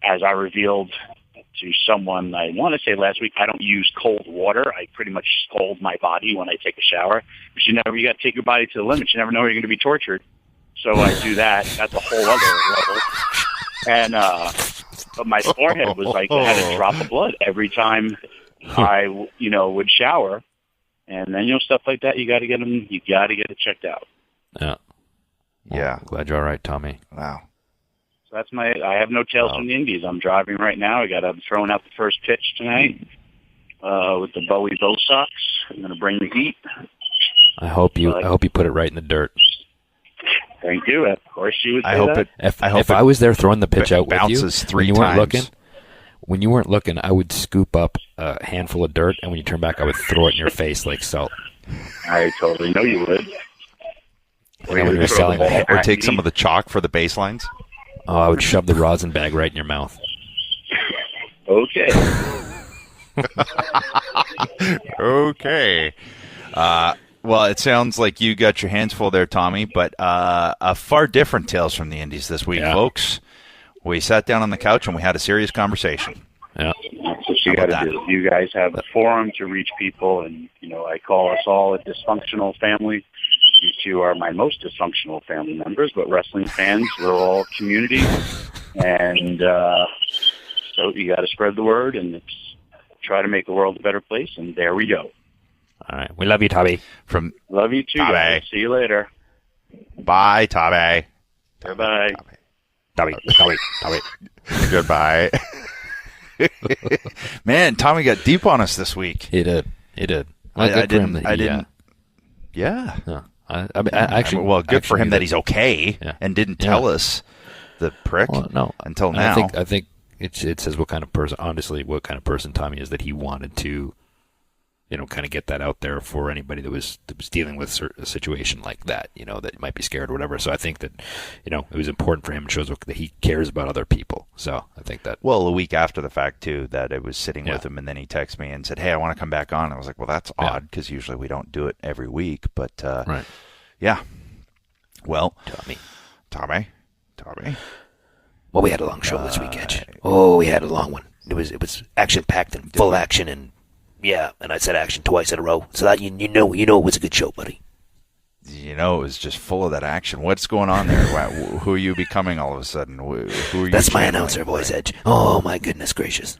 as I revealed to someone, I want to say last week, I don't use cold water. I pretty much scald my body when I take a shower. But you got to take your body to the limit. You never know you're going to be tortured. So I do that. That's a whole other level. And but my forehead was like I had a drop of blood every time I would shower, and then stuff like that. You got to get them. You got to get it checked out. Yeah. Yeah. Glad you're all right, Tommy. Wow. So that's I have no Tales from the Indies. I'm driving right now. I'm throwing out the first pitch tonight with the Bowie Bo Sox. I'm going to bring the heat. I hope you put it right in the dirt. Thank you. Of course, you would say that. If I was there throwing the pitch out with you, when you weren't looking, I would scoop up a handful of dirt, and when you turn back, I would throw it in your face like salt. I totally know you would. Or take some of the chalk for the baselines. Oh, I would shove the rosin bag right in your mouth. Okay. Okay. Well, it sounds like you got your hands full there, Tommy, but a far different Tales from the Indies this week, folks. We sat down on the couch and we had a serious conversation. Yeah. That's what you got to do. You guys have a forum to reach people, and, I call us all a dysfunctional family. You two are my most dysfunctional family members, but wrestling fans, we're all community. And so you got to spread the word and try to make the world a better place, and there we go. All right. We love you, Tommy. Love you too, guys. See you later. Bye, Tommy. Bye-bye. Tommy. Goodbye. Man, Tommy got deep on us this week. He did. I didn't. Yeah. Good for him that he's okay and didn't tell us, the prick. Until now. I think it says what kind of person Tommy is, that he wanted to, kind of get that out there for anybody that was dealing with a situation like that, that might be scared or whatever. So I think that, it was important for him. It shows that he cares about other people. So I think that. Well, a week after the fact, too, that I was sitting with him, and then he texted me and said, "Hey, I want to come back on." I was like, well, that's odd, because usually we don't do it every week. But, right. Yeah. Well, Tommy. Well, we had a long show this week, Edge. Oh, we had a long one. It was action-packed and full action, and and I said action twice in a row. So that you know it was a good show, buddy. It was just full of that action. What's going on there? Who are you becoming all of a sudden? Who are you? That's my announcer voice, Edge. Oh, my goodness gracious.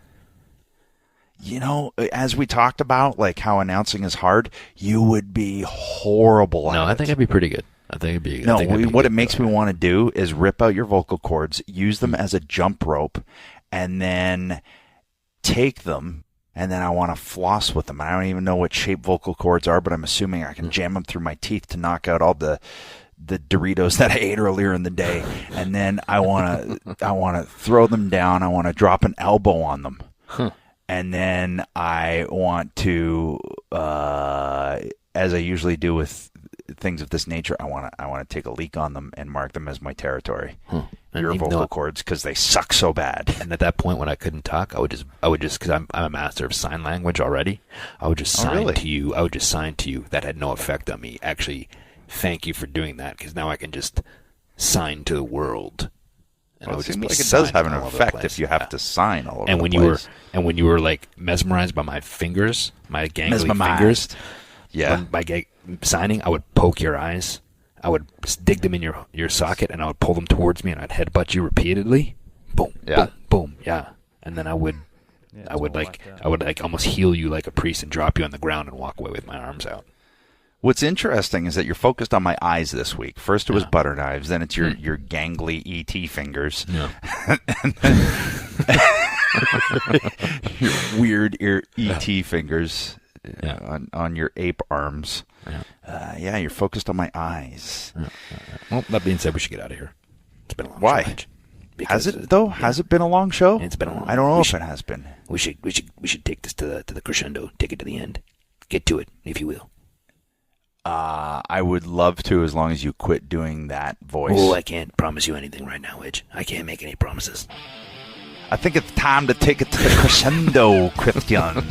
As we talked about, like how announcing is hard, you would be horrible at it. No, I think I'd be pretty good. I think it'd be. No, what it makes me want to do is rip out your vocal cords, use them as a jump rope, and then take them, and then I want to floss with them. I don't even know what shape vocal cords are, but I'm assuming I can jam them through my teeth to knock out all the Doritos that I ate earlier in the day, and then I want to throw them down. I want to drop an elbow on them. And then I want to, as I usually do with things of this nature, I want to take a leak on them and mark them as my territory. Your vocal cords, because they suck so bad. And at that point, when I couldn't talk, I would just because I'm a master of sign language already. I would just sign to you. I would just sign to you. That had no effect on me. Actually, thank you for doing that, because now I can just sign to the world. And would just Seems be like it does have an signing all over the effect place. if you have to sign all over And the when place. when you were like mesmerized by my fingers, my gangly Mesmerized. fingers, Yeah. by signing, I would poke your eyes. I would dig them in your socket, and I would pull them towards me, and I'd headbutt you repeatedly. Boom, Yeah. boom, boom, yeah. And then I would almost heal you like a priest and drop you on the ground and walk away with my arms out. What's interesting is that you're focused on my eyes this week. First it was butter knives, then it's your gangly ET fingers. Yeah. And then your weird ET fingers on your ape arms. Yeah. You're focused on my eyes. Well, that being said, we should get out of here. It's been a long Why? show, Mitch. Has Because, it though? Has it been a long show? It's been a long. I don't know we if should- it has been. We should take this to the crescendo. Take it to the end. Get to it, if you will. I would love to, as long as you quit doing that voice. Oh, I can't promise you anything right now, Edge. I can't make any promises. I think it's time to take it to the crescendo, Christian.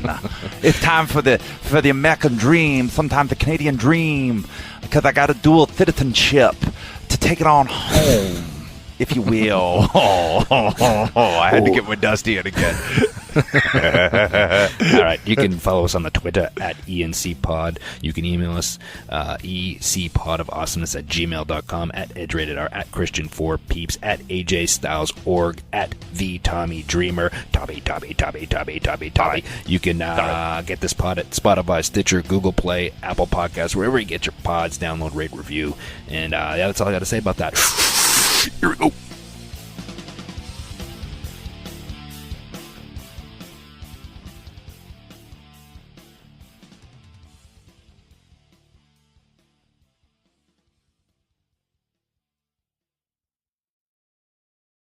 It's time for the American dream, sometimes the Canadian dream, because I got a dual citizenship to take it on home, if you will. I had to get my Dusty in again. All right, you can follow us on the Twitter at E&C Pod. You can email us ecpodofawesomeness@gmail.com, at EdgeRatedR, at Christian4Peeps, at AJStylesOrg, at TheTommyDreamer, Tommy. You can get this pod at Spotify, Stitcher, Google Play, Apple Podcasts, wherever you get your pods. Download, rate, review, and that's all I got to say about that. Here we go.